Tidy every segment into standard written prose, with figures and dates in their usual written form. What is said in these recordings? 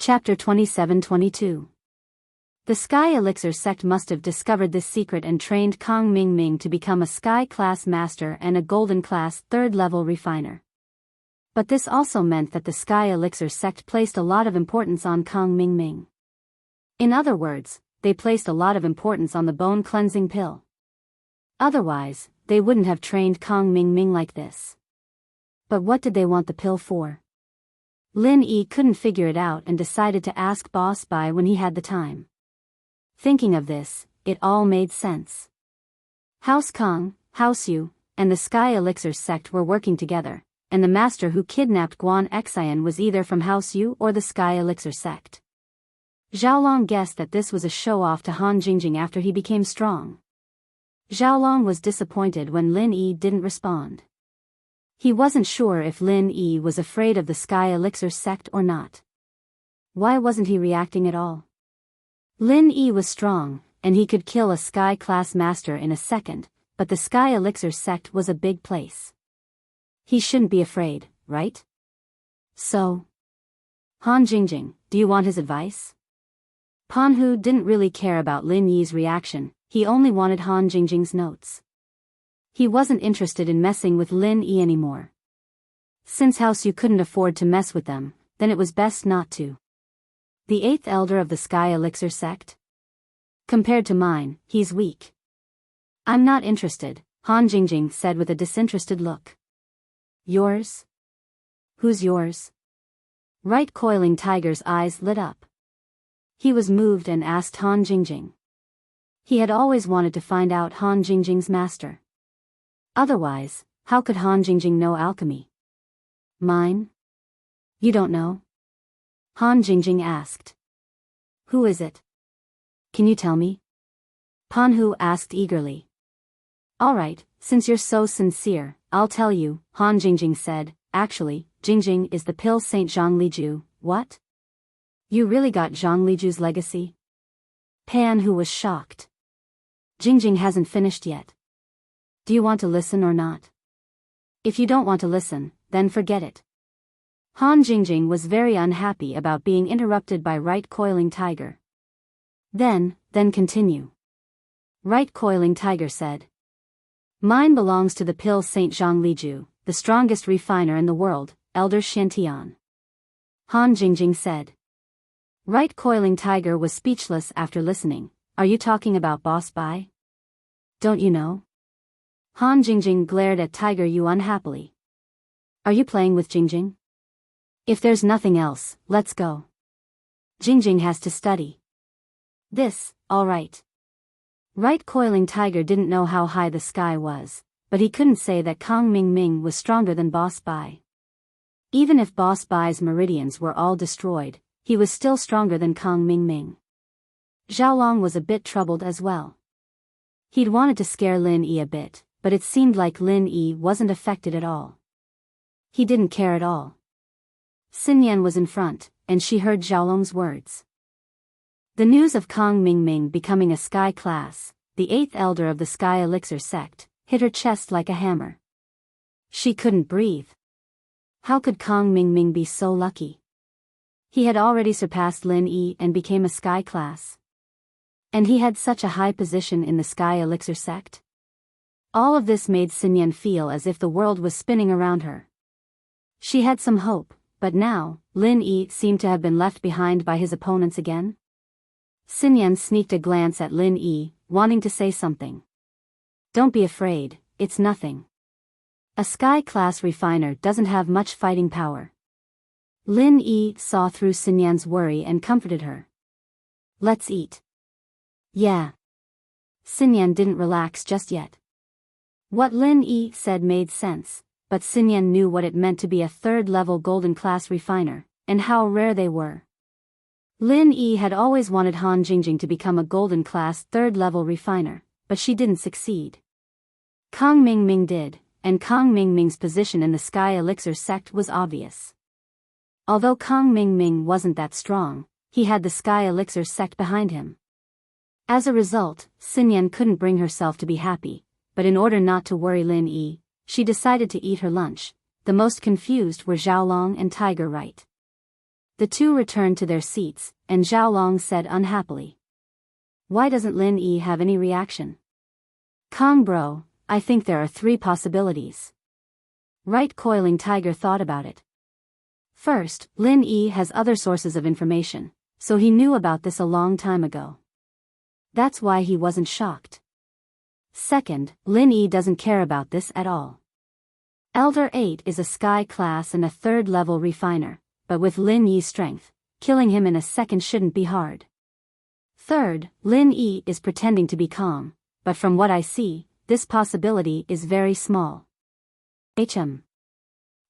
Chapter 27-22. The Sky Elixir sect must have discovered this secret and trained Kong Ming to become a Sky Class Master and a Golden Class 3rd level refiner. But this also meant that the Sky Elixir sect placed a lot of importance on Kong Ming. In other words, they placed a lot of importance on the bone cleansing pill. Otherwise, they wouldn't have trained Kong Ming like this. But what did they want the pill for? Lin Yi couldn't figure it out and decided to ask Boss Bai when he had the time. Thinking of this, it all made sense. House Kong, House Yu, and the Sky Elixir sect were working together, and the master who kidnapped Guan Xian was either from House Yu or the Sky Elixir sect. Xiaolong guessed that this was a show-off to Han Jingjing after he became strong. Xiaolong was disappointed when Lin Yi didn't respond. He wasn't sure if Lin Yi was afraid of the Sky Elixir sect or not. Why wasn't he reacting at all? Lin Yi was strong, and he could kill a Sky Class Master in a second, but the Sky Elixir sect was a big place. He shouldn't be afraid, right? So, Han Jingjing, do you want his advice? Panhu didn't really care about Lin Yi's reaction, he only wanted Han Jingjing's notes. He wasn't interested in messing with Lin Yi anymore. Since House Yu couldn't afford to mess with them, then it was best not to. The 8th elder of the Sky Elixir sect? Compared to mine, he's weak. I'm not interested, Han Jingjing said with a disinterested look. Yours? Who's yours? Right Coiling Tiger's eyes lit up. He was moved and asked Han Jingjing. He had always wanted to find out Han Jingjing's master. Otherwise, how could Han Jingjing know alchemy? Mine? You don't know? Han Jingjing asked. Who is it? Can you tell me? Panhu asked eagerly. Alright, since you're so sincere, I'll tell you, Han Jingjing said. Actually, Jingjing is the pill Saint Zhongliju. What? You really got Zhongliju's legacy? Panhu was shocked. Jingjing hasn't finished yet. Do you want to listen or not? If you don't want to listen, then forget it. Han Jingjing was very unhappy about being interrupted by Right Coiling Tiger. Then continue. Right Coiling Tiger said. Mine belongs to the pill Saint Zhongliju, the strongest refiner in the world, Elder Xiantian. Han Jingjing said. Right Coiling Tiger was speechless after listening. Are you talking about Boss Bai? Don't you know? Han Jingjing glared at Tiger Yu unhappily. Are you playing with Jingjing? If there's nothing else, let's go. Jingjing has to study. This, alright. Right Coiling Tiger didn't know how high the sky was, but he couldn't say that Kong Ming was stronger than Boss Bai. Even if Boss Bai's meridians were all destroyed, he was still stronger than Kong Ming. Xiaolong was a bit troubled as well. He'd wanted to scare Lin Yi a bit, but it seemed like Lin Yi wasn't affected at all. He didn't care at all. Xinyan was in front, and she heard Xiaolong's words. The news of Kong Ming becoming a Sky Class, the 8th elder of the Sky Elixir sect, hit her chest like a hammer. She couldn't breathe. How could Kong Ming be so lucky? He had already surpassed Lin Yi and became a Sky Class. And he had such a high position in the Sky Elixir sect? All of this made Xinyan feel as if the world was spinning around her. She had some hope, but now, Lin Yi seemed to have been left behind by his opponents again. Xinyan sneaked a glance at Lin Yi, wanting to say something. Don't be afraid, it's nothing. A Sky Class refiner doesn't have much fighting power. Lin Yi saw through Xinyan's worry and comforted her. Let's eat. Yeah. Xinyan didn't relax just yet. What Lin Yi said made sense, but Xinyan knew what it meant to be a 3rd level Golden Class refiner, and how rare they were. Lin Yi had always wanted Han Jingjing to become a Golden Class 3rd level refiner, but she didn't succeed. Kong Ming did, and Kong Ming's position in the Sky Elixir sect was obvious. Although Kong Ming wasn't that strong, he had the Sky Elixir sect behind him. As a result, Xinyan couldn't bring herself to be happy, but in order not to worry Lin Yi, she decided to eat her lunch. The most confused were Xiaolong and Tiger Right. The two returned to their seats, and Zhao Long said unhappily. Why doesn't Lin Yi have any reaction? Kong bro, I think there are 3 possibilities. Right, Coiling Tiger thought about it. First, Lin Yi has other sources of information, so he knew about this a long time ago. That's why he wasn't shocked. Second, Lin Yi doesn't care about this at all. Elder 8 is a sky class and a 3rd level refiner, but with Lin Yi's strength, killing him in a second shouldn't be hard. Third, Lin Yi is pretending to be calm, but from what I see, this possibility is very small.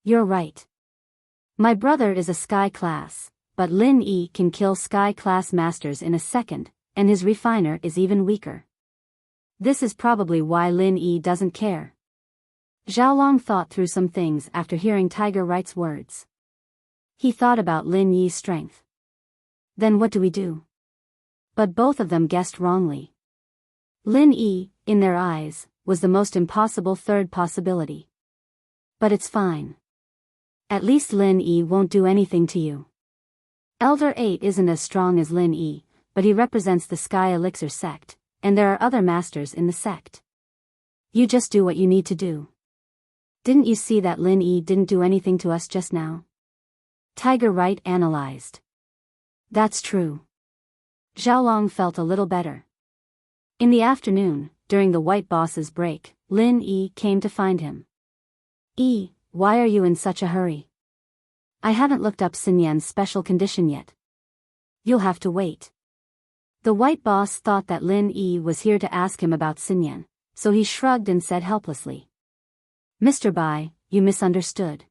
You're right. My brother is a sky class, but Lin Yi can kill sky class masters in a second, and his refiner is even weaker. This is probably why Lin Yi doesn't care. Xiaolong thought through some things after hearing Tiger Right's words. He thought about Lin Yi's strength. Then what do we do? But both of them guessed wrongly. Lin Yi, in their eyes, was the most impossible 3rd possibility. But it's fine. At least Lin Yi won't do anything to you. Elder 8 isn't as strong as Lin Yi, but he represents the Sky Elixir sect, and there are other masters in the sect. You just do what you need to do. Didn't you see that Lin Yi didn't do anything to us just now? Tiger Right analyzed. That's true. Xiaolong felt a little better. In the afternoon, during the White Boss's break, Lin Yi came to find him. Why are you in such a hurry? I haven't looked up Xin Yan's special condition yet. You'll have to wait. The White Boss thought that Lin Yi was here to ask him about Xin Yan, so he shrugged and said helplessly. Mr. Bai, you misunderstood.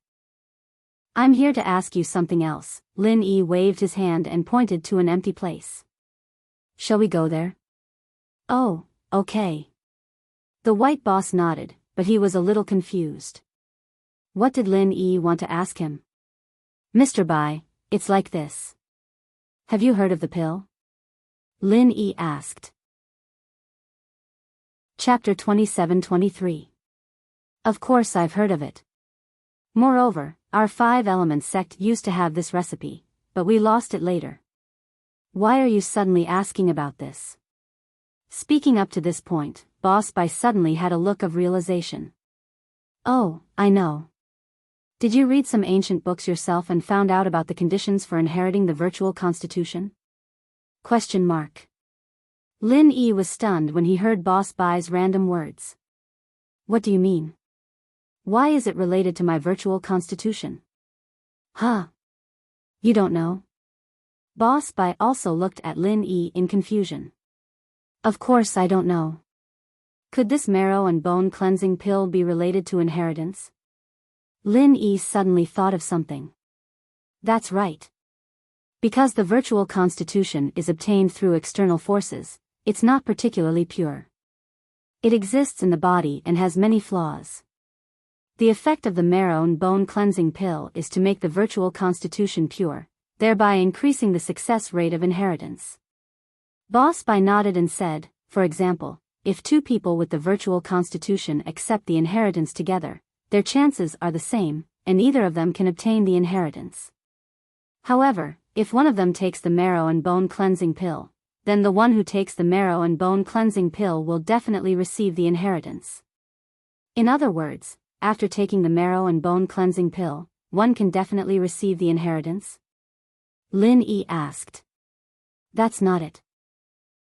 I'm here to ask you something else. Lin Yi waved his hand and pointed to an empty place. Shall we go there? Oh, okay. The White Boss nodded, but he was a little confused. What did Lin Yi want to ask him? Mr. Bai, it's like this. Have you heard of the pill? Lin Yi asked. Chapter 27-23. Of course I've heard of it. Moreover, our 5 Elements sect used to have this recipe, but we lost it later. Why are you suddenly asking about this? Speaking up to this point, Boss Bai suddenly had a look of realization. Oh, I know. Did you read some ancient books yourself and found out about the conditions for inheriting the virtual constitution? Lin Yi was stunned when he heard Boss Bai's random words. What do you mean? Why is it related to my virtual constitution? Huh? You don't know? Boss Bai also looked at Lin Yi in confusion. Of course I don't know. Could this marrow and bone cleansing pill be related to inheritance? Lin Yi suddenly thought of something. That's right. Because the virtual constitution is obtained through external forces, it's not particularly pure. It exists in the body and has many flaws. The effect of the marrow and bone cleansing pill is to make the virtual constitution pure, thereby increasing the success rate of inheritance. Boss Bai nodded and said, for example, if 2 people with the virtual constitution accept the inheritance together, their chances are the same, and either of them can obtain the inheritance. However, if one of them takes the marrow and bone cleansing pill, then the one who takes the marrow and bone cleansing pill will definitely receive the inheritance. In other words, after taking the marrow and bone cleansing pill, one can definitely receive the inheritance? Lin Yi asked. That's not it.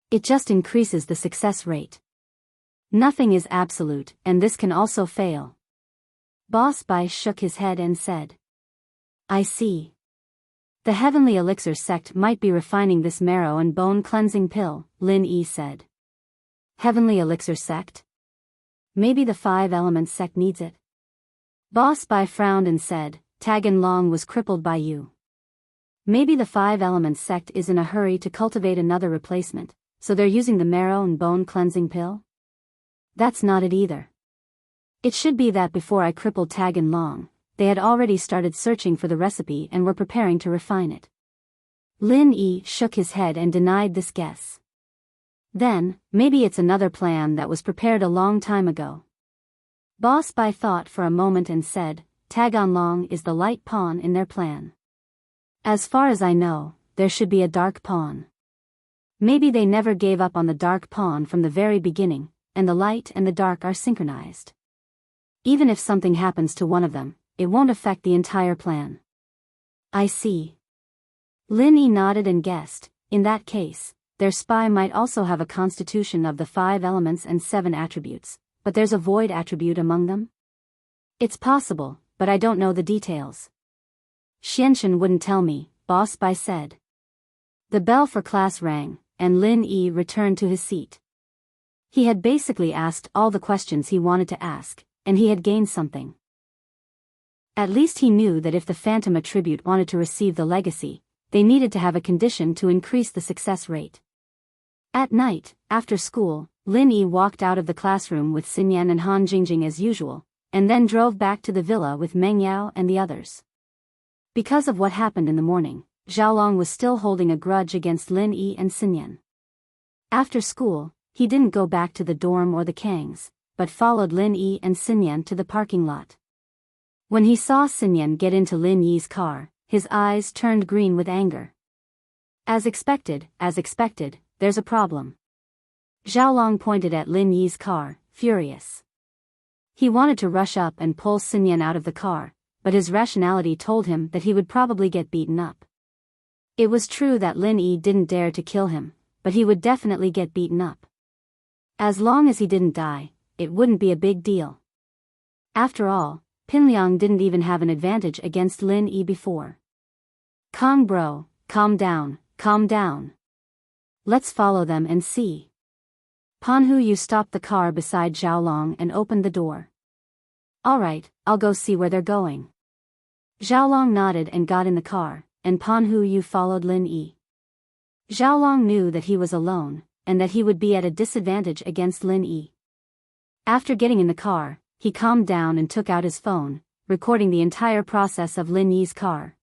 It just increases the success rate. Nothing is absolute, and this can also fail. Boss Bai shook his head and said. I see. The Heavenly Elixir sect might be refining this marrow and bone cleansing pill, Lin Yi said. Heavenly Elixir sect? Maybe the 5 Elements sect needs it. Boss Bai frowned and said, Tagan Long was crippled by you. Maybe the 5 Elements sect is in a hurry to cultivate another replacement, so they're using the marrow and bone cleansing pill? That's not it either. It should be that before I crippled Tagan Long, they had already started searching for the recipe and were preparing to refine it. Lin Yi shook his head and denied this guess. Then, maybe it's another plan that was prepared a long time ago. Boss Bai thought for a moment and said, Tagan Long is the light pawn in their plan. As far as I know, there should be a dark pawn. Maybe they never gave up on the dark pawn from the very beginning, and the light and the dark are synchronized. Even if something happens to one of them, it won't affect the entire plan. I see. Lin Yi nodded and guessed, in that case, their spy might also have a constitution of the 5 elements and 7 attributes, but there's a void attribute among them? It's possible, but I don't know the details. Xianshan wouldn't tell me, Boss Spy said. The bell for class rang, and Lin Yi returned to his seat. He had basically asked all the questions he wanted to ask, and he had gained something. At least he knew that if the Phantom Attribute wanted to receive the legacy, they needed to have a condition to increase the success rate. At night, after school, Lin Yi walked out of the classroom with Xinyan and Han Jingjing as usual, and then drove back to the villa with Meng Yao and the others. Because of what happened in the morning, Xiaolong was still holding a grudge against Lin Yi and Xinyan. After school, he didn't go back to the dorm or the Kangs, but followed Lin Yi and Xinyan to the parking lot. When he saw Xinyan get into Lin Yi's car, his eyes turned green with anger. As expected, there's a problem. Xiaolong pointed at Lin Yi's car, furious. He wanted to rush up and pull Xinyan out of the car, but his rationality told him that he would probably get beaten up. It was true that Lin Yi didn't dare to kill him, but he would definitely get beaten up. As long as he didn't die, it wouldn't be a big deal. After all, Pinliang didn't even have an advantage against Lin Yi before. Kong bro, calm down. Let's follow them and see. Panhu Yu stopped the car beside Xiaolong and opened the door. Alright, I'll go see where they're going. Xiaolong nodded and got in the car, and Panhu Yu followed Lin Yi. Xiaolong knew that he was alone, and that he would be at a disadvantage against Lin Yi. After getting in the car, he calmed down and took out his phone, recording the entire process of Lin Yi's car.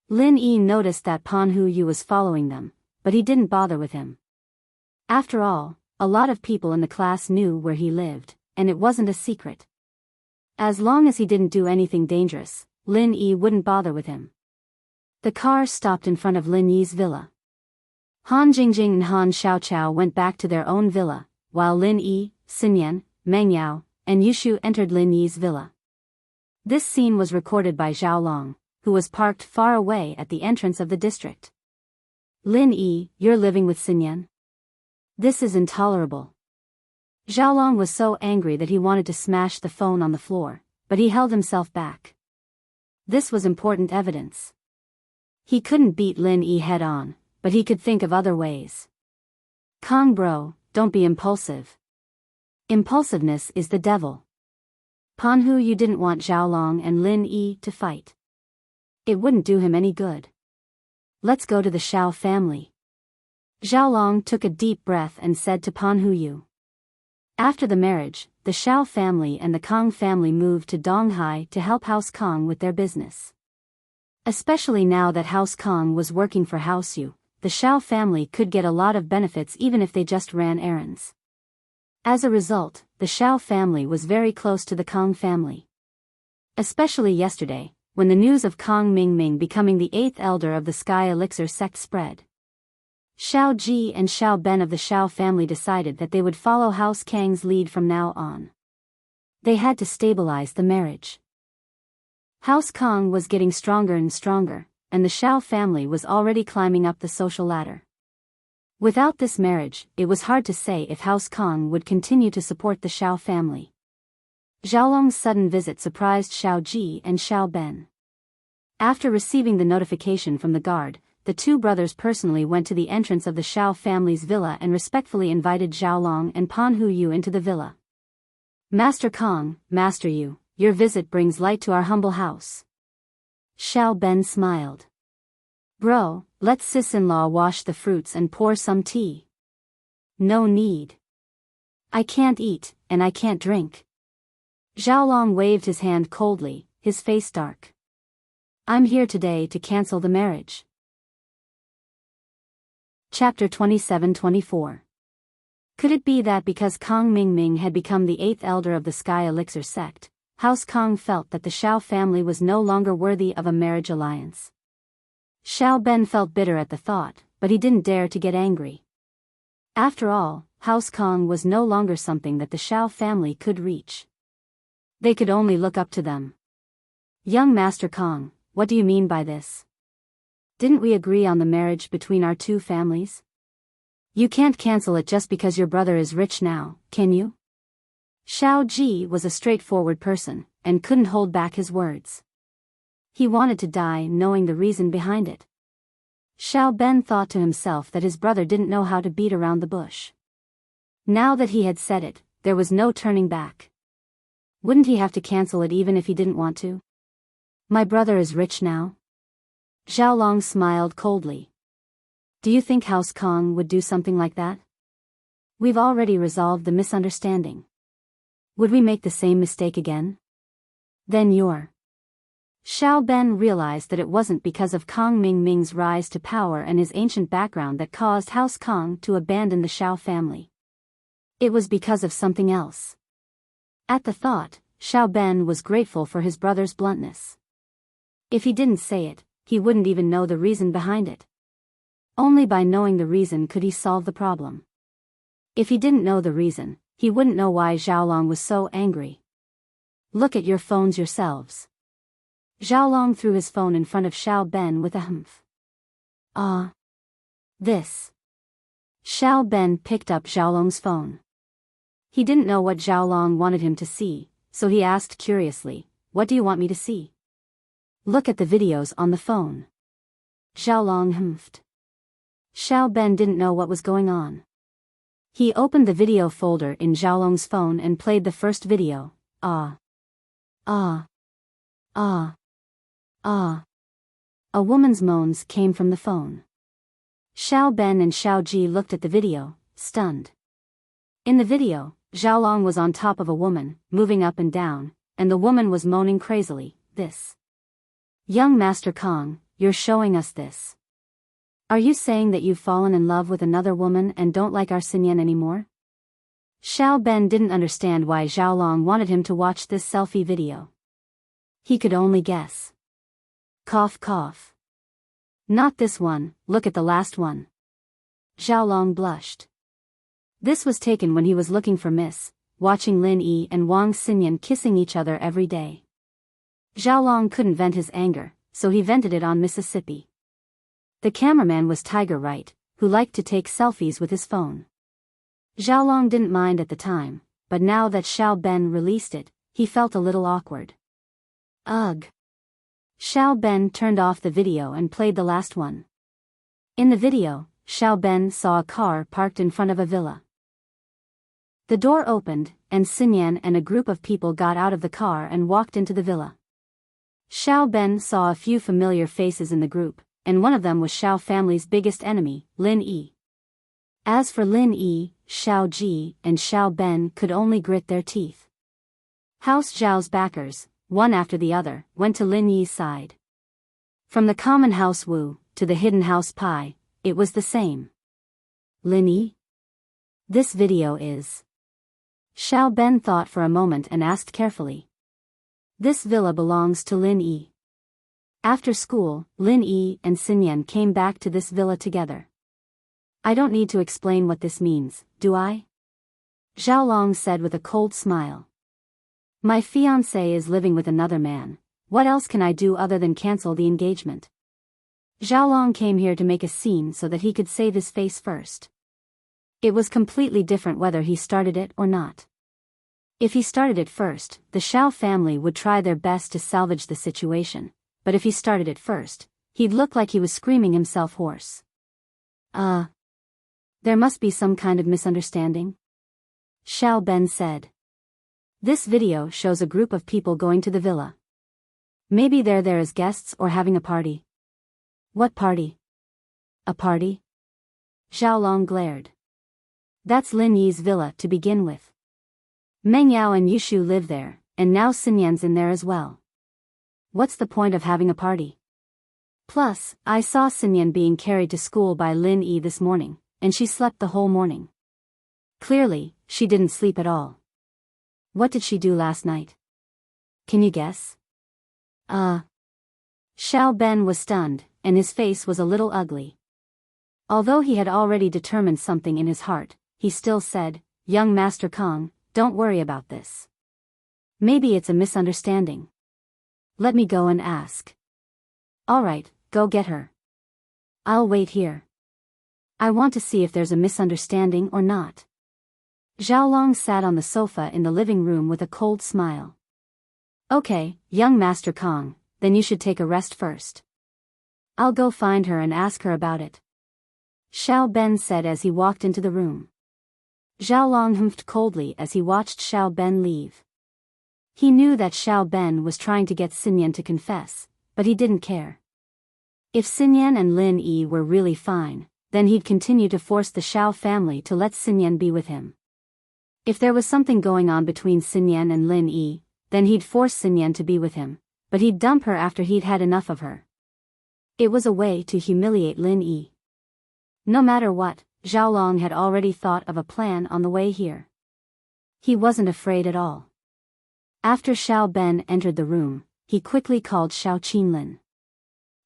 Lin Yi noticed that Panhu Yu was following them, but he didn't bother with him. After all, a lot of people in the class knew where he lived, and it wasn't a secret. As long as he didn't do anything dangerous, Lin Yi wouldn't bother with him. The car stopped in front of Lin Yi's villa. Han Jingjing and Han Xiaoqiao went back to their own villa, while Lin Yi, Xinyan, Meng Yao, and Yushu entered Lin Yi's villa. This scene was recorded by Xiaolong, who was parked far away at the entrance of the district. Lin Yi, you're living with Xinyan? This is intolerable. Xiaolong was so angry that he wanted to smash the phone on the floor, but he held himself back. This was important evidence. He couldn't beat Lin Yi head on, but he could think of other ways. Kong bro, don't be impulsive. Impulsiveness is the devil. Panhu Yu didn't want Xiaolong and Lin Yi to fight. It wouldn't do him any good. Let's go to the Xiao family. Xiaolong took a deep breath and said to Panhu Yu. After the marriage, the Xiao family and the Kong family moved to Donghai to help House Kong with their business. Especially now that House Kong was working for House Yu, the Xiao family could get a lot of benefits even if they just ran errands. As a result, the Xiao family was very close to the Kong family. Especially yesterday, when the news of Kong Mingming becoming the 8th elder of the Sky Elixir sect spread. Xiao Ji and Xiao Ben of the Xiao family decided that they would follow House Kang's lead from now on. They had to stabilize the marriage. House Kong was getting stronger and stronger, and the Xiao family was already climbing up the social ladder. Without this marriage, it was hard to say if House Kong would continue to support the Xiao family. Xiaolong's sudden visit surprised Xiao Ji and Xiao Ben. After receiving the notification from the guard, the two brothers personally went to the entrance of the Xiao family's villa and respectfully invited Xiaolong and Panhu Yu into the villa. Master Kong, Master Yu, your visit brings light to our humble house. Xiao Ben smiled. Bro, let sis-in-law wash the fruits and pour some tea. No need. I can't eat, and I can't drink. Xiaolong waved his hand coldly, his face dark. I'm here today to cancel the marriage. Chapter 27-24. Could it be that because Kong Mingming had become the 8th elder of the Sky Elixir sect, House Kong felt that the Xiao family was no longer worthy of a marriage alliance? Xiao Ben felt bitter at the thought, but he didn't dare to get angry. After all, House Kong was no longer something that the Xiao family could reach. They could only look up to them. Young Master Kong, what do you mean by this? Didn't we agree on the marriage between our two families? You can't cancel it just because your brother is rich now, can you? Xiao Ji was a straightforward person, and couldn't hold back his words. He wanted to die knowing the reason behind it. Xiao Ben thought to himself that his brother didn't know how to beat around the bush. Now that he had said it, there was no turning back. Wouldn't he have to cancel it even if he didn't want to? My brother is rich now? Xiaolong smiled coldly. Do you think House Kong would do something like that? We've already resolved the misunderstanding. Would we make the same mistake again? Then you're... Xiao Ben realized that it wasn't because of Kong Mingming's rise to power and his ancient background that caused House Kong to abandon the Xiao family. It was because of something else. At the thought, Xiao Ben was grateful for his brother's bluntness. If he didn't say it, he wouldn't even know the reason behind it. Only by knowing the reason could he solve the problem. If he didn't know the reason, he wouldn't know why Xiaolong was so angry. Look at your phones yourselves. Xiaolong threw his phone in front of Xiao Ben with a humph. This. Xiao Ben picked up Xiaolong's phone. He didn't know what Xiaolong wanted him to see, so he asked curiously, "What do you want me to see?" "Look at the videos on the phone." Xiaolong humphed. Xiao Ben didn't know what was going on. He opened the video folder in Xiaolong's phone and played the first video. A woman's moans came from the phone. Xiao Ben and Xiao Ji looked at the video, stunned. In the video, Xiaolong was on top of a woman, moving up and down, and the woman was moaning crazily, "This. Young Master Kong, you're showing us this. Are you saying that you've fallen in love with another woman and don't like our Xinyan anymore?" Xiao Ben didn't understand why Xiaolong wanted him to watch this selfie video. He could only guess. Cough cough. "Not this one, look at the last one." Xiaolong blushed. This was taken when he was looking for Miss, watching Lin Yi and Wang Xinyan kissing each other every day. Xiaolong couldn't vent his anger, so he vented it on Mississippi. The cameraman was Tiger Wright, who liked to take selfies with his phone. Xiaolong didn't mind at the time, but now that Xiao Ben released it, he felt a little awkward. Ugh. Xiao Ben turned off the video and played the last one. In the video, Xiao Ben saw a car parked in front of a villa. The door opened, and Xinyan and a group of people got out of the car and walked into the villa. Xiao Ben saw a few familiar faces in the group, and one of them was Xiao family's biggest enemy, Lin Yi. As for Lin Yi, Xiao Ji, and Xiao Ben could only grit their teeth. House Zhao's backers, one after the other, went to Lin Yi's side. From the common house Wu, to the hidden house Pai, it was the same. Lin Yi? This video is... Xiao Ben thought for a moment and asked carefully. This villa belongs to Lin Yi. After school, Lin Yi and Xinyan came back to this villa together. I don't need to explain what this means, do I? Xiaolong said with a cold smile. My fiancé is living with another man. What else can I do other than cancel the engagement? Xiaolong came here to make a scene so that he could save his face first. It was completely different whether he started it or not. If he started it first, the Xiao family would try their best to salvage the situation, but if he started it first, he'd look like he was screaming himself hoarse. There must be some kind of misunderstanding. Xiao Ben said. This video shows a group of people going to the villa. Maybe they're there as guests or having a party. What party? A party? Xiaolong glared. That's Lin Yi's villa to begin with. Meng Yao and Yushu live there, and now Xinyan's in there as well. What's the point of having a party? Plus, I saw Xinyan being carried to school by Lin Yi this morning, and she slept the whole morning. Clearly, she didn't sleep at all. What did she do last night? Can you guess? Xiao Ben was stunned, and his face was a little ugly. Although he had already determined something in his heart, he still said, "Young Master Kong, don't worry about this. Maybe it's a misunderstanding. Let me go and ask." "All right, go get her. I'll wait here. I want to see if there's a misunderstanding or not." Xiaolong sat on the sofa in the living room with a cold smile. "Okay, young Master Kong, then you should take a rest first. I'll go find her and ask her about it," Xiao Ben said as he walked into the room. Xiaolong humphed coldly as he watched Xiao Ben leave. He knew that Xiao Ben was trying to get Xinyan to confess, but he didn't care. If Xinyan and Lin Yi were really fine, then he'd continue to force the Xiao family to let Xinyan be with him. If there was something going on between Xinyan and Lin Yi, then he'd force Xinyan to be with him, but he'd dump her after he'd had enough of her. It was a way to humiliate Lin Yi. No matter what, Xiaolong had already thought of a plan on the way here. He wasn't afraid at all. After Xiao Ben entered the room, he quickly called Xiao Qinlin.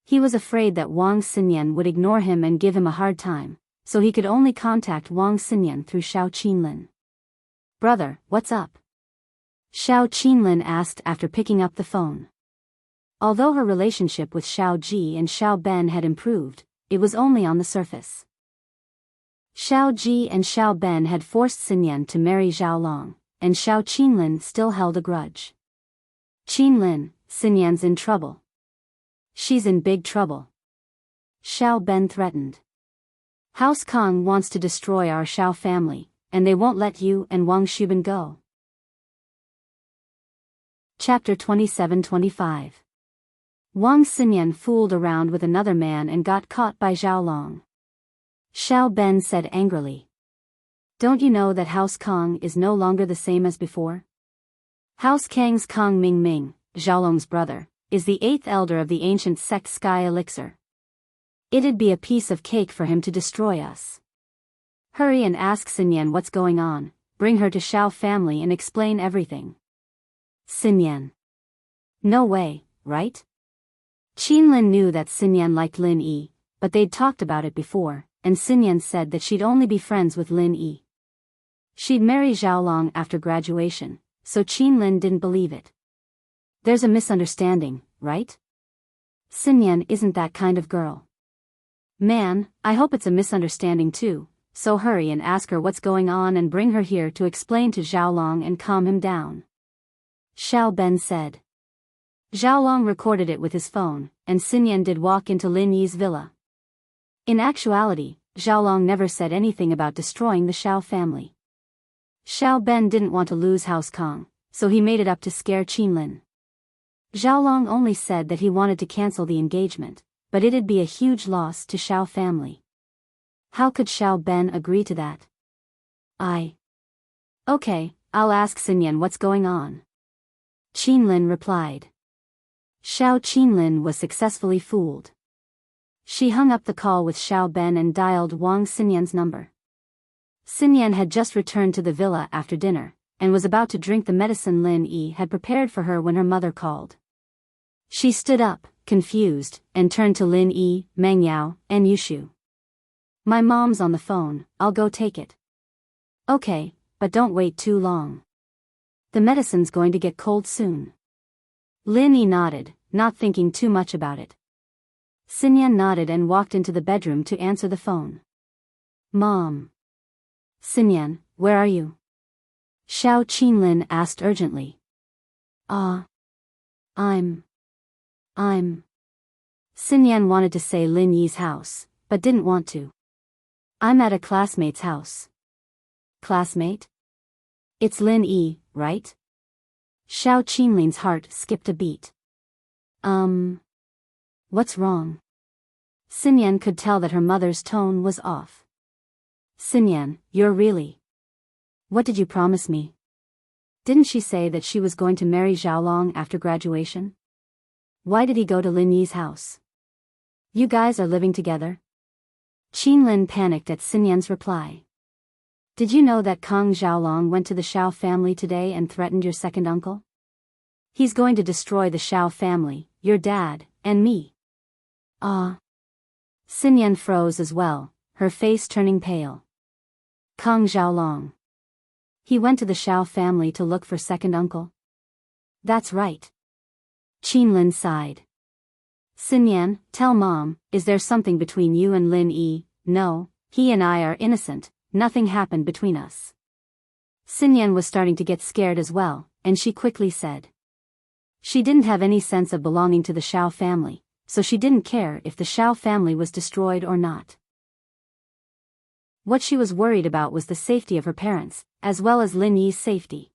He was afraid that Wang Xinyan would ignore him and give him a hard time, so he could only contact Wang Xinyan through Xiao Qinlin. "Brother, what's up?" Xiao Qinlin asked after picking up the phone. Although her relationship with Xiao Ji and Xiao Ben had improved, it was only on the surface. Xiao Ji and Xiao Ben had forced Xinyan to marry Xiaolong, and Xiao Qinlin still held a grudge. "Qinlin, Xinyan's in trouble. She's in big trouble," Xiao Ben threatened. "House Kong wants to destroy our Xiao family, and they won't let you and Wang Xuban go." Chapter 27-25. Wang Xinyan fooled around with another man and got caught by Xiaolong. Xiao Ben said angrily. "Don't you know that House Kong is no longer the same as before? House Kang's Kong Ming Ming, Xiaolong's brother, is the 8th elder of the ancient sect Sky Elixir. It'd be a piece of cake for him to destroy us. Hurry and ask Xinyan what's going on, bring her to Xiao family and explain everything." Xinyan. No way, right? Qinlin knew that Xinyan liked Lin Yi, but they'd talked about it before, and Xinyan said that she'd only be friends with Lin Yi. She'd marry Xiaolong after graduation, so Qinlin didn't believe it. "There's a misunderstanding, right? Xinyan isn't that kind of girl." "Man, I hope it's a misunderstanding too, so hurry and ask her what's going on and bring her here to explain to Xiaolong and calm him down," Xiao Ben said. Xiaolong recorded it with his phone, and Xinyan did walk into Lin Yi's villa. In actuality, Xiaolong never said anything about destroying the Xiao family. Xiao Ben didn't want to lose House Kong, so he made it up to scare Qinlin. Xiaolong only said that he wanted to cancel the engagement, but it'd be a huge loss to Xiao family. How could Xiao Ben agree to that? Okay, I'll ask Xinyan what's going on," Qinlin replied. Xiao Qinlin was successfully fooled. She hung up the call with Xiao Ben and dialed Wang Xinyan's number. Xinyan had just returned to the villa after dinner, and was about to drink the medicine Lin Yi had prepared for her when her mother called. She stood up, confused, and turned to Lin Yi, Meng Yao, and Yushu. "My mom's on the phone, I'll go take it." "Okay, but don't wait too long. The medicine's going to get cold soon." Lin Yi nodded, not thinking too much about it. Xinyan nodded and walked into the bedroom to answer the phone. "Mom." "Xinyan, where are you?" Xiao Qinlin asked urgently. I'm. Xinyan wanted to say Lin Yi's house, but didn't want to. "I'm at a classmate's house." "Classmate? It's Lin Yi, right?" Xiao Qinlin's heart skipped a beat. What's wrong?" Xinyan could tell that her mother's tone was off. "Xinyan, you're really... What did you promise me? Didn't she say that she was going to marry Xiaolong after graduation? Why did he go to Lin Yi's house? You guys are living together?" Qinlin panicked at Xinyan's reply. "Did you know that Kong Xiaolong went to the Xiao family today and threatened your second uncle? He's going to destroy the Xiao family, your dad, and me." Xinyan froze as well, her face turning pale. Kang Xiaolong. He went to the Xiao family to look for second uncle? That's right. Qinlin sighed. Xinyan, tell mom, is there something between you and Lin Yi? No, he and I are innocent, nothing happened between us. Xinyan was starting to get scared as well, and she quickly said. She didn't have any sense of belonging to the Xiao family, so she didn't care if the Xiao family was destroyed or not. What she was worried about was the safety of her parents, as well as Lin Yi's safety.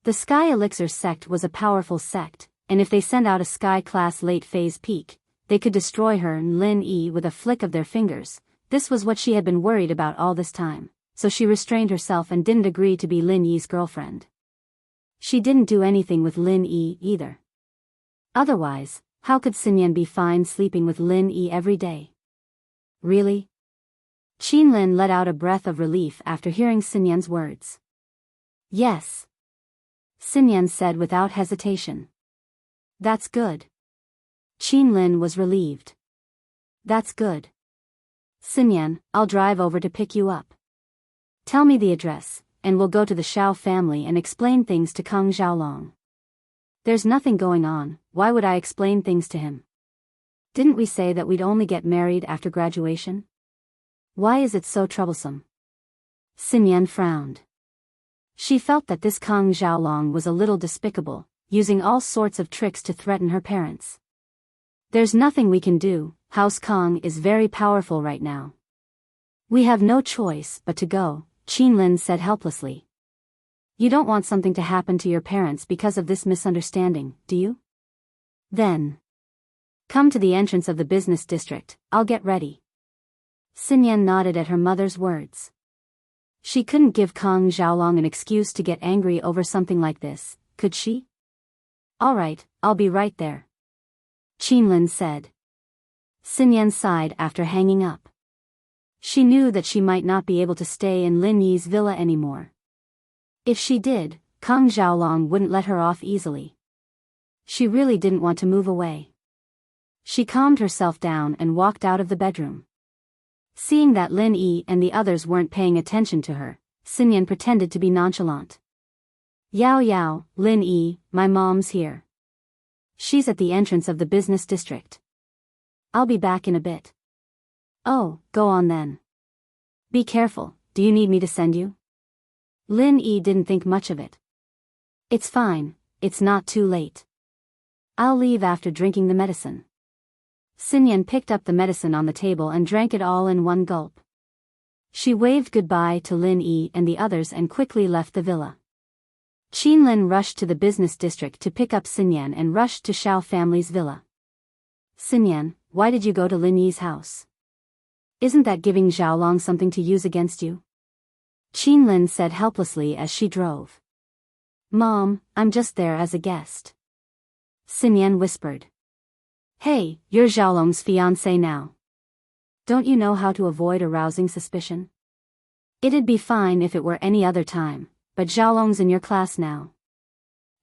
The Sky Elixir sect was a powerful sect, and if they sent out a Sky-class late-phase peak, they could destroy her and Lin Yi with a flick of their fingers. This was what she had been worried about all this time, so she restrained herself and didn't agree to be Lin Yi's girlfriend. She didn't do anything with Lin Yi either. Otherwise, how could Xinyan be fine sleeping with Lin Yi every day? Really? Qinlin let out a breath of relief after hearing Xinyan's words. Yes. Xinyan said without hesitation. That's good. Qinlin was relieved. That's good. Xinyan, I'll drive over to pick you up. Tell me the address, and we'll go to the Xiao family and explain things to Kang Xiaolong. There's nothing going on, why would I explain things to him? Didn't we say that we'd only get married after graduation? Why is it so troublesome? Xinyan frowned. She felt that this Kang Xiaolong was a little despicable, using all sorts of tricks to threaten her parents. There's nothing we can do, House Kang is very powerful right now. We have no choice but to go, Qinlin said helplessly. You don't want something to happen to your parents because of this misunderstanding, do you? Then. Come to the entrance of the business district, I'll get ready. Xinyan nodded at her mother's words. She couldn't give Kang Xiaolong an excuse to get angry over something like this, could she? All right, I'll be right there. Qinlin said. Xinyan sighed after hanging up. She knew that she might not be able to stay in Lin Yi's villa anymore. If she did, Kang Xiaolong wouldn't let her off easily. She really didn't want to move away. She calmed herself down and walked out of the bedroom. Seeing that Lin Yi and the others weren't paying attention to her, Xinyan pretended to be nonchalant. Yao Yao, Lin Yi, my mom's here. She's at the entrance of the business district. I'll be back in a bit. Oh, go on then. Be careful, do you need me to send you? Lin Yi didn't think much of it. It's fine, it's not too late. I'll leave after drinking the medicine. Xinyan picked up the medicine on the table and drank it all in one gulp. She waved goodbye to Lin Yi and the others and quickly left the villa. Qinlin rushed to the business district to pick up Xinyan and rushed to Xiao family's villa. Xinyan, why did you go to Lin Yi's house? Isn't that giving Xiaolong something to use against you? Qinlin said helplessly as she drove. Mom, I'm just there as a guest. Xinyan whispered. Hey, you're Xiaolong's fiancé now. Don't you know how to avoid arousing suspicion? It'd be fine if it were any other time, but Xiaolong's in your class now.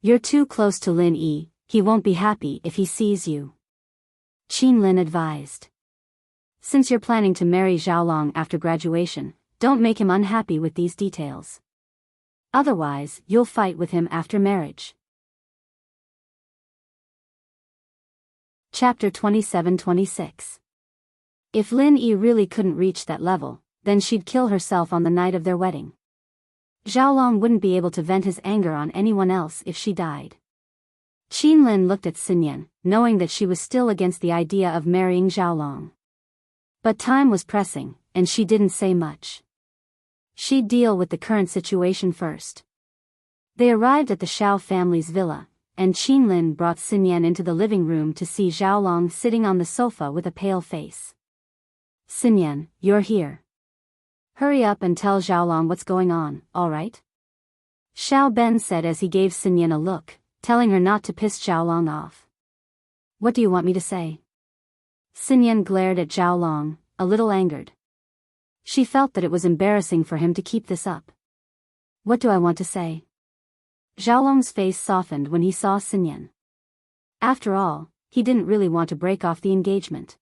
You're too close to Lin Yi, he won't be happy if he sees you. Qinlin advised. Since you're planning to marry Xiaolong after graduation, don't make him unhappy with these details. Otherwise, you'll fight with him after marriage. Chapter 27-26. If Lin Yi really couldn't reach that level, then she'd kill herself on the night of their wedding. Xiaolong wouldn't be able to vent his anger on anyone else if she died. Qinlin looked at Xinyan, knowing that she was still against the idea of marrying Xiaolong. But time was pressing, and she didn't say much. She'd deal with the current situation first. They arrived at the Xiao family's villa, and Qinlin brought Xinyan into the living room to see Xiaolong sitting on the sofa with a pale face. Xinyan, you're here. Hurry up and tell Xiaolong what's going on, all right? Xiao Ben said as he gave Xinyan a look, telling her not to piss Xiaolong off. What do you want me to say? Xinyan glared at Xiaolong, a little angered. She felt that it was embarrassing for him to keep this up. What do I want to say? Xiaolong's face softened when he saw Xinyan. After all, he didn't really want to break off the engagement.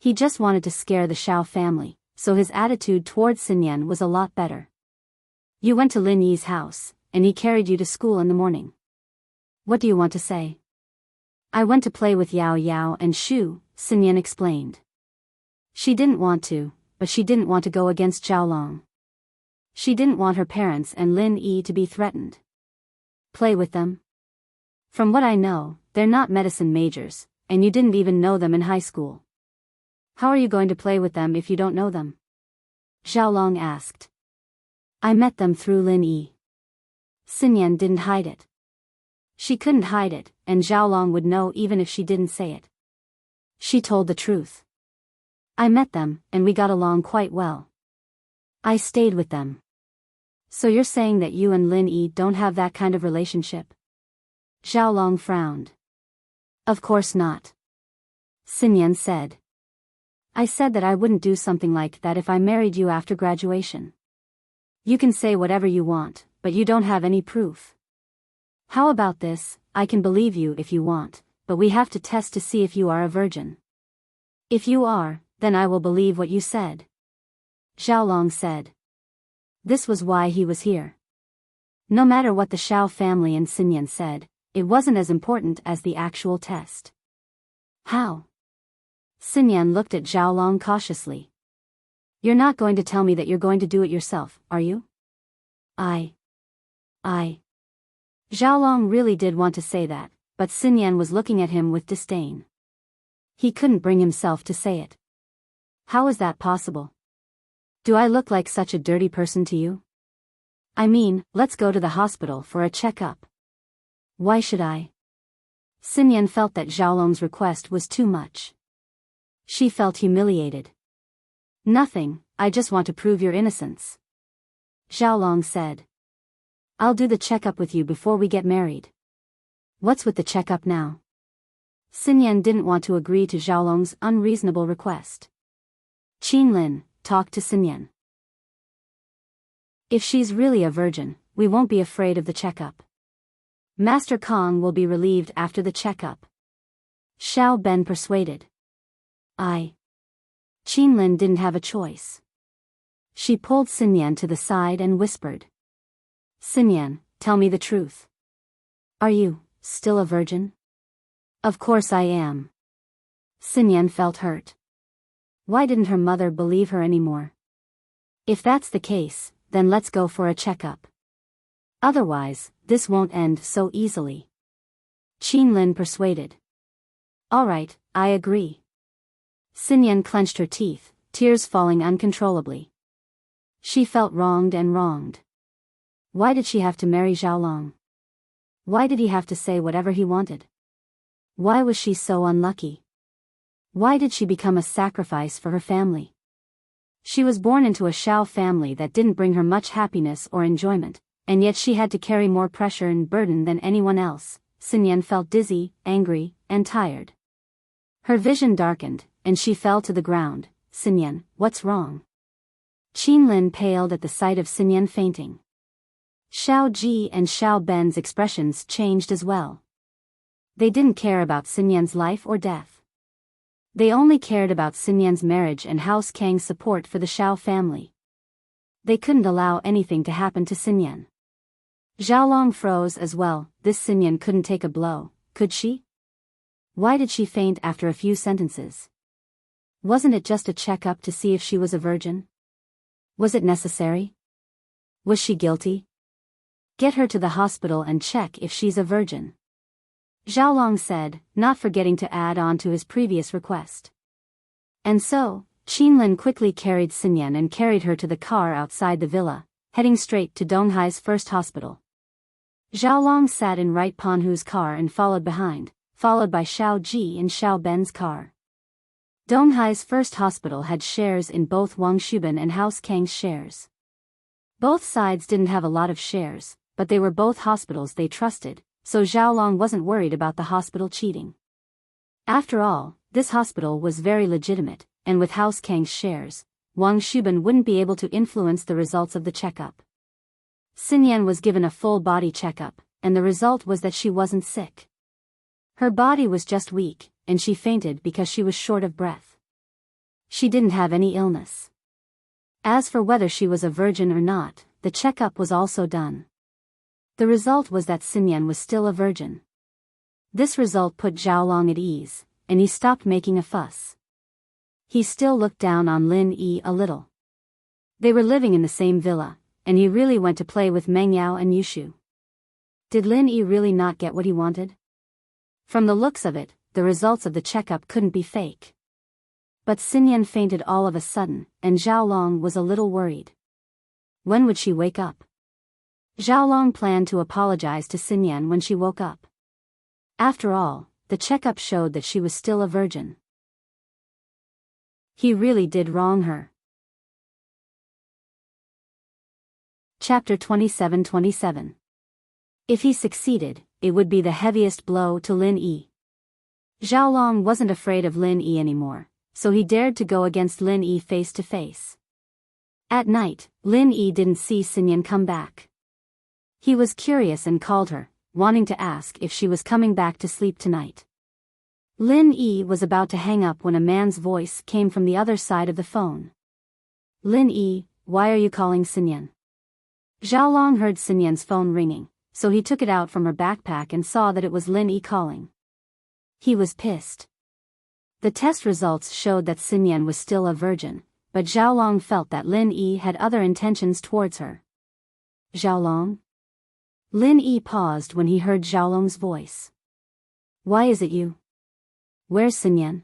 He just wanted to scare the Xiao family, so his attitude towards Xinyan was a lot better. You went to Lin Yi's house, and he carried you to school in the morning. What do you want to say? I went to play with Yao Yao and Shu, Xinyan explained. She didn't want to, but she didn't want to go against Zhaolong. She didn't want her parents and Lin Yi to be threatened. Play with them? From what I know, they're not medicine majors, and you didn't even know them in high school. How are you going to play with them if you don't know them? Zhaolong asked. I met them through Lin Yi. Xinyan didn't hide it. She couldn't hide it, and Zhaolong would know even if she didn't say it. She told the truth. I met them, and we got along quite well. I stayed with them. So you're saying that you and Lin Yi don't have that kind of relationship? Zhaolong frowned. Of course not. Xinyan said. I said that I wouldn't do something like that if I married you after graduation. You can say whatever you want, but you don't have any proof. How about this? I can believe you if you want, but we have to test to see if you are a virgin. If you are, then I will believe what you said. Zhaolong said. This was why he was here. No matter what the Xiao family and Xinyan said, it wasn't as important as the actual test. How? Xinyan looked at Zhaolong cautiously. You're not going to tell me that you're going to do it yourself, are you? I. Zhaolong really did want to say that, but Xinyan was looking at him with disdain. He couldn't bring himself to say it. How is that possible? Do I look like such a dirty person to you? I mean, let's go to the hospital for a checkup. Why should I? Xinyan felt that Zhaolong's request was too much. She felt humiliated. Nothing, I just want to prove your innocence. Zhaolong said. I'll do the checkup with you before we get married. What's with the checkup now? Xinyan didn't want to agree to Zhaolong's unreasonable request. Qinlin, talk to Xinyan. If she's really a virgin, we won't be afraid of the checkup. Master Kong will be relieved after the checkup. Xiao Ben persuaded. Qinlin didn't have a choice. She pulled Xinyan to the side and whispered. Xinyan, tell me the truth. Are you still a virgin? Of course I am. Xinyan felt hurt. Why didn't her mother believe her anymore? If that's the case, then let's go for a checkup. Otherwise, this won't end so easily. Qinlin persuaded. All right, I agree. Xinyan clenched her teeth, tears falling uncontrollably. She felt wronged and wronged. Why did she have to marry Zhaolong? Why did he have to say whatever he wanted? Why was she so unlucky? Why did she become a sacrifice for her family? She was born into a Xiao family that didn't bring her much happiness or enjoyment, and yet she had to carry more pressure and burden than anyone else. Xinyan felt dizzy, angry, and tired. Her vision darkened, and she fell to the ground. Xinyan, what's wrong? Qinlin paled at the sight of Xinyan fainting. Xiao Ji and Xiao Ben's expressions changed as well. They didn't care about Xinyan's life or death. They only cared about Xinyan's marriage and House Kang's support for the Xiao family. They couldn't allow anything to happen to Xinyan. Zhaolong froze as well. This Xinyan couldn't take a blow, could she? Why did she faint after a few sentences? Wasn't it just a checkup to see if she was a virgin? Was it necessary? Was she guilty? Get her to the hospital and check if she's a virgin. Zhaolong said, not forgetting to add on to his previous request. And so, Qinlin quickly carried Xinyan and carried her to the car outside the villa, heading straight to Donghai's first hospital. Zhaolong sat in Right Panhu's car and followed behind, followed by Xiao Ji and Xiao Ben's car. Donghai's first hospital had shares in both Wang Shuban and House Kang's shares. Both sides didn't have a lot of shares, but they were both hospitals they trusted, so Zhaolong wasn't worried about the hospital cheating. After all, this hospital was very legitimate, and with House Kang's shares, Wang Shuban wouldn't be able to influence the results of the checkup. Xinyan was given a full body checkup, and the result was that she wasn't sick. Her body was just weak, and she fainted because she was short of breath. She didn't have any illness. As for whether she was a virgin or not, the checkup was also done. The result was that Xinyan was still a virgin. This result put Xiaolong at ease, and he stopped making a fuss. He still looked down on Lin Yi a little. They were living in the same villa, and he really went to play with Meng Yao and Yushu. Did Lin Yi really not get what he wanted? From the looks of it, the results of the checkup couldn't be fake. But Xinyan fainted all of a sudden, and Xiaolong was a little worried. When would she wake up? Xiaolong planned to apologize to Xinyan when she woke up. After all, the checkup showed that she was still a virgin. He really did wrong her. Chapter 27:27. If he succeeded, it would be the heaviest blow to Lin Yi. Xiaolong wasn't afraid of Lin Yi anymore, so he dared to go against Lin Yi face to face. At night, Lin Yi didn't see Xinyan come back. He was curious and called her, wanting to ask if she was coming back to sleep tonight. Lin Yi was about to hang up when a man's voice came from the other side of the phone. Lin Yi, why are you calling Xinyan? Xiaolong heard Xinyan's phone ringing, so he took it out from her backpack and saw that it was Lin Yi calling. He was pissed. The test results showed that Xinyan was still a virgin, but Xiaolong felt that Lin Yi had other intentions towards her. Xiaolong? Lin Yi paused when he heard Xiaolong's voice. Why is it you? Where's Xinyan?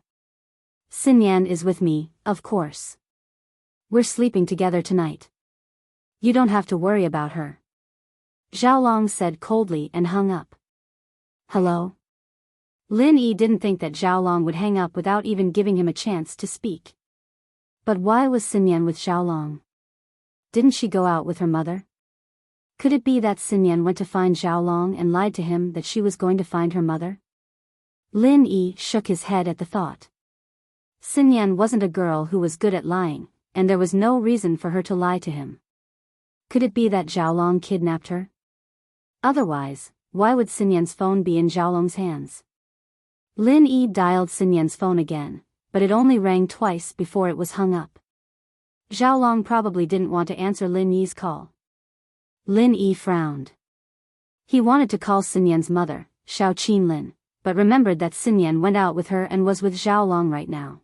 Xinyan is with me, of course. We're sleeping together tonight. You don't have to worry about her. Xiaolong said coldly and hung up. Hello? Lin Yi didn't think that Xiaolong would hang up without even giving him a chance to speak. But why was Xinyan with Xiaolong? Didn't she go out with her mother? Could it be that Xinyan went to find Xiaolong and lied to him that she was going to find her mother? Lin Yi shook his head at the thought. Xinyan wasn't a girl who was good at lying, and there was no reason for her to lie to him. Could it be that Xiaolong kidnapped her? Otherwise, why would Xinyan's phone be in Xiaolong's hands? Lin Yi dialed Xinyan's phone again, but it only rang twice before it was hung up. Xiaolong probably didn't want to answer Lin Yi's call. Lin Yi frowned. He wanted to call Xinyan's mother, Xiao Qinlin, but remembered that Xinyan went out with her and was with Xiaolong right now.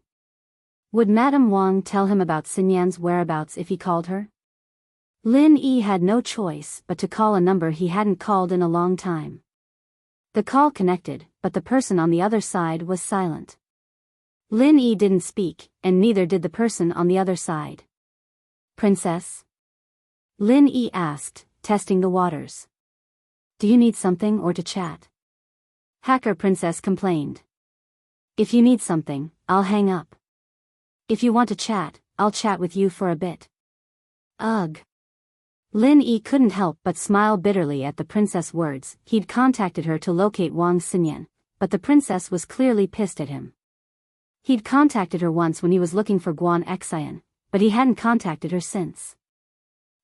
Would Madame Wang tell him about Xinyan's whereabouts if he called her? Lin Yi had no choice but to call a number he hadn't called in a long time. The call connected, but the person on the other side was silent. Lin Yi didn't speak, and neither did the person on the other side. Princess? Lin Yi asked, testing the waters. Do you need something or to chat? Hacker Princess complained. If you need something, I'll hang up. If you want to chat, I'll chat with you for a bit. Ugh. Lin Yi couldn't help but smile bitterly at the princess' words. He'd contacted her to locate Wang Xinyan, but the princess was clearly pissed at him. He'd contacted her once when he was looking for Guan Xian, but he hadn't contacted her since.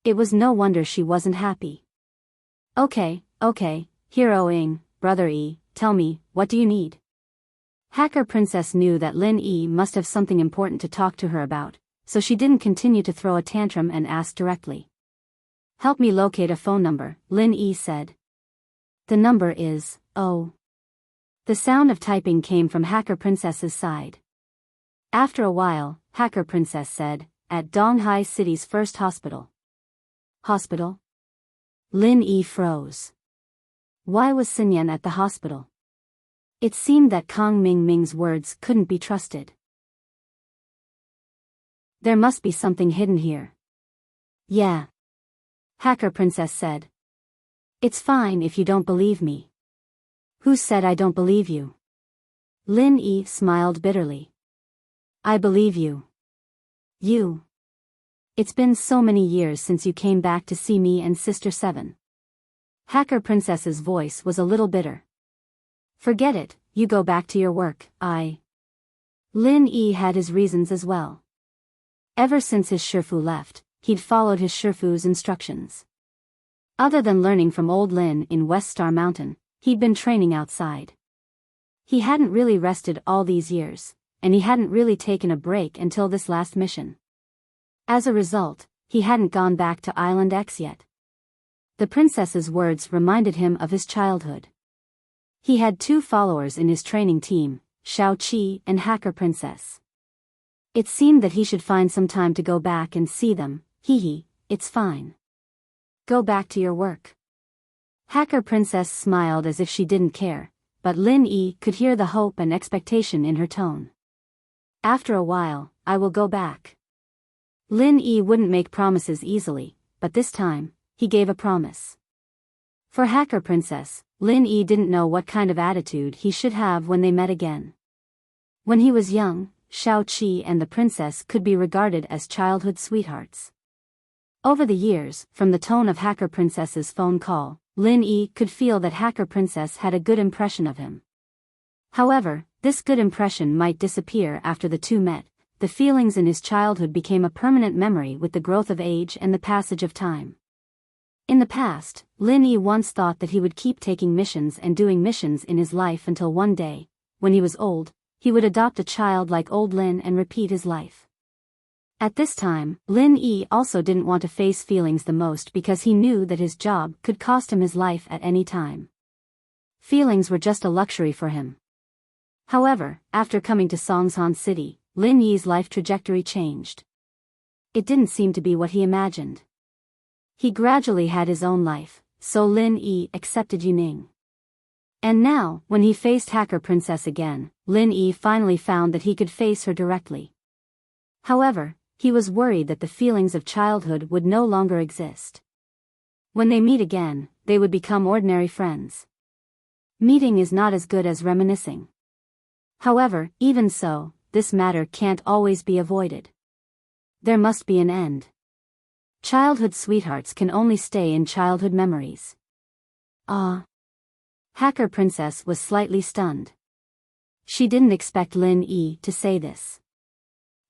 It was no wonder she wasn't happy. Okay, Hero Ing, Brother Yi, tell me, what do you need? Hacker Princess knew that Lin Yi must have something important to talk to her about, so she didn't continue to throw a tantrum and asked directly. Help me locate a phone number, Lin Yi said. The number is, oh. The sound of typing came from Hacker Princess's side. After a while, Hacker Princess said, at Donghai City's first hospital. Hospital? Lin Yi froze. Why was Xinyan at the hospital? It seemed that Kong Mingming's words couldn't be trusted. There must be something hidden here. Yeah. Hacker Princess said. It's fine if you don't believe me. Who said I don't believe you? Lin Yi smiled bitterly. I believe you. You. It's been so many years since you came back to see me and Sister Seven. Hacker Princess's voice was a little bitter. Forget it, you go back to your work, Lin Yi had his reasons as well. Ever since his Shifu left, he'd followed his Shifu's instructions. Other than learning from old Lin in West Star Mountain, he'd been training outside. He hadn't really rested all these years, and he hadn't really taken a break until this last mission. As a result, he hadn't gone back to Island X yet. The princess's words reminded him of his childhood. He had 2 followers in his training team, Xiao Qi and Hacker Princess. It seemed that he should find some time to go back and see them. Hee, it's fine. Go back to your work. Hacker Princess smiled as if she didn't care, but Lin Yi could hear the hope and expectation in her tone. After a while, I will go back. Lin Yi wouldn't make promises easily, but this time, he gave a promise. For Hacker Princess, Lin Yi didn't know what kind of attitude he should have when they met again. When he was young, Xiao Qi and the princess could be regarded as childhood sweethearts. Over the years, from the tone of Hacker Princess's phone call, Lin Yi could feel that Hacker Princess had a good impression of him. However, this good impression might disappear after the two met. The feelings in his childhood became a permanent memory with the growth of age and the passage of time. In the past, Lin Yi once thought that he would keep taking missions and doing missions in his life until one day, when he was old, he would adopt a child like old Lin and repeat his life. At this time, Lin Yi also didn't want to face feelings the most because he knew that his job could cost him his life at any time. Feelings were just a luxury for him. However, after coming to Songsan City, Lin Yi's life trajectory changed. It didn't seem to be what he imagined. He gradually had his own life, so Lin Yi accepted Yuning. And now, when he faced Hacker Princess again, Lin Yi finally found that he could face her directly. However, he was worried that the feelings of childhood would no longer exist. When they meet again, they would become ordinary friends. Meeting is not as good as reminiscing. However, even so, this matter can't always be avoided. There must be an end. Childhood sweethearts can only stay in childhood memories. Ah. Hacker Princess was slightly stunned. She didn't expect Lin Yi to say this.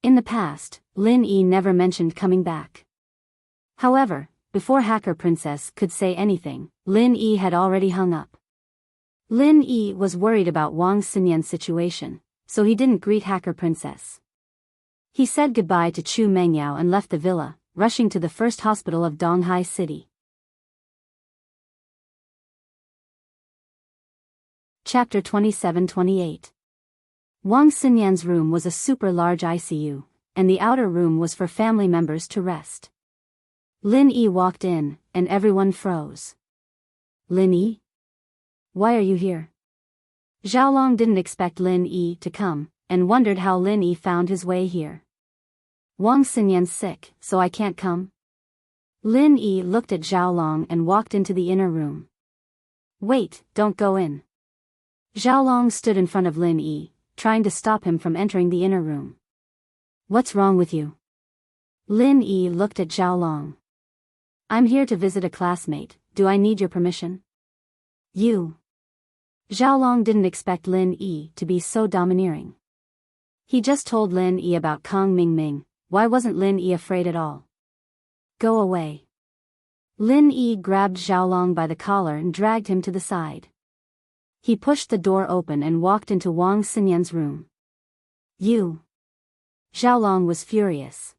In the past, Lin Yi never mentioned coming back. However, before Hacker Princess could say anything, Lin Yi had already hung up. Lin Yi was worried about Wang Xinyan's situation, so he didn't greet Hacker Princess. He said goodbye to Chu Mengyao and left the villa, rushing to the first hospital of Donghai City. Chapter 27-28. Wang Xinyan's room was a super-large ICU, and the outer room was for family members to rest. Lin Yi walked in, and everyone froze. Lin Yi? Why are you here? Xiaolong didn't expect Lin Yi to come, and wondered how Lin Yi found his way here. Wang Xinyan's sick, so I can't come? Lin Yi looked at Xiaolong and walked into the inner room. Wait, don't go in. Xiaolong stood in front of Lin Yi, trying to stop him from entering the inner room. What's wrong with you? Lin Yi looked at Xiaolong. I'm here to visit a classmate, do I need your permission? You. Xiaolong didn't expect Lin Yi to be so domineering. He just told Lin Yi about Kong Mingming. Why wasn't Lin Yi afraid at all? Go away. Lin Yi grabbed Xiaolong by the collar and dragged him to the side. He pushed the door open and walked into Wang Xinyan's room. You. Xiaolong was furious.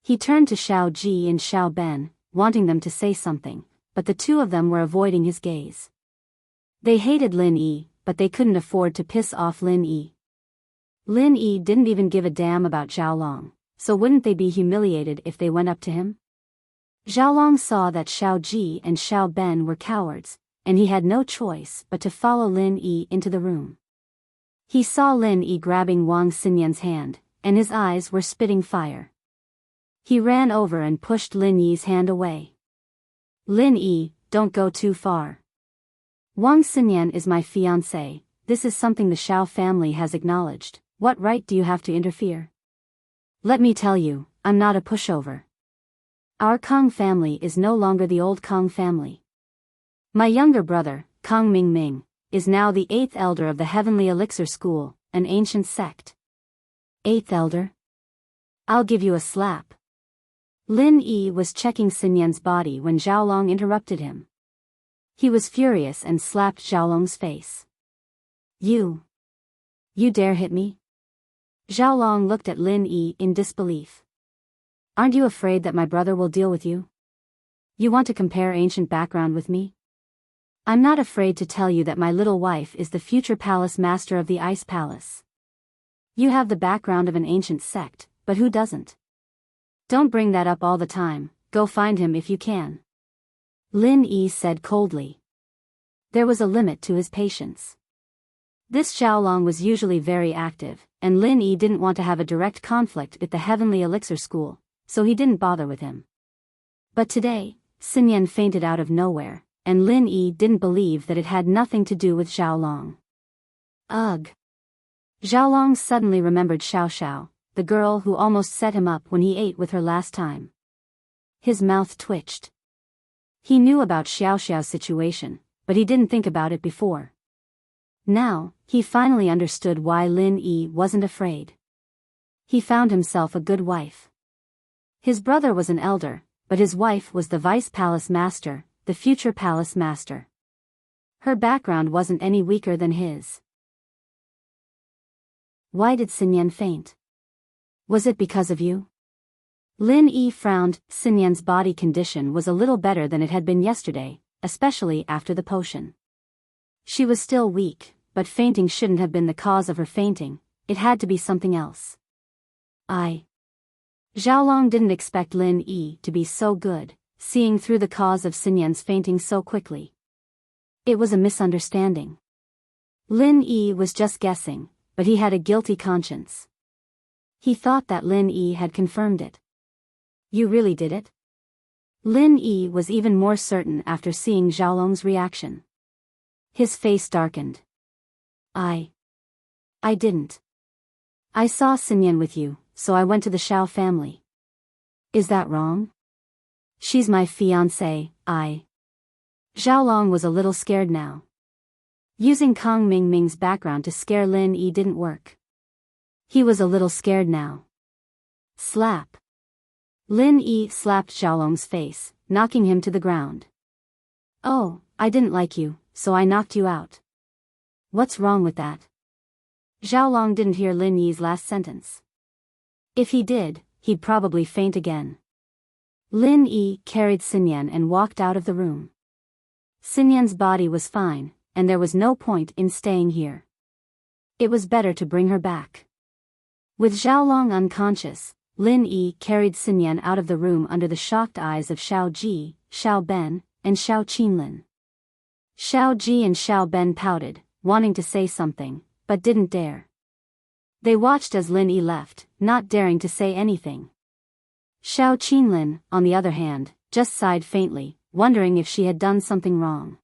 He turned to Xiao Ji and Xiao Ben, wanting them to say something, but the two of them were avoiding his gaze. They hated Lin Yi, but they couldn't afford to piss off Lin Yi. Lin Yi didn't even give a damn about Xiaolong, so wouldn't they be humiliated if they went up to him? Xiaolong saw that Xiao Ji and Xiao Ben were cowards, and he had no choice but to follow Lin Yi into the room. He saw Lin Yi grabbing Wang Xinyan's hand, and his eyes were spitting fire. He ran over and pushed Lin Yi's hand away. Lin Yi, don't go too far. Wang Xinyan is my fiancé. This is something the Xiao family has acknowledged. What right do you have to interfere? Let me tell you, I'm not a pushover. Our Kong family is no longer the old Kong family. My younger brother, Kong Mingming, is now the 8th elder of the Heavenly Elixir School, an ancient sect. 8th elder? I'll give you a slap. Lin Yi was checking Xinyan's body when Xiaolong interrupted him. He was furious and slapped Xiaolong's face. You dare hit me? Xiaolong looked at Lin Yi in disbelief. Aren't you afraid that my brother will deal with you? You want to compare ancient background with me? I'm not afraid to tell you that my little wife is the future palace master of the Ice Palace. You have the background of an ancient sect, but who doesn't? Don't bring that up all the time, go find him if you can. Lin Yi said coldly. There was a limit to his patience. This Xiaolong was usually very active, and Lin Yi didn't want to have a direct conflict with the Heavenly Elixir School, so he didn't bother with him. But today, Xinyan fainted out of nowhere, and Lin Yi didn't believe that it had nothing to do with Xiaolong. Ugh! Xiaolong suddenly remembered Xiao Xiao, the girl who almost set him up when he ate with her last time. His mouth twitched. He knew about Xiao Xiao's situation, but he didn't think about it before. Now, he finally understood why Lin Yi wasn't afraid. He found himself a good wife. His brother was an elder, but his wife was the vice palace master, the future palace master. Her background wasn't any weaker than his. Why did Xinyan faint? Was it because of you? Lin Yi frowned. Xinyan's body condition was a little better than it had been yesterday, especially after the potion. She was still weak, but fainting shouldn't have been the cause of her fainting, it had to be something else. Xiaolong didn't expect Lin Yi to be so good, seeing through the cause of Xinyan's fainting so quickly. It was a misunderstanding. Lin Yi was just guessing, but he had a guilty conscience. He thought that Lin Yi had confirmed it. You really did it? Lin Yi was even more certain after seeing Xiaolong's reaction. His face darkened. I didn't. I saw Xinyan with you, so I went to the Xiao family. Is that wrong? She's my fiancée. Xiaolong was a little scared now. Using Kong Mingming's background to scare Lin Yi didn't work. He was a little scared now. Slap. Lin Yi slapped Xiaolong's face, knocking him to the ground. Oh, I didn't like you, so I knocked you out. What's wrong with that? Xiaolong didn't hear Lin Yi's last sentence. If he did, he'd probably faint again. Lin Yi carried Xinyan and walked out of the room. Xinyan's body was fine, and there was no point in staying here. It was better to bring her back. With Xiaolong unconscious, Lin Yi carried Xinyan out of the room under the shocked eyes of Xiao Ji, Xiao Ben, and Xiao Qinlin. Xiao Ji and Xiao Ben pouted, wanting to say something, but didn't dare. They watched as Lin Yi left, not daring to say anything. Xiao Qinlin, on the other hand, just sighed faintly, wondering if she had done something wrong.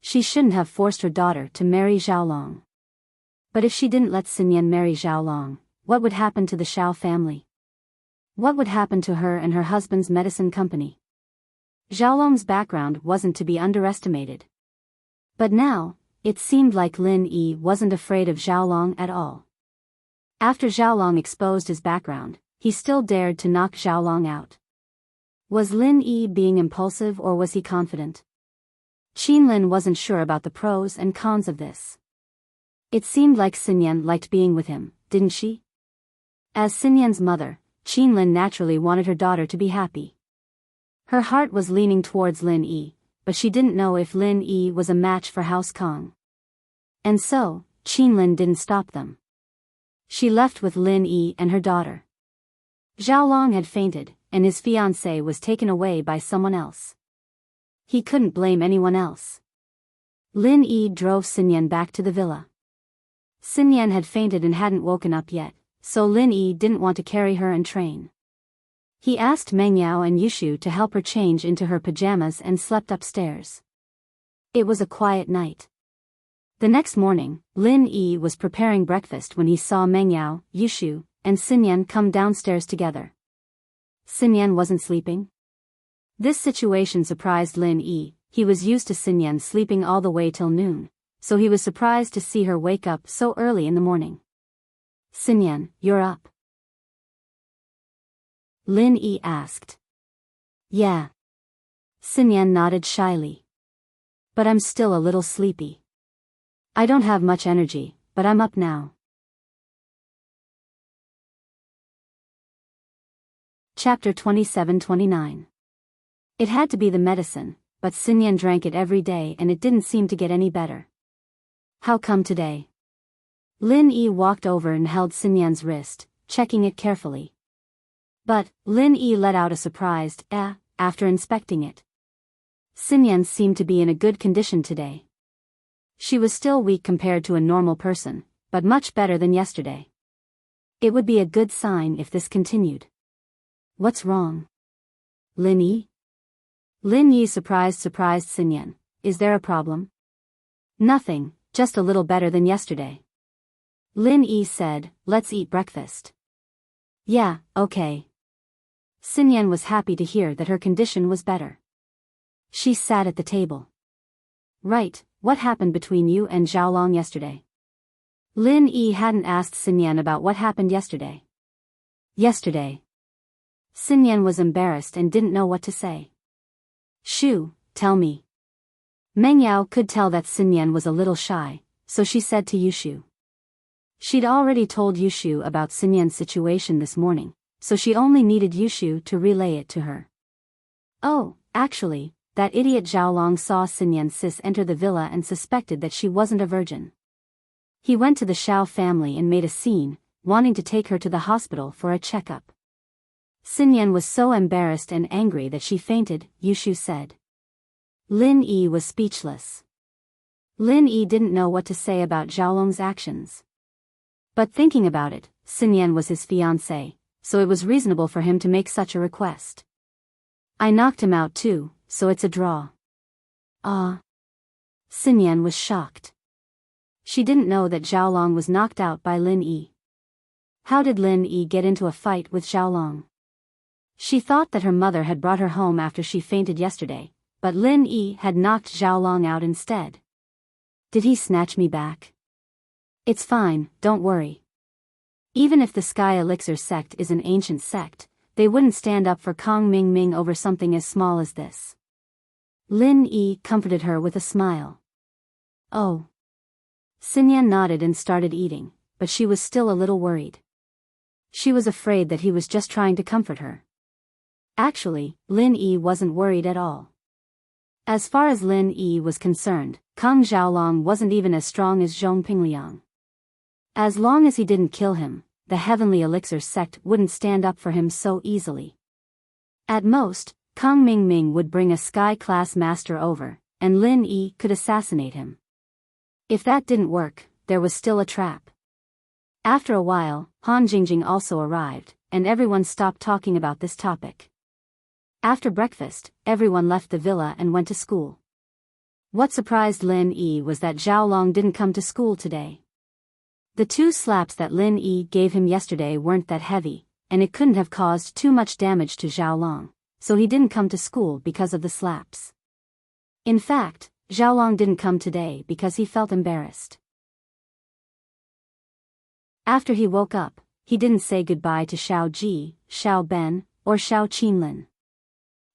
She shouldn't have forced her daughter to marry Xiaolong. But if she didn't let Xinyan marry Xiaolong, what would happen to the Xiao family? What would happen to her and her husband's medicine company? Xiaolong's background wasn't to be underestimated. But now, it seemed like Lin Yi wasn't afraid of Xiaolong at all. After Xiaolong exposed his background, he still dared to knock Xiaolong out. Was Lin Yi being impulsive or was he confident? Qinlin wasn't sure about the pros and cons of this. It seemed like Xinyan liked being with him, didn't she? As Xinyan's mother, Qinlin naturally wanted her daughter to be happy. Her heart was leaning towards Lin Yi, but she didn't know if Lin Yi was a match for House Kong. And so, Qinlin didn't stop them. She left with Lin Yi and her daughter. Xiaolong had fainted, and his fiancée was taken away by someone else. He couldn't blame anyone else. Lin Yi drove Xinyan back to the villa. Xinyan had fainted and hadn't woken up yet, so Lin Yi didn't want to carry her and train. He asked Meng Yao and Yushu to help her change into her pajamas and slept upstairs. It was a quiet night. The next morning, Lin Yi was preparing breakfast when he saw Meng Yao, Yushu, and Xinyan come downstairs together. Xinyan wasn't sleeping? This situation surprised Lin Yi. He was used to Xinyan sleeping all the way till noon, so he was surprised to see her wake up so early in the morning. Xinyan, you're up? Lin Yi asked. Yeah. Xinyan nodded shyly. But I'm still a little sleepy. I don't have much energy, but I'm up now. Chapter 27-29. It had to be the medicine, but Sinyan drank it every day and it didn't seem to get any better. How come today? Lin Yi walked over and held Sinyan's wrist, checking it carefully. But, Lin Yi let out a surprised, after inspecting it. Sinyan seemed to be in a good condition today. She was still weak compared to a normal person, but much better than yesterday. It would be a good sign if this continued. What's wrong? Lin Yi? Lin Yi surprised Sinyan. Is there a problem? Nothing, just a little better than yesterday. Lin Yi said, let's eat breakfast. Yeah, okay. Sinyan was happy to hear that her condition was better. She sat at the table. Right, what happened between you and Xiaolong yesterday? Lin Yi hadn't asked Sinyan about what happened yesterday. Yesterday. Sinyan was embarrassed and didn't know what to say. Shu, tell me. Meng Yao could tell that Sinyan was a little shy, so she said to Yushu. She'd already told Yushu about Sinyan's situation this morning, so she only needed Yushu to relay it to her. Oh, actually, that idiot Xiaolong saw Sinyan's sis enter the villa and suspected that she wasn't a virgin. He went to the Xiao family and made a scene, wanting to take her to the hospital for a checkup. Sinyan was so embarrassed and angry that she fainted, Yushu said. Lin Yi was speechless. Lin Yi didn't know what to say about Xiaolong's actions. But thinking about it, Sinyan was his fiancée, so it was reasonable for him to make such a request. I knocked him out too, so it's a draw. Ah. Sinyan was shocked. She didn't know that Xiaolong was knocked out by Lin Yi. How did Lin Yi get into a fight with Xiaolong? She thought that her mother had brought her home after she fainted yesterday, but Lin Yi had knocked Xiaolong out instead. Did he snatch me back? It's fine, don't worry. Even if the Sky Elixir sect is an ancient sect, they wouldn't stand up for Kong Ming Ming over something as small as this. Lin Yi comforted her with a smile. Oh. Sinyan nodded and started eating, but she was still a little worried. She was afraid that he was just trying to comfort her. Actually, Lin Yi wasn't worried at all. As far as Lin Yi was concerned, Kang Xiaolong wasn't even as strong as Zhong Pingliang. As long as he didn't kill him, the Heavenly Elixir sect wouldn't stand up for him so easily. At most, Kang Ming Ming would bring a Sky-class master over, and Lin Yi could assassinate him. If that didn't work, there was still a trap. After a while, Han Jingjing also arrived, and everyone stopped talking about this topic. After breakfast, everyone left the villa and went to school. What surprised Lin Yi was that Xiaolong didn't come to school today. The 2 slaps that Lin Yi gave him yesterday weren't that heavy, and it couldn't have caused too much damage to Xiaolong, so he didn't come to school because of the slaps. In fact, Xiaolong didn't come today because he felt embarrassed. After he woke up, he didn't say goodbye to Xiao Ji, Xiao Ben, or Xiao Qinlin.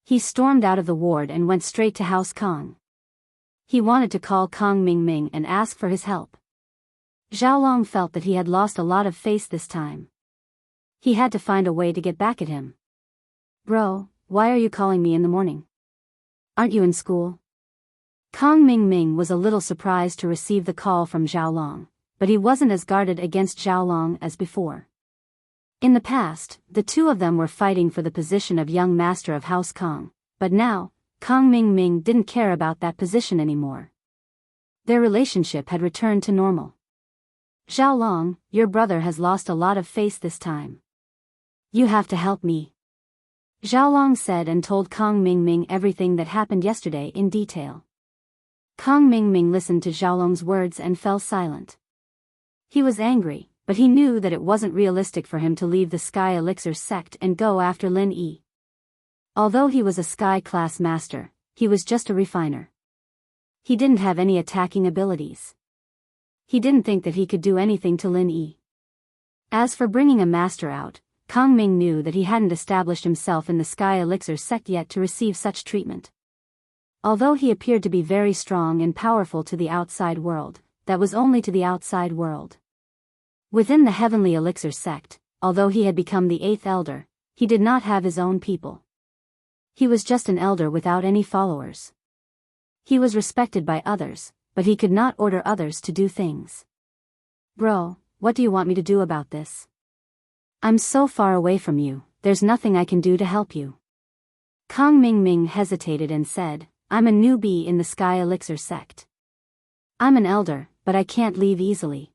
He stormed out of the ward and went straight to House Kong. He wanted to call Kong Ming Ming and ask for his help. Xiaolong felt that he had lost a lot of face this time. He had to find a way to get back at him. Bro, why are you calling me in the morning? Aren't you in school? Kong Ming Ming was a little surprised to receive the call from Xiaolong, but he wasn't as guarded against Xiaolong as before. In the past, the 2 of them were fighting for the position of young master of House Kong, but now, Kong Ming Ming didn't care about that position anymore. Their relationship had returned to normal. Xiaolong, your brother has lost a lot of face this time. You have to help me. Xiaolong said and told Kong Ming Ming everything that happened yesterday in detail. Kong Ming Ming listened to Xiaolong's words and fell silent. He was angry, but he knew that it wasn't realistic for him to leave the Sky Elixir sect and go after Lin Yi. Although he was a Sky-class master, he was just a refiner. He didn't have any attacking abilities. He didn't think that he could do anything to Lin Yi. As for bringing a master out, Kong Ming knew that he hadn't established himself in the Sky Elixir sect yet to receive such treatment. Although he appeared to be very strong and powerful to the outside world, that was only to the outside world. Within the Heavenly Elixir sect, although he had become the 8th elder, he did not have his own people. He was just an elder without any followers. He was respected by others, but he could not order others to do things. Bro, what do you want me to do about this? I'm so far away from you, there's nothing I can do to help you. Kong Ming hesitated and said, I'm a newbie in the Sky Elixir sect. I'm an elder, but I can't leave easily.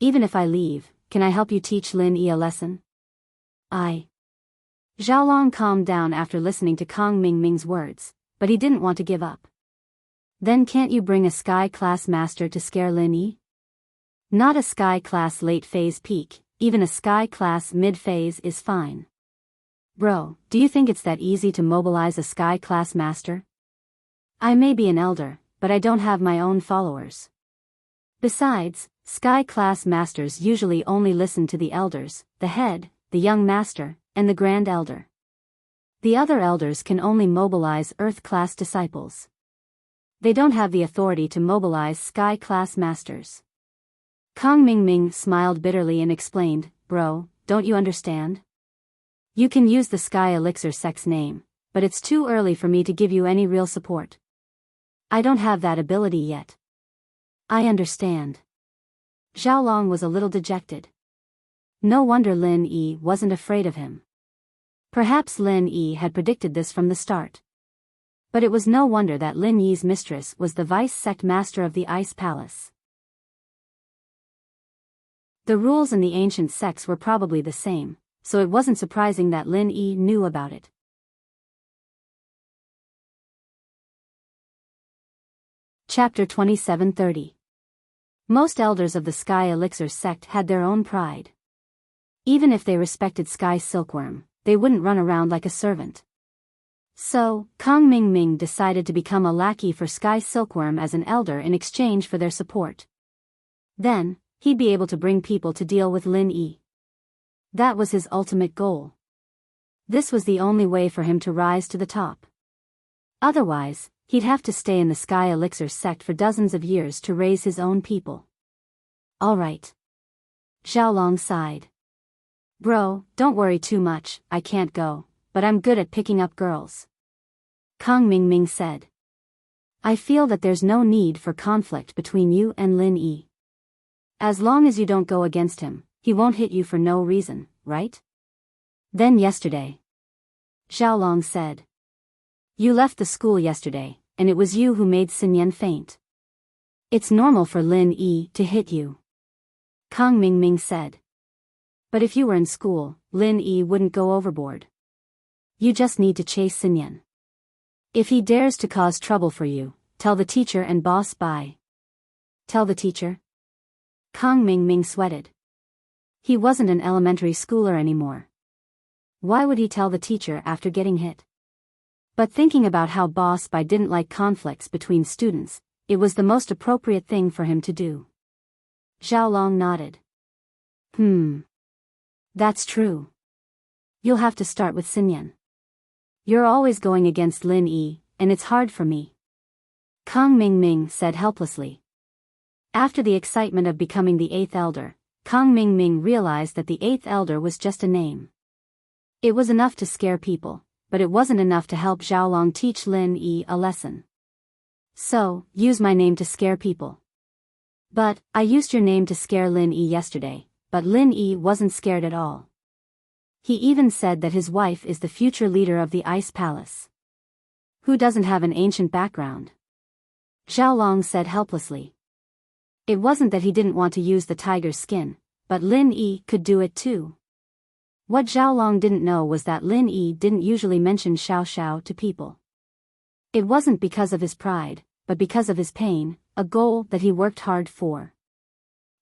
Even if I leave, can I help you teach Lin Yi a lesson? Xiaolong calmed down after listening to Kong Ming's words, but he didn't want to give up. Then can't you bring a Sky Class Master to scare Lin Yi? Not a Sky Class late phase peak, even a Sky Class mid phase is fine. Bro, do you think it's that easy to mobilize a Sky Class Master? I may be an elder, but I don't have my own followers. Besides, Sky Class Masters usually only listen to the elders, the head, the young master, and the grand elder. The other elders can only mobilize Earth Class disciples. They don't have the authority to mobilize Sky Class Masters. Kong Ming smiled bitterly and explained, Bro, don't you understand? You can use the Sky Elixir sect's name, but it's too early for me to give you any real support. I don't have that ability yet. I understand. Xiaolong was a little dejected. No wonder Lin Yi wasn't afraid of him. Perhaps Lin Yi had predicted this from the start. But it was no wonder that Lin Yi's mistress was the vice sect master of the Ice Palace. The rules in the ancient sects were probably the same, so it wasn't surprising that Lin Yi knew about it. Chapter 2730. Most elders of the Sky Elixir sect had their own pride. Even if they respected Sky Silkworm, they wouldn't run around like a servant. So, Kong Ming decided to become a lackey for Sky Silkworm as an elder in exchange for their support. Then, he'd be able to bring people to deal with Lin Yi. That was his ultimate goal. This was the only way for him to rise to the top. Otherwise, he'd have to stay in the Sky Elixir sect for dozens of years to raise his own people. Alright. Xiaolong sighed. Bro, don't worry too much, I can't go, but I'm good at picking up girls. Kong Ming said. I feel that there's no need for conflict between you and Lin Yi. As long as you don't go against him, he won't hit you for no reason, right? Then yesterday. Xiaolong said. You left the school yesterday, and it was you who made Xinyan faint. It's normal for Lin Yi to hit you. Kong Ming said. But if you were in school, Lin Yi wouldn't go overboard. You just need to chase Xinyan. If he dares to cause trouble for you, tell the teacher and boss bye. Tell the teacher? Kong Ming sweated. He wasn't an elementary schooler anymore. Why would he tell the teacher after getting hit? But thinking about how Boss Bai didn't like conflicts between students, it was the most appropriate thing for him to do. Xiaolong nodded. That's true. You'll have to start with Xinyan. You're always going against Lin Yi, and it's hard for me. Kong Ming said helplessly. After the excitement of becoming the 8th elder, Kong Ming realized that the 8th elder was just a name. It was enough to scare people, but it wasn't enough to help Xiaolong teach Lin Yi a lesson. So, use my name to scare people. But, I used your name to scare Lin Yi yesterday, but Lin Yi wasn't scared at all. He even said that his wife is the future leader of the Ice Palace. Who doesn't have an ancient background? Xiaolong said helplessly. It wasn't that he didn't want to use the tiger's skin, but Lin Yi could do it too. What Xiaolong didn't know was that Lin Yi didn't usually mention Xiao Xiao to people. It wasn't because of his pride, but because of his pain, a goal that he worked hard for.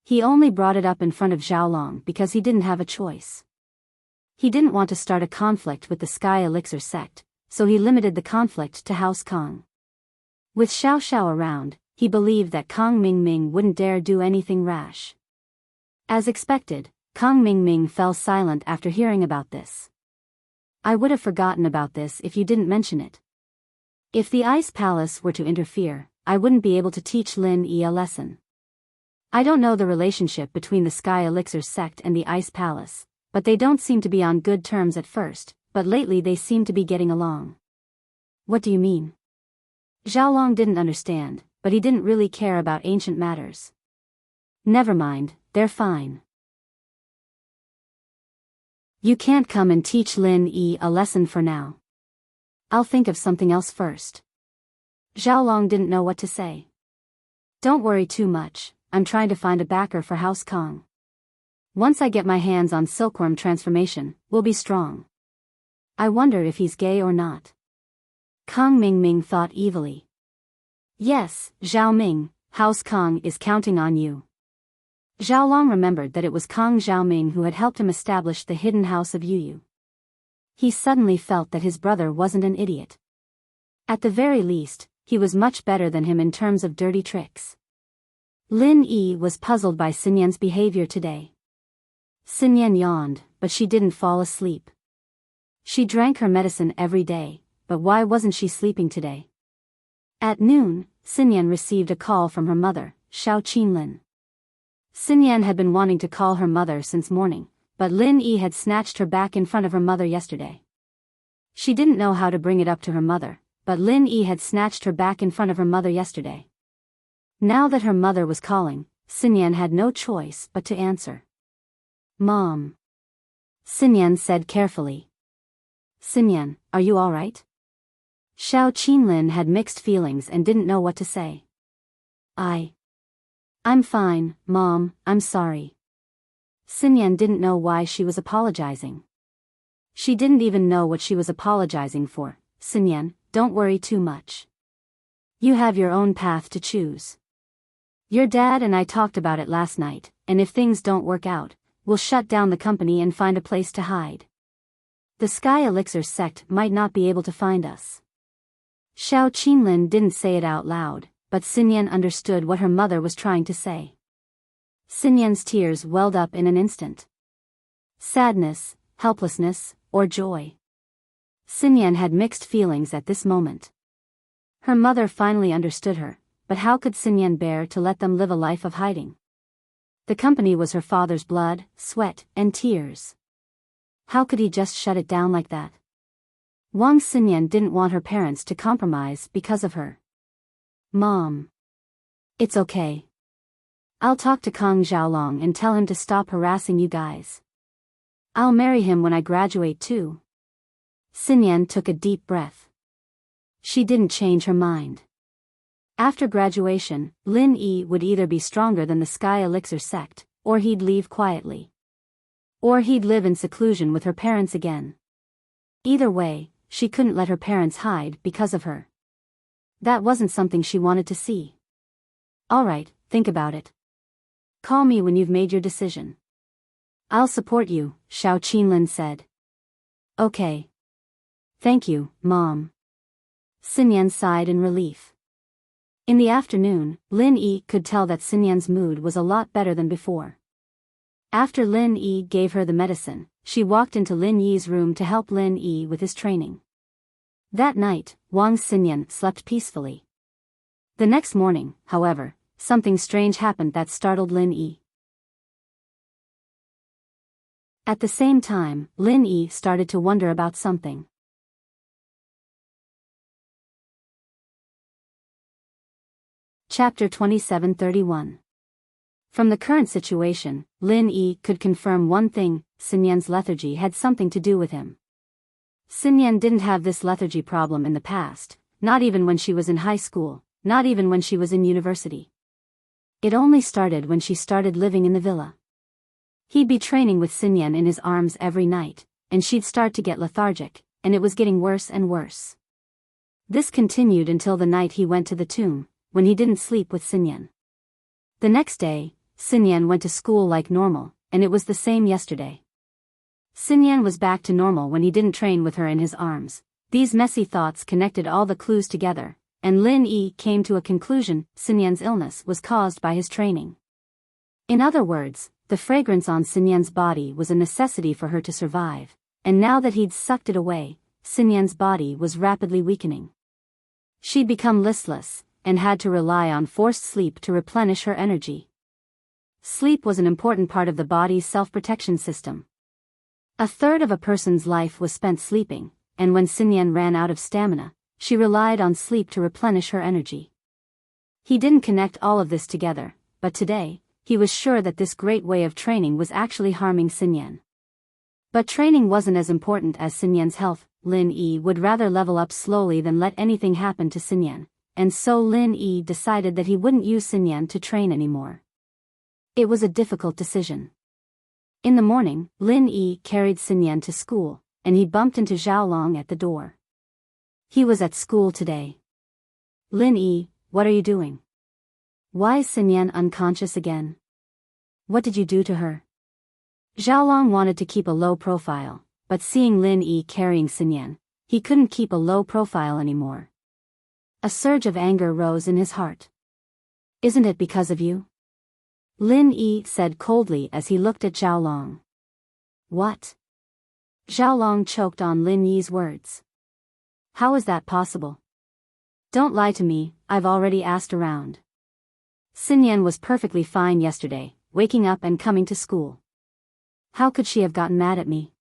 He only brought it up in front of Xiaolong because he didn't have a choice. He didn't want to start a conflict with the Sky Elixir sect, so he limited the conflict to House Kong. With Xiao Xiao around, he believed that Kong Ming wouldn't dare do anything rash. As expected, Kong Ming fell silent after hearing about this. I would have forgotten about this if you didn't mention it. If the Ice Palace were to interfere, I wouldn't be able to teach Lin Yi a lesson. I don't know the relationship between the Sky Elixir sect and the Ice Palace, but they don't seem to be on good terms at first, but lately they seem to be getting along. What do you mean? Xiaolong didn't understand, but he didn't really care about ancient matters. Never mind, they're fine. You can't come and teach Lin Yi a lesson for now. I'll think of something else first. Xiaolong didn't know what to say. Don't worry too much, I'm trying to find a backer for House Kong. Once I get my hands on silkworm transformation, we'll be strong. I wonder if he's gay or not. Kong Mingming thought evilly. Yes, Zhao Ming, House Kong is counting on you. Xiaolong remembered that it was Kong Xiaoming who had helped him establish the hidden house of Yuyu. He suddenly felt that his brother wasn't an idiot. At the very least, he was much better than him in terms of dirty tricks. Lin Yi was puzzled by Xinyan's behavior today. Xinyan yawned, but she didn't fall asleep. She drank her medicine every day, but why wasn't she sleeping today? At noon, Xinyan received a call from her mother, Xiao Qinlin. Xinyan had been wanting to call her mother since morning, but Lin Yi had snatched her back in front of her mother yesterday. She didn't know how to bring it up to her mother, but Lin Yi had snatched her back in front of her mother yesterday. Now that her mother was calling, Xinyan had no choice but to answer. Mom. Xinyan said carefully. Xinyan, are you all right? Xiao Qinlin had mixed feelings and didn't know what to say. I'm fine, Mom, I'm sorry. Xinyan didn't know why she was apologizing. She didn't even know what she was apologizing for. Xinyan, don't worry too much. You have your own path to choose. Your dad and I talked about it last night, and if things don't work out, we'll shut down the company and find a place to hide. The Sky Elixir sect might not be able to find us. Xiao Qinlin didn't say it out loud, but Xinyan understood what her mother was trying to say. Xinyan's tears welled up in an instant. Sadness, helplessness, or joy. Xinyan had mixed feelings at this moment. Her mother finally understood her, but how could Xinyan bear to let them live a life of hiding? The company was her father's blood, sweat, and tears. How could he just shut it down like that? Wang Xinyan didn't want her parents to compromise because of her. Mom. It's okay. I'll talk to Kong Xiaolong and tell him to stop harassing you guys. I'll marry him when I graduate too. Xinyan took a deep breath. She didn't change her mind. After graduation, Lin Yi would either be stronger than the Sky Elixir sect, or he'd leave quietly. Or he'd live in seclusion with her parents again. Either way, she couldn't let her parents hide because of her. That wasn't something she wanted to see. Alright, think about it. Call me when you've made your decision. I'll support you, Xiao Qinlin said. Okay. Thank you, Mom. Xinyan sighed in relief. In the afternoon, Lin Yi could tell that Xinyan's mood was a lot better than before. After Lin Yi gave her the medicine, she walked into Lin Yi's room to help Lin Yi with his training. That night, Wang Xinyan slept peacefully. The next morning, however, something strange happened that startled Lin Yi. At the same time, Lin Yi started to wonder about something. Chapter 2731. From the current situation, Lin Yi could confirm one thing: Xinyan's lethargy had something to do with him. Xinyan didn't have this lethargy problem in the past, not even when she was in high school, not even when she was in university. It only started when she started living in the villa. He'd be training with Xinyan in his arms every night, and she'd start to get lethargic, and it was getting worse and worse. This continued until the night he went to the tomb, when he didn't sleep with Xinyan. The next day, Xinyan went to school like normal, and it was the same yesterday. Xinyan was back to normal when he didn't train with her in his arms. These messy thoughts connected all the clues together, and Lin Yi came to a conclusion: Xinyan's illness was caused by his training. In other words, the fragrance on Xinyan's body was a necessity for her to survive, and now that he'd sucked it away, Xinyan's body was rapidly weakening. She'd become listless, and had to rely on forced sleep to replenish her energy. Sleep was an important part of the body's self-protection system. A third of a person's life was spent sleeping, and when Xinyan ran out of stamina, she relied on sleep to replenish her energy. He didn't connect all of this together, but today, he was sure that this great way of training was actually harming Xinyan. But training wasn't as important as Xinyan's health. Lin Yi would rather level up slowly than let anything happen to Xinyan, and so Lin Yi decided that he wouldn't use Xinyan to train anymore. It was a difficult decision. In the morning, Lin Yi carried Xinyan to school, and he bumped into Xiaolong at the door. He was at school today. Lin Yi, what are you doing? Why is Xinyan unconscious again? What did you do to her? Xiaolong wanted to keep a low profile, but seeing Lin Yi carrying Xinyan, he couldn't keep a low profile anymore. A surge of anger rose in his heart. Isn't it because of you? Lin Yi said coldly as he looked at Xiaolong. What? Xiaolong choked on Lin Yi's words. How is that possible? Don't lie to me, I've already asked around. Xinyan was perfectly fine yesterday, waking up and coming to school. How could she have gotten mad at me?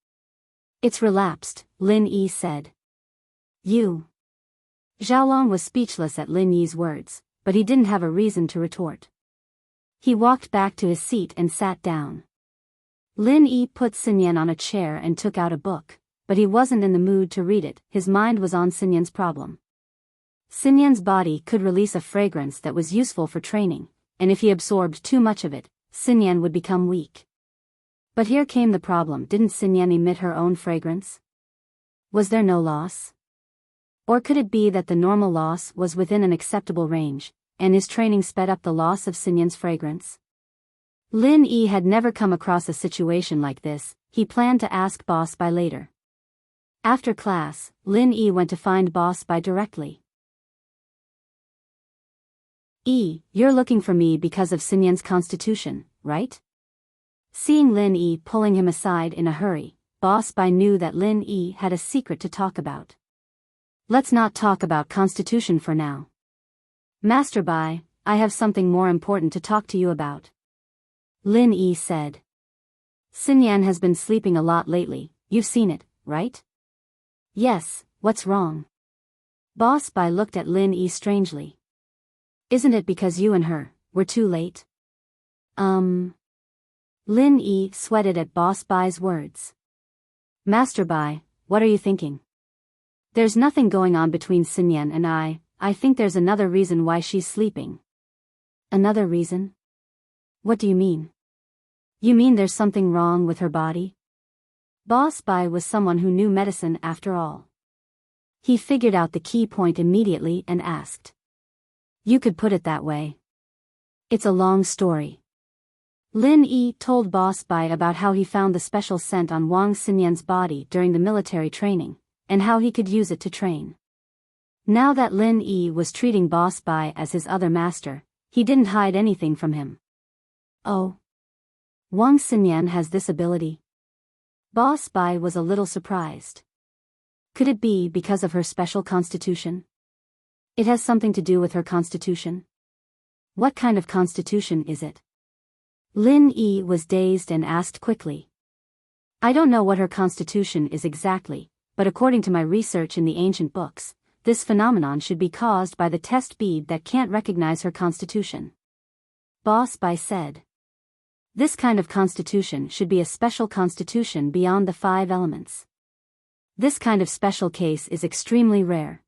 It's relapsed, Lin Yi said. You. Xiaolong was speechless at Lin Yi's words, but he didn't have a reason to retort. He walked back to his seat and sat down. Lin Yi put Xinyan on a chair and took out a book, but he wasn't in the mood to read it. His mind was on Xinyan's problem. Xinyan's body could release a fragrance that was useful for training, and if he absorbed too much of it, Xinyan would become weak. But here came the problem. Didn't Xinyan emit her own fragrance? Was there no loss? Or could it be that the normal loss was within an acceptable range, and his training sped up the loss of Xinyan's fragrance? Lin Yi had never come across a situation like this. He planned to ask Boss Bai later. After class, Lin Yi went to find Boss Bai directly. You're looking for me because of Xinyan's constitution, right? Seeing Lin Yi pulling him aside in a hurry, Boss Bai knew that Lin Yi had a secret to talk about. Let's not talk about constitution for now. Master Bai, I have something more important to talk to you about. Lin Yi said. Xinyan has been sleeping a lot lately, you've seen it, right? Yes, what's wrong? Boss Bai looked at Lin Yi strangely. Isn't it because you and her were too late? Lin Yi sweated at Boss Bai's words. Master Bai, what are you thinking? There's nothing going on between Xinyan and I think there's another reason why she's sleeping. Another reason? What do you mean? You mean there's something wrong with her body? Boss Bai was someone who knew medicine after all. He figured out the key point immediately and asked. You could put it that way. It's a long story. Lin Yi told Boss Bai about how he found the special scent on Wang Xinyan's body during the military training, and how he could use it to train. Now that Lin Yi was treating Boss Bai as his other master, he didn't hide anything from him. Oh. Wang Xinyan has this ability? Boss Bai was a little surprised. Could it be because of her special constitution? It has something to do with her constitution? What kind of constitution is it? Lin Yi was dazed and asked quickly. I don't know what her constitution is exactly, but according to my research in the ancient books, this phenomenon should be caused by the test bead that can't recognize her constitution. Boss Bai said. This kind of constitution should be a special constitution beyond the 5 elements. This kind of special case is extremely rare.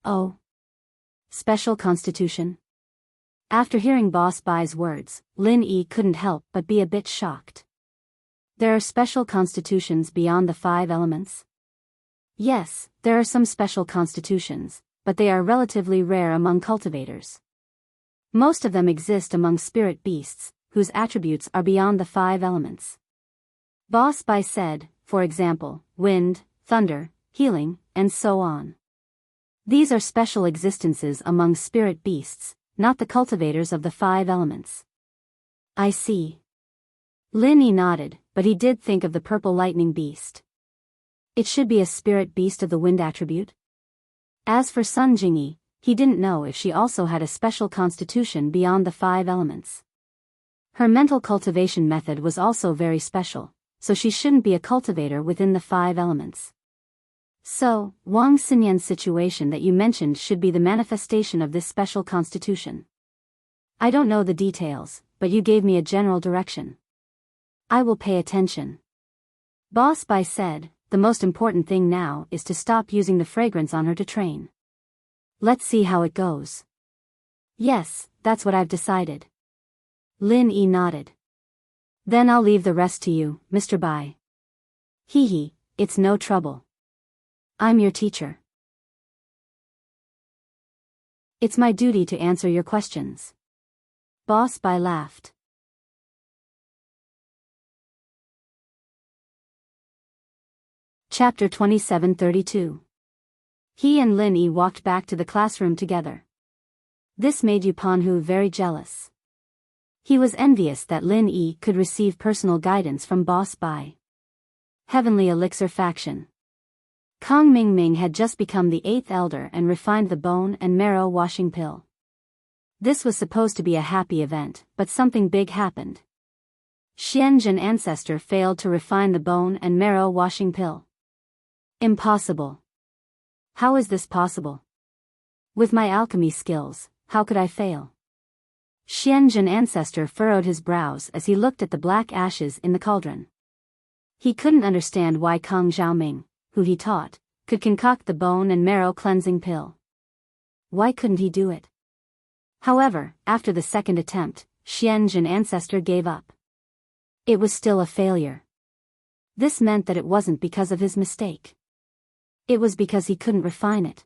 Oh. Special constitution? After hearing Boss Bai's words, Lin Yi couldn't help but be a bit shocked. There are special constitutions beyond the 5 elements? Yes, there are some special constitutions, but they are relatively rare among cultivators. Most of them exist among spirit beasts, whose attributes are beyond the 5 elements. Boss Bai said, for example, wind, thunder, healing, and so on. These are special existences among spirit beasts, not the cultivators of the 5 elements. I see. Lin Yi nodded, but he did think of the purple lightning beast. It should be a spirit beast of the wind attribute. As for Sun Jingyi, he didn't know if she also had a special constitution beyond the 5 elements. Her mental cultivation method was also very special, so she shouldn't be a cultivator within the 5 elements. So, Wang Xinyan's situation that you mentioned should be the manifestation of this special constitution. I don't know the details, but you gave me a general direction. I will pay attention. Boss Bai said, the most important thing now is to stop using the fragrance on her to train. Let's see how it goes. Yes, that's what I've decided. Lin Yi nodded. Then I'll leave the rest to you, Mr. Bai. Hee hee, it's no trouble. I'm your teacher. It's my duty to answer your questions. Boss Bai laughed. Chapter 2732. He and Lin Yi walked back to the classroom together. This made Yu Panhu very jealous. He was envious that Lin Yi could receive personal guidance from Boss Bai. Heavenly Elixir Faction. Kong Mingming had just become the 8th elder and refined the bone and marrow washing pill. This was supposed to be a happy event, but something big happened. Xianjun ancestor failed to refine the bone and marrow washing pill. Impossible. How is this possible? With my alchemy skills, how could I fail? Xianjun ancestor furrowed his brows as he looked at the black ashes in the cauldron. He couldn't understand why Kong Xiaoming, who he taught, could concoct the bone and marrow cleansing pill. Why couldn't he do it? However, after the second attempt, Xianjun ancestor gave up. It was still a failure. This meant that it wasn't because of his mistake. It was because he couldn't refine it.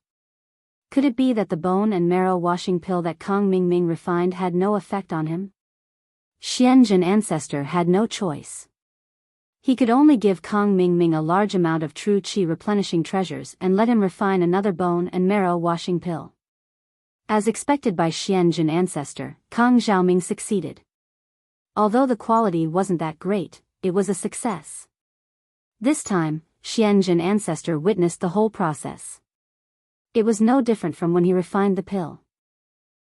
Could it be that the bone and marrow washing pill that Kong Mingming refined had no effect on him? Xianjun ancestor had no choice. He could only give Kong Mingming a large amount of true qi replenishing treasures and let him refine another bone and marrow washing pill. As expected by Xianjun ancestor, Kong Xiaoming succeeded. Although the quality wasn't that great, it was a success. This time, Xianjun ancestor witnessed the whole process. It was no different from when he refined the pill.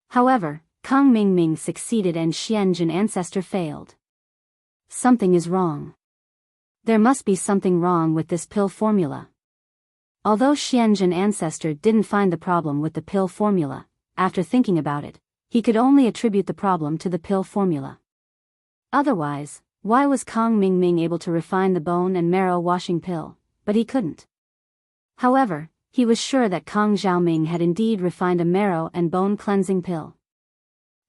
However, Kong Mingming succeeded and Xianjun ancestor failed. Something is wrong. There must be something wrong with this pill formula. Although Xianjun ancestor didn't find the problem with the pill formula, after thinking about it, he could only attribute the problem to the pill formula. Otherwise, why was Kong Mingming able to refine the bone and marrow washing pill, but he couldn't? However, he was sure that Kong Xiaoming had indeed refined a marrow and bone cleansing pill.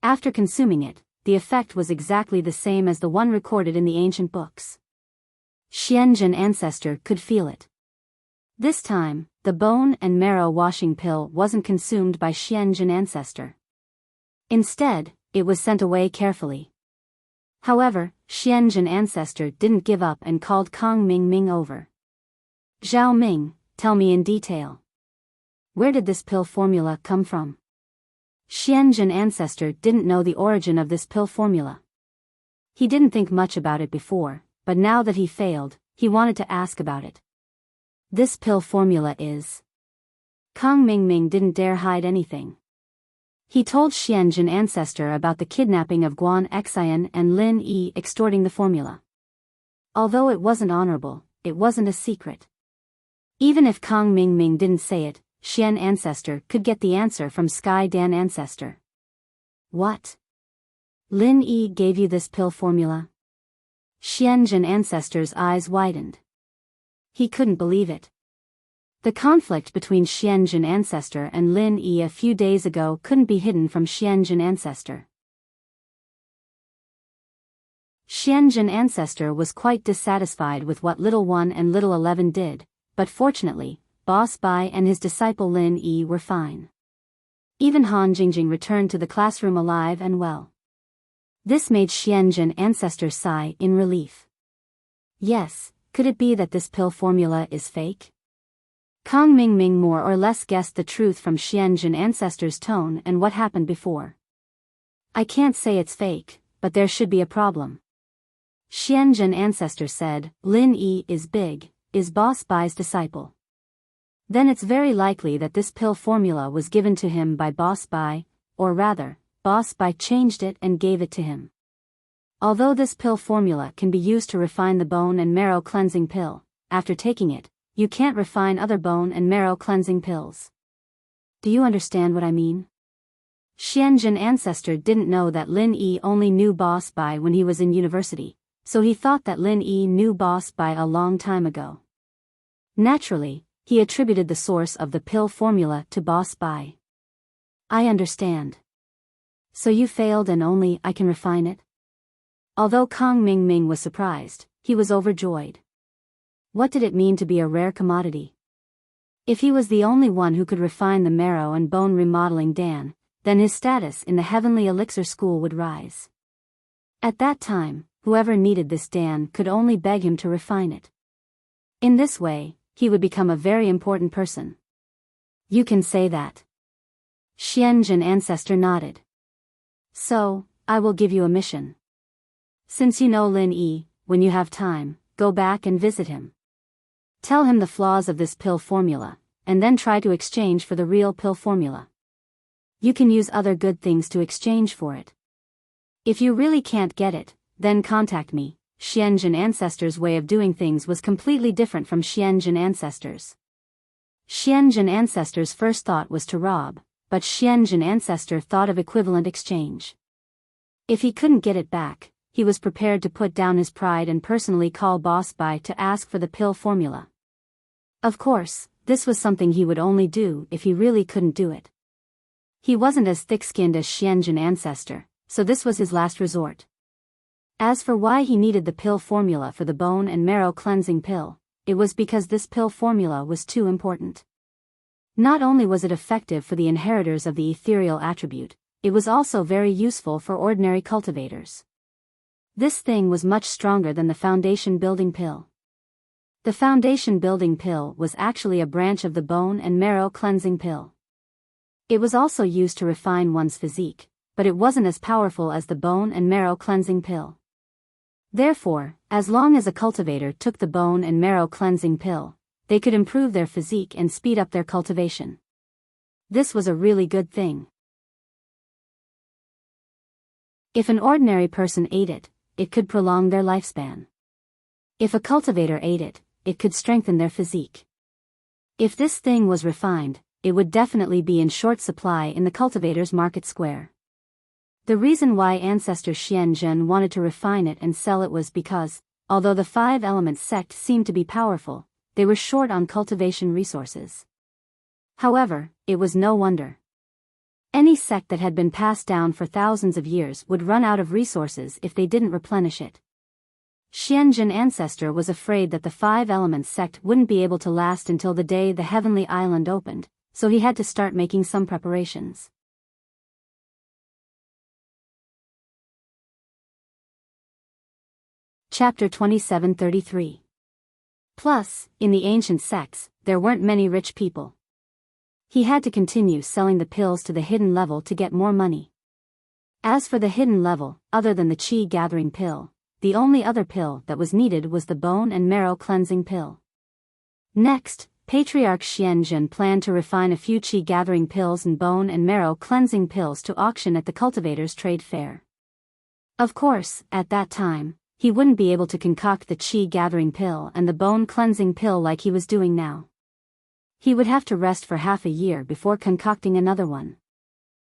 After consuming it, the effect was exactly the same as the one recorded in the ancient books. Xianjun ancestor could feel it. This time, the bone and marrow washing pill wasn't consumed by Xianjun ancestor. Instead, it was sent away carefully. However, Xianjun ancestor didn't give up and called Kong Mingming over. Zhao Ming, tell me in detail. Where did this pill formula come from? Xianjun ancestor didn't know the origin of this pill formula. He didn't think much about it before, but now that he failed, he wanted to ask about it. This pill formula is... Kong Mingming didn't dare hide anything. He told Xianjun ancestor about the kidnapping of Guan Xian and Lin Yi extorting the formula. Although it wasn't honorable, it wasn't a secret. Even if Kong Mingming didn't say it, Xian ancestor could get the answer from Sky Dan ancestor. What? Lin Yi gave you this pill formula? Xianjun ancestor's eyes widened. He couldn't believe it. The conflict between Xianjun ancestor and Lin Yi a few days ago couldn't be hidden from Xianjun ancestor. Xianjun ancestor was quite dissatisfied with what Little 1 and Little 11 did, but fortunately, Boss Bai and his disciple Lin Yi were fine. Even Han Jingjing returned to the classroom alive and well. This made Xianjun ancestor sigh in relief. Yes, could it be that this pill formula is fake? Kong Mingming more or less guessed the truth from Xianjun ancestor's tone and what happened before. I can't say it's fake, but there should be a problem. Xianjun ancestor said, Lin Yi is big, is Boss Bai's disciple. Then it's very likely that this pill formula was given to him by Boss Bai, or rather, Boss Bai changed it and gave it to him. Although this pill formula can be used to refine the bone and marrow cleansing pill, after taking it, you can't refine other bone and marrow cleansing pills. Do you understand what I mean? Xianjun ancestor didn't know that Lin Yi only knew Boss Bai when he was in university, so he thought that Lin Yi knew Boss Bai a long time ago. Naturally, he attributed the source of the pill formula to Boss Bai. I understand. So you failed and only I can refine it? Although Kong Ming was surprised, he was overjoyed. What did it mean to be a rare commodity? If he was the only one who could refine the marrow and bone remodeling Dan, then his status in the heavenly elixir school would rise. At that time, whoever needed this Dan could only beg him to refine it. In this way, he would become a very important person. You can say that. Xianjun ancestor nodded. So, I will give you a mission. Since you know Lin Yi, when you have time, go back and visit him. Tell him the flaws of this pill formula, and then try to exchange for the real pill formula. You can use other good things to exchange for it. If you really can't get it, then contact me. Xianjun ancestors' way of doing things was completely different from Xianjun ancestors. Xianjun ancestors' first thought was to rob, but Xianjun ancestor thought of equivalent exchange. If he couldn't get it back, he was prepared to put down his pride and personally call Boss Bai to ask for the pill formula. Of course, this was something he would only do if he really couldn't do it. He wasn't as thick-skinned as Xianjun ancestor, so this was his last resort. As for why he needed the pill formula for the bone and marrow cleansing pill, it was because this pill formula was too important. Not only was it effective for the inheritors of the ethereal attribute, it was also very useful for ordinary cultivators. This thing was much stronger than the foundation building pill. The foundation building pill was actually a branch of the bone and marrow cleansing pill. It was also used to refine one's physique, but it wasn't as powerful as the bone and marrow cleansing pill. Therefore, as long as a cultivator took the bone and marrow cleansing pill, they could improve their physique and speed up their cultivation. This was a really good thing. If an ordinary person ate it, it could prolong their lifespan. If a cultivator ate it, it could strengthen their physique. If this thing was refined, it would definitely be in short supply in the cultivator's market square. The reason why ancestor Xianjun wanted to refine it and sell it was because, although the 5-element sect seemed to be powerful, they were short on cultivation resources. However, it was no wonder. Any sect that had been passed down for thousands of years would run out of resources if they didn't replenish it. Xianjun ancestor was afraid that the 5-element sect wouldn't be able to last until the day the heavenly island opened, so he had to start making some preparations. Chapter 2733. Plus, in the ancient sects, there weren't many rich people. He had to continue selling the pills to the hidden level to get more money. As for the hidden level, other than the qi gathering pill, the only other pill that was needed was the bone and marrow cleansing pill. Next, Patriarch Xianjun planned to refine a few qi gathering pills and bone and marrow cleansing pills to auction at the cultivators' trade fair. Of course, at that time, he wouldn't be able to concoct the qi gathering pill and the bone cleansing pill like he was doing now. He would have to rest for half a year before concocting another one.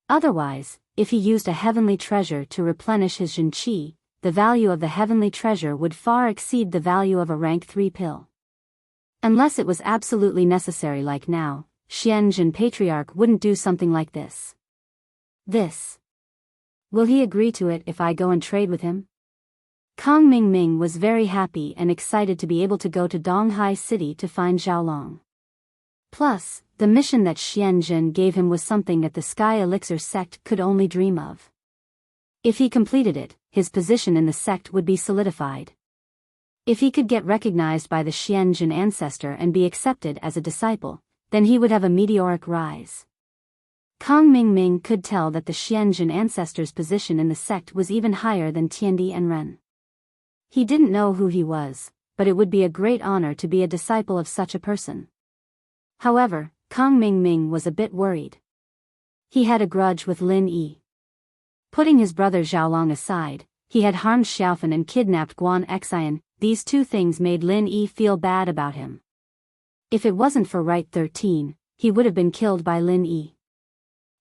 Otherwise, if he used a heavenly treasure to replenish his Jin qi, the value of the heavenly treasure would far exceed the value of a rank 3 pill. Unless it was absolutely necessary like now, Xianjun Patriarch wouldn't do something like this. Will he agree to it if I go and trade with him? Kong Ming was very happy and excited to be able to go to Donghai City to find Xiaolong. Plus, the mission that Xianjun gave him was something that the Sky Elixir sect could only dream of. If he completed it, his position in the sect would be solidified. If he could get recognized by the Xianjun ancestor and be accepted as a disciple, then he would have a meteoric rise. Kong Ming could tell that the Xianjun ancestor's position in the sect was even higher than Tiandi and Ren. He didn't know who he was, but it would be a great honor to be a disciple of such a person. However, Kong Ming was a bit worried. He had a grudge with Lin Yi. Putting his brother Xiaolong aside, he had harmed Xiaofan and kidnapped Guan Xian. These two things made Lin Yi feel bad about him. If it wasn't for Rite 13, he would have been killed by Lin Yi.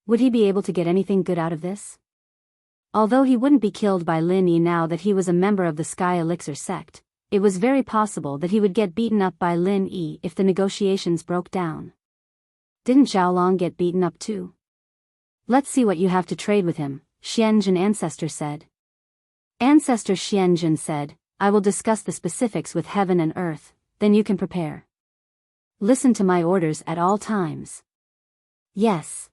Would he be able to get anything good out of this? Although he wouldn't be killed by Lin Yi now that he was a member of the Sky Elixir sect, it was very possible that he would get beaten up by Lin Yi if the negotiations broke down. Didn't Xiaolong get beaten up too? Let's see what you have to trade with him, Xianjun Ancestor said. Ancestor Xianjun said, I will discuss the specifics with heaven and earth, then you can prepare. Listen to my orders at all times. Yes.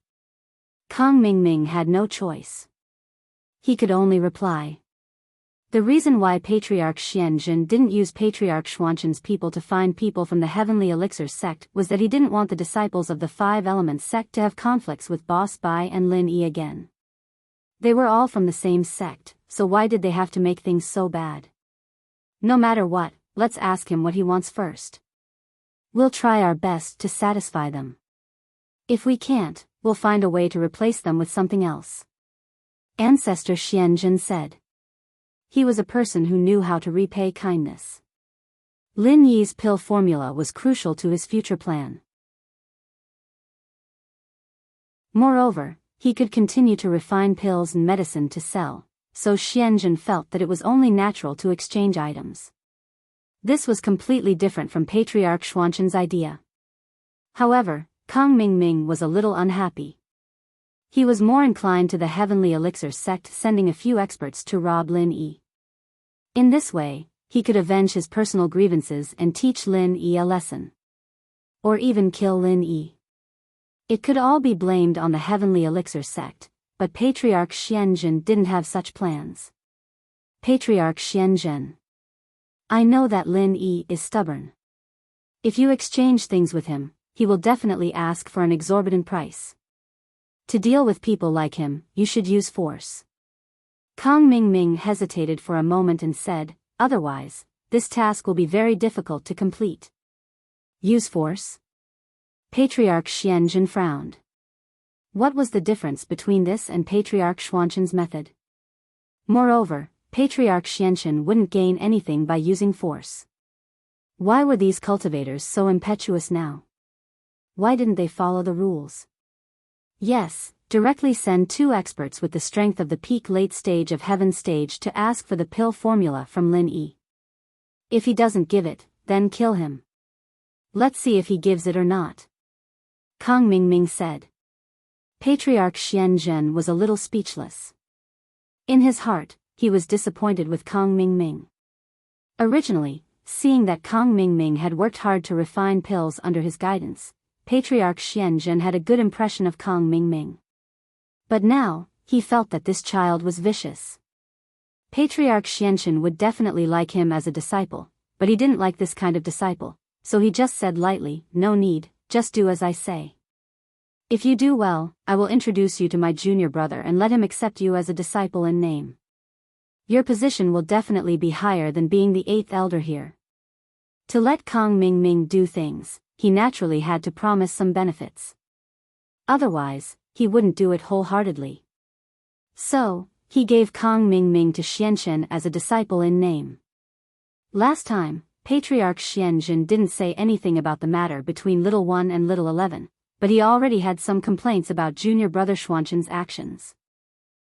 Kang Mingming had no choice. He could only reply. The reason why Patriarch Xianjun didn't use Patriarch Xuanzhen's people to find people from the Heavenly Elixir sect was that he didn't want the disciples of the Five Elements sect to have conflicts with Boss Bai and Lin Yi again. They were all from the same sect, so why did they have to make things so bad? No matter what, let's ask him what he wants first. We'll try our best to satisfy them. If we can't, we'll find a way to replace them with something else. Ancestor Xianjun said. He was a person who knew how to repay kindness. Lin Yi's pill formula was crucial to his future plan. Moreover, he could continue to refine pills and medicine to sell, so Xianjun felt that it was only natural to exchange items. This was completely different from Patriarch Xuanzhen's idea. However, Kang Mingming was a little unhappy. He was more inclined to the Heavenly Elixir sect, sending a few experts to rob Lin Yi. In this way, he could avenge his personal grievances and teach Lin Yi a lesson. Or even kill Lin Yi. It could all be blamed on the Heavenly Elixir sect, but Patriarch Xianjun didn't have such plans. Patriarch Xianjun. I know that Lin Yi is stubborn. If you exchange things with him, he will definitely ask for an exorbitant price. To deal with people like him, you should use force. Kang Mingming hesitated for a moment and said, otherwise, this task will be very difficult to complete. Use force? Patriarch Xianjun frowned. What was the difference between this and Patriarch Xuanzhen's method? Moreover, Patriarch Xianjun wouldn't gain anything by using force. Why were these cultivators so impetuous now? Why didn't they follow the rules? Yes, directly send 2 experts with the strength of the peak late stage of heaven stage to ask for the pill formula from Lin Yi. If he doesn't give it, then kill him. Let's see if he gives it or not. Kang Mingming said. Patriarch Xianjun was a little speechless. In his heart, he was disappointed with Kang Mingming. Originally, seeing that Kang Mingming had worked hard to refine pills under his guidance, Patriarch Xianjun had a good impression of Kang Mingming. But now, he felt that this child was vicious. Patriarch Xianjun would definitely like him as a disciple, but he didn't like this kind of disciple, so he just said lightly, no need, just do as I say. If you do well, I will introduce you to my junior brother and let him accept you as a disciple in name. Your position will definitely be higher than being the 8th elder here. To let Kang Mingming do things, he naturally had to promise some benefits. Otherwise, he wouldn't do it wholeheartedly. So, he gave Kang Mingming to Xianjun as a disciple in name. Last time, Patriarch Xianjun didn't say anything about the matter between Little 1 and Little 11, but he already had some complaints about junior brother Xuanzhen's actions.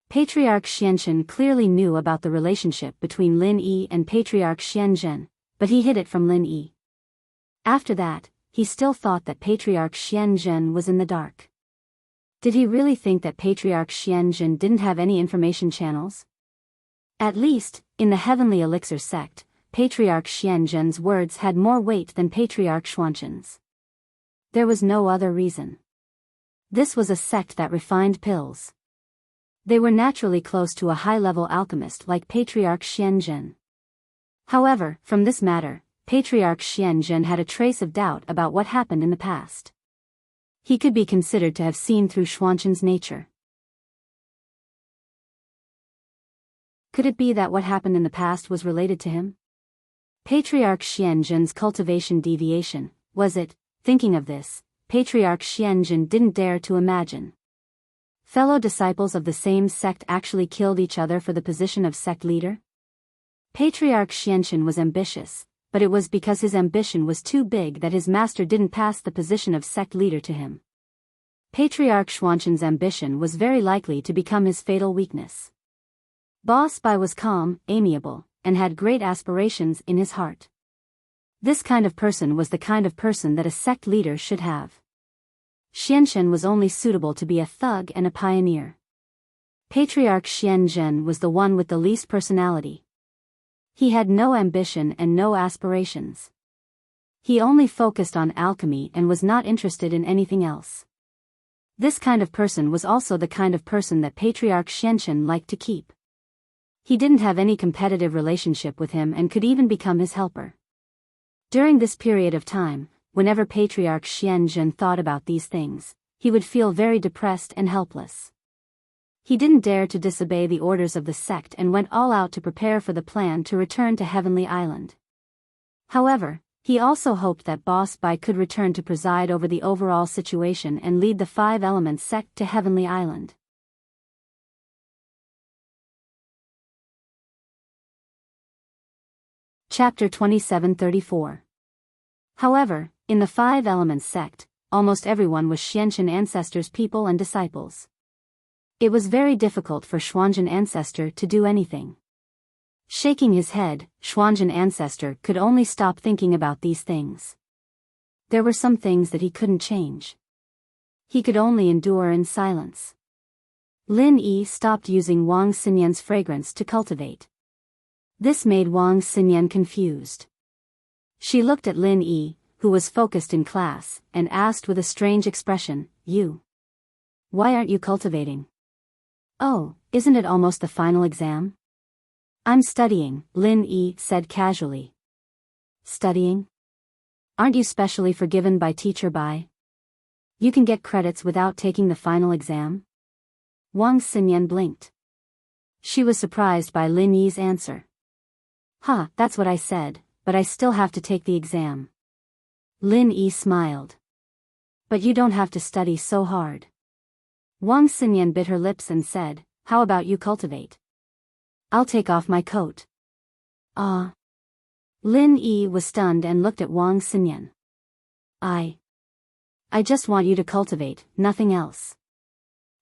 Patriarch Xianjun clearly knew about the relationship between Lin Yi and Patriarch Xianjun, but he hid it from Lin Yi. After that, he still thought that Patriarch Xianjun was in the dark. Did he really think that Patriarch Xianjun didn't have any information channels? At least, in the Heavenly Elixir sect, Patriarch Xianjun's words had more weight than Patriarch Xuanzhen's. There was no other reason. This was a sect that refined pills. They were naturally close to a high-level alchemist like Patriarch Xianjun. However, from this matter, Patriarch Xianjun had a trace of doubt about what happened in the past. He could be considered to have seen through Xuanzhen's nature. Could it be that what happened in the past was related to him? Patriarch Xianjun's cultivation deviation, was it? Thinking of this, Patriarch Xianjun didn't dare to imagine. Fellow disciples of the same sect actually killed each other for the position of sect leader? Patriarch Xianxun was ambitious, but it was because his ambition was too big that his master didn't pass the position of sect leader to him. Patriarch Xuanzhen's ambition was very likely to become his fatal weakness. Boss Bai was calm, amiable, and had great aspirations in his heart. This kind of person was the kind of person that a sect leader should have. Xianxun was only suitable to be a thug and a pioneer. Patriarch Xianzhen was the one with the least personality. He had no ambition and no aspirations. He only focused on alchemy and was not interested in anything else. This kind of person was also the kind of person that Patriarch Xianxun liked to keep. He didn't have any competitive relationship with him and could even become his helper. During this period of time, whenever Patriarch Xianzhen thought about these things, he would feel very depressed and helpless. He didn't dare to disobey the orders of the sect and went all out to prepare for the plan to return to Heavenly Island. However, he also hoped that Boss Bai could return to preside over the overall situation and lead the Five Elements sect to Heavenly Island. Chapter 2734. However, in the Five Elements sect, almost everyone was Xianxun ancestors' people and disciples. It was very difficult for Xuanzhen ancestor to do anything. Shaking his head, Xuanzhen ancestor could only stop thinking about these things. There were some things that he couldn't change. He could only endure in silence. Lin Yi stopped using Wang Xinyan's fragrance to cultivate. This made Wang Xinyan confused. She looked at Lin Yi, who was focused in class, and asked with a strange expression, "You? Why aren't you cultivating?" "Oh, isn't it almost the final exam?" "I'm studying," Lin Yi said casually. "Studying? Aren't you specially forgiven by Teacher Bai? You can get credits without taking the final exam?" Wang Xinyan blinked. She was surprised by Lin Yi's answer. That's what I said, but I still have to take the exam." Lin Yi smiled. "But you don't have to study so hard." Wang Xinyan bit her lips and said, "How about you cultivate? I'll take off my coat." "Ah." Lin Yi was stunned and looked at Wang Xinyan. I just want you to cultivate, nothing else."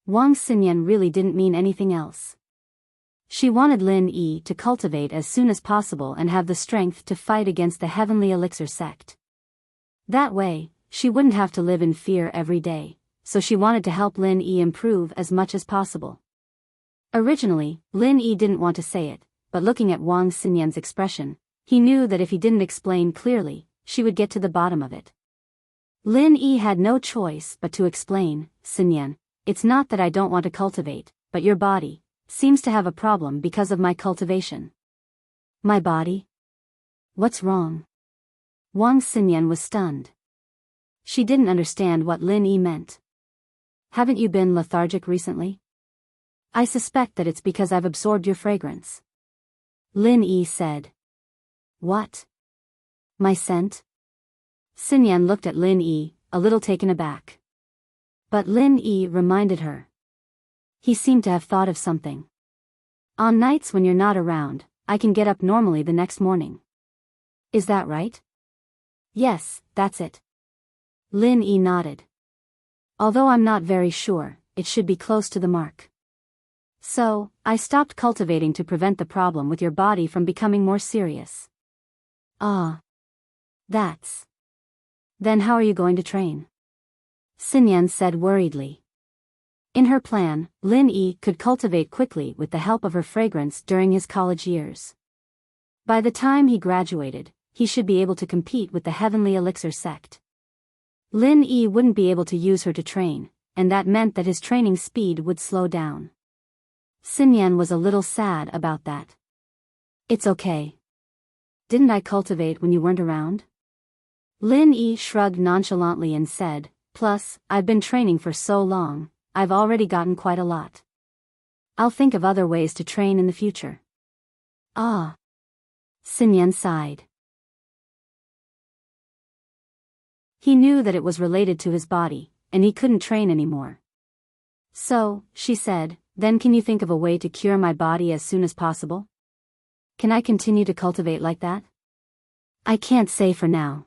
Wang Xinyan really didn't mean anything else. She wanted Lin Yi to cultivate as soon as possible and have the strength to fight against the Heavenly Elixir sect. That way, she wouldn't have to live in fear every day, so she wanted to help Lin Yi improve as much as possible. Originally, Lin Yi didn't want to say it, but looking at Wang Xinyan's expression, he knew that if he didn't explain clearly, she would get to the bottom of it. Lin Yi had no choice but to explain, "Xinyan, it's not that I don't want to cultivate, but your body seems to have a problem because of my cultivation." "My body? What's wrong?" Wang Xinyan was stunned. She didn't understand what Lin Yi meant. "Haven't you been lethargic recently? I suspect that it's because I've absorbed your fragrance." Lin Yi said. "What? My scent?" Xinyan looked at Lin Yi, a little taken aback. But Lin Yi reminded her. He seemed to have thought of something. "On nights when you're not around, I can get up normally the next morning. Is that right?" "Yes, that's it." Lin Yi nodded. "Although I'm not very sure, it should be close to the mark. So, I stopped cultivating to prevent the problem with your body from becoming more serious." "Ah. That's. Then how are you going to train?" Xinyan said worriedly. In her plan, Lin Yi could cultivate quickly with the help of her fragrance during his college years. By the time he graduated, he should be able to compete with the Heavenly Elixir sect. Lin Yi wouldn't be able to use her to train, and that meant that his training speed would slow down. Xinyan was a little sad about that. "It's okay. Didn't I cultivate when you weren't around?" Lin Yi shrugged nonchalantly and said, "Plus, I've been training for so long, I've already gotten quite a lot. I'll think of other ways to train in the future." "Ah." Xinyan sighed. He knew that it was related to his body, and he couldn't train anymore. So, she said, then can you think of a way to cure my body as soon as possible? Can I continue to cultivate like that? I can't say for now.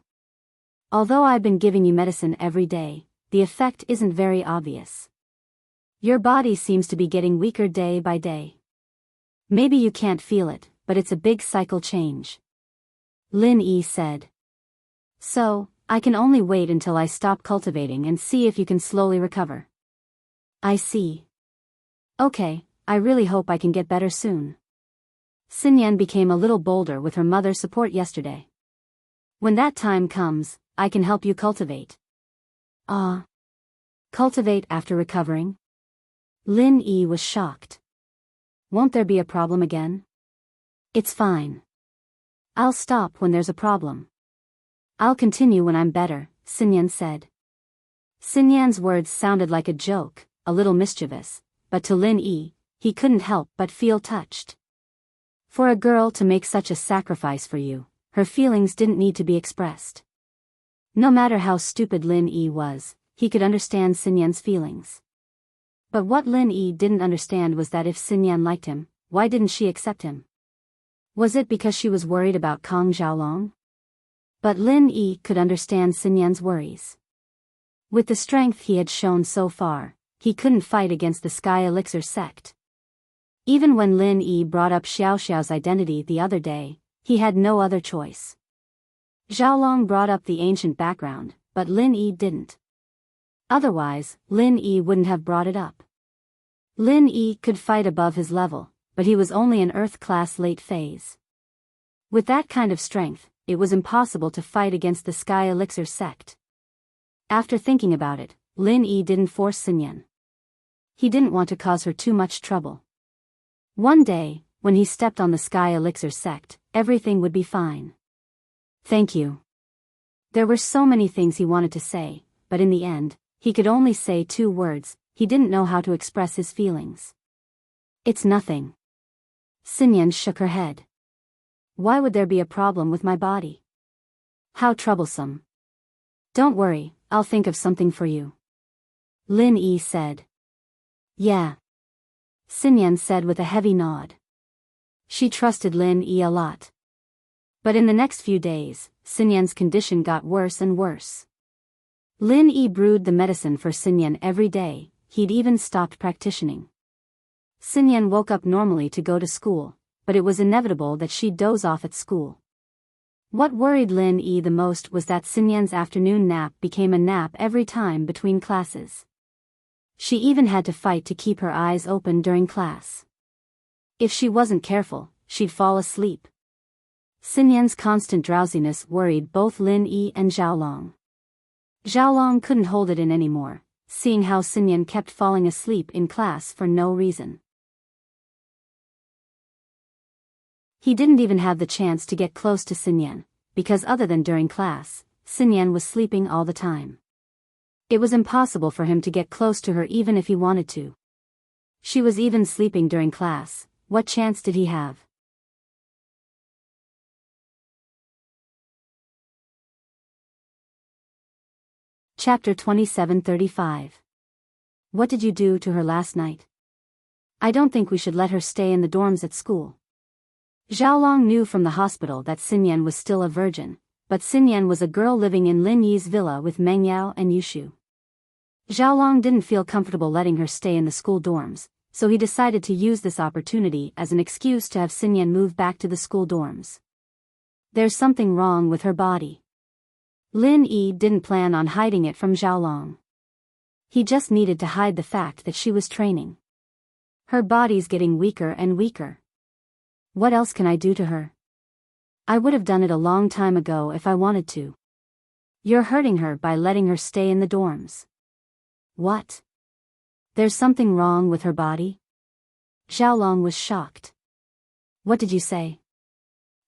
Although I've been giving you medicine every day, the effect isn't very obvious. Your body seems to be getting weaker day by day. Maybe you can't feel it, but it's a big cycle change. Lin Yi said. So, I can only wait until I stop cultivating and see if you can slowly recover. I see. Okay, I really hope I can get better soon. Xinyan became a little bolder with her mother's support yesterday. When that time comes, I can help you cultivate. Cultivate after recovering? Lin Yi was shocked. Won't there be a problem again? It's fine. I'll stop when there's a problem. I'll continue when I'm better, Xinyan said. Xinyan's words sounded like a joke, a little mischievous, but to Lin Yi, he couldn't help but feel touched. For a girl to make such a sacrifice for you, her feelings didn't need to be expressed. No matter how stupid Lin Yi was, he could understand Xinyan's feelings. But what Lin Yi didn't understand was that if Xinyan liked him, why didn't she accept him? Was it because she was worried about Kong Xiaolong? But Lin Yi could understand Xinyan's worries. With the strength he had shown so far, he couldn't fight against the Sky Elixir sect. Even when Lin Yi brought up Xiao Xiao's identity the other day, he had no other choice. Xiaolong brought up the ancient background, but Lin Yi didn't. Otherwise, Lin Yi wouldn't have brought it up. Lin Yi could fight above his level, but he was only an Earth class late phase. With that kind of strength, it was impossible to fight against the Sky Elixir sect. After thinking about it, Lin Yi didn't force Xinyan. He didn't want to cause her too much trouble. One day, when he stepped on the Sky Elixir sect, everything would be fine. Thank you. There were so many things he wanted to say, but in the end, he could only say 2 words. He didn't know how to express his feelings. It's nothing. Xinyan shook her head. Why would there be a problem with my body? How troublesome. Don't worry, I'll think of something for you. Lin Yi said. Yeah. Xinyan said with a heavy nod. She trusted Lin Yi a lot. But in the next few days, Xinyan's condition got worse and worse. Lin Yi brewed the medicine for Xinyan every day. He'd even stopped practicing. Xinyan woke up normally to go to school, but it was inevitable that she'd doze off at school. What worried Lin Yi the most was that Xinyan's afternoon nap became a nap every time between classes. She even had to fight to keep her eyes open during class. If she wasn't careful, she'd fall asleep. Xinyan's constant drowsiness worried both Lin Yi and Xiaolong. Xiaolong couldn't hold it in anymore, seeing how Xinyan kept falling asleep in class for no reason. He didn't even have the chance to get close to Xinyan, because other than during class, Xinyan was sleeping all the time. It was impossible for him to get close to her even if he wanted to. She was even sleeping during class. What chance did he have? Chapter 27:35. What did you do to her last night? I don't think we should let her stay in the dorms at school. Xiaolong knew from the hospital that Xinyan was still a virgin, but Xinyan was a girl living in Lin Yi's villa with Meng Yao and Yushu. Xiaolong didn't feel comfortable letting her stay in the school dorms, so he decided to use this opportunity as an excuse to have Xinyan move back to the school dorms. There's something wrong with her body. Lin Yi didn't plan on hiding it from Xiaolong. He just needed to hide the fact that she was training. Her body's getting weaker and weaker. What else can I do to her? I would have done it a long time ago if I wanted to. You're hurting her by letting her stay in the dorms. What? There's something wrong with her body? Xiaolong was shocked. What did you say?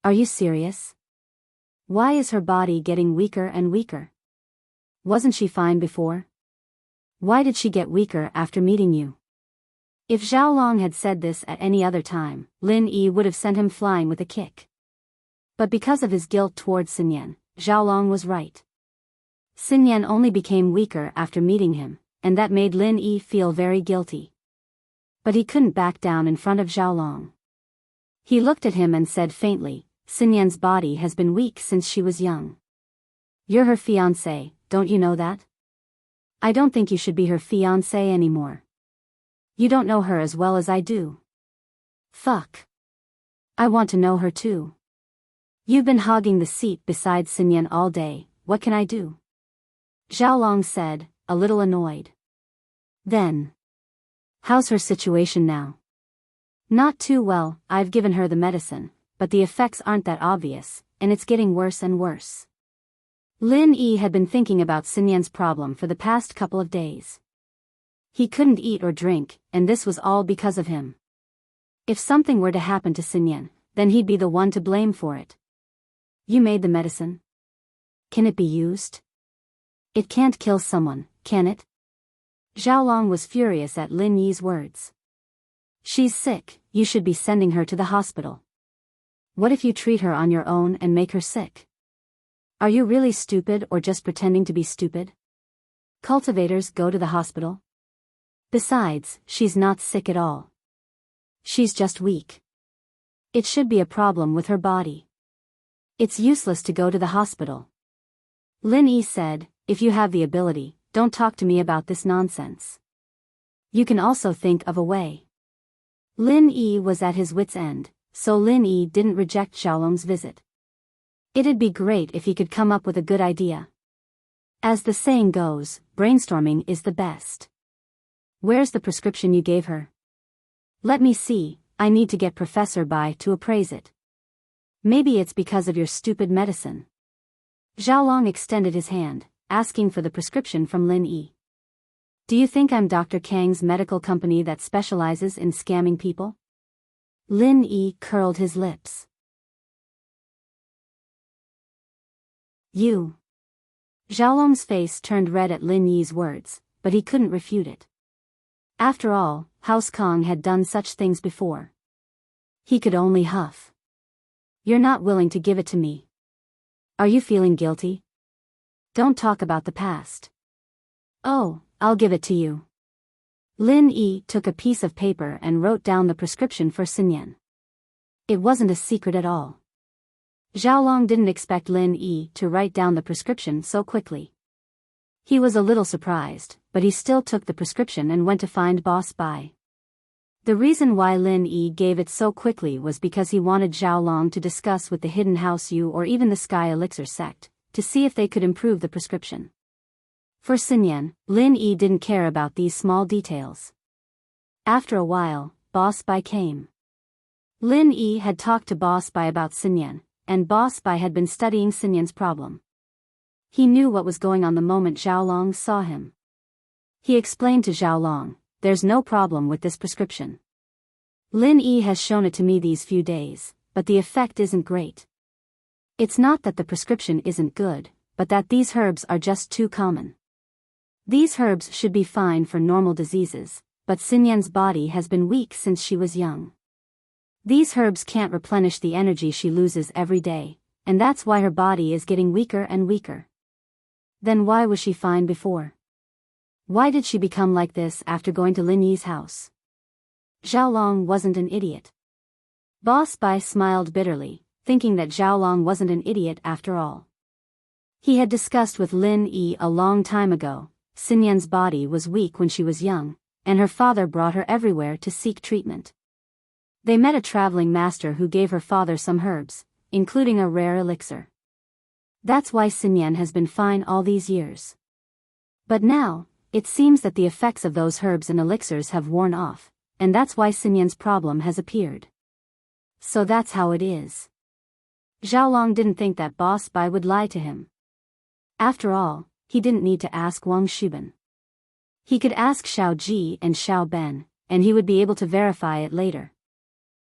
Are you serious? Why is her body getting weaker and weaker? Wasn't she fine before? Why did she get weaker after meeting you? If Xiaolong had said this at any other time, Lin Yi would have sent him flying with a kick. But because of his guilt towards Xinyan, Xiaolong was right. Xinyan only became weaker after meeting him, and that made Lin Yi feel very guilty. But he couldn't back down in front of Zhao Long. He looked at him and said faintly, Xinyan's body has been weak since she was young. You're her fiancé, don't you know that? I don't think you should be her fiancé anymore. You don't know her as well as I do. Fuck. I want to know her too. You've been hogging the seat beside Xinyan all day, what can I do? Zhao Long said, a little annoyed. Then. How's her situation now? Not too well, I've given her the medicine, but the effects aren't that obvious, and it's getting worse and worse. Lin Yi had been thinking about Xinyan's problem for the past couple of days. He couldn't eat or drink, and this was all because of him. If something were to happen to Xinyan, then he'd be the one to blame for it. You made the medicine? Can it be used? It can't kill someone, can it? Zhao Long was furious at Lin Yi's words. She's sick, you should be sending her to the hospital. What if you treat her on your own and make her sick? Are you really stupid or just pretending to be stupid? Cultivators go to the hospital. Besides, she's not sick at all. She's just weak. It should be a problem with her body. It's useless to go to the hospital. Lin Yi said, if you have the ability, don't talk to me about this nonsense. You can also think of a way. Lin Yi was at his wit's end, so Lin Yi didn't reject Xiaolong's visit. It'd be great if he could come up with a good idea. As the saying goes, brainstorming is the best. Where's the prescription you gave her? Let me see, I need to get Professor Bai to appraise it. Maybe it's because of your stupid medicine. Zhao Long extended his hand, asking for the prescription from Lin Yi. Do you think I'm Dr. Kang's medical company that specializes in scamming people? Lin Yi curled his lips. You. Zhao Long's face turned red at Lin Yi's words, but he couldn't refute it. After all, House Kong had done such things before. He could only huff. You're not willing to give it to me. Are you feeling guilty? Don't talk about the past. Oh, I'll give it to you. Lin Yi took a piece of paper and wrote down the prescription for Xinyan. It wasn't a secret at all. Zhao Long didn't expect Lin Yi to write down the prescription so quickly. He was a little surprised, but he still took the prescription and went to find Boss Bai. The reason why Lin Yi gave it so quickly was because he wanted Zhao Long to discuss with the Hidden House Yu or even the Sky Elixir sect, to see if they could improve the prescription. For Xinyan, Lin Yi didn't care about these small details. After a while, Boss Bai came. Lin Yi had talked to Boss Bai about Xinyan, and Boss Bai had been studying Xinyan's problem. He knew what was going on the moment Zhao Long saw him. He explained to Zhao Long, there's no problem with this prescription. Lin Yi has shown it to me these few days, but the effect isn't great. It's not that the prescription isn't good, but that these herbs are just too common. These herbs should be fine for normal diseases, but Xinyan's body has been weak since she was young. These herbs can't replenish the energy she loses every day, and that's why her body is getting weaker and weaker. Then why was she fine before? Why did she become like this after going to Lin Yi's house? Zhao Long wasn't an idiot. Boss Bai smiled bitterly, thinking that Zhao Long wasn't an idiot after all. He had discussed with Lin Yi a long time ago, Xinyan's body was weak when she was young, and her father brought her everywhere to seek treatment. They met a traveling master who gave her father some herbs, including a rare elixir. That's why Xinyan has been fine all these years. But now, it seems that the effects of those herbs and elixirs have worn off, and that's why Xinyan's problem has appeared. So that's how it is. Zhao Long didn't think that Boss Bai would lie to him. After all, he didn't need to ask Wang Shuben. He could ask Xiao Ji and Xiao Ben, and he would be able to verify it later.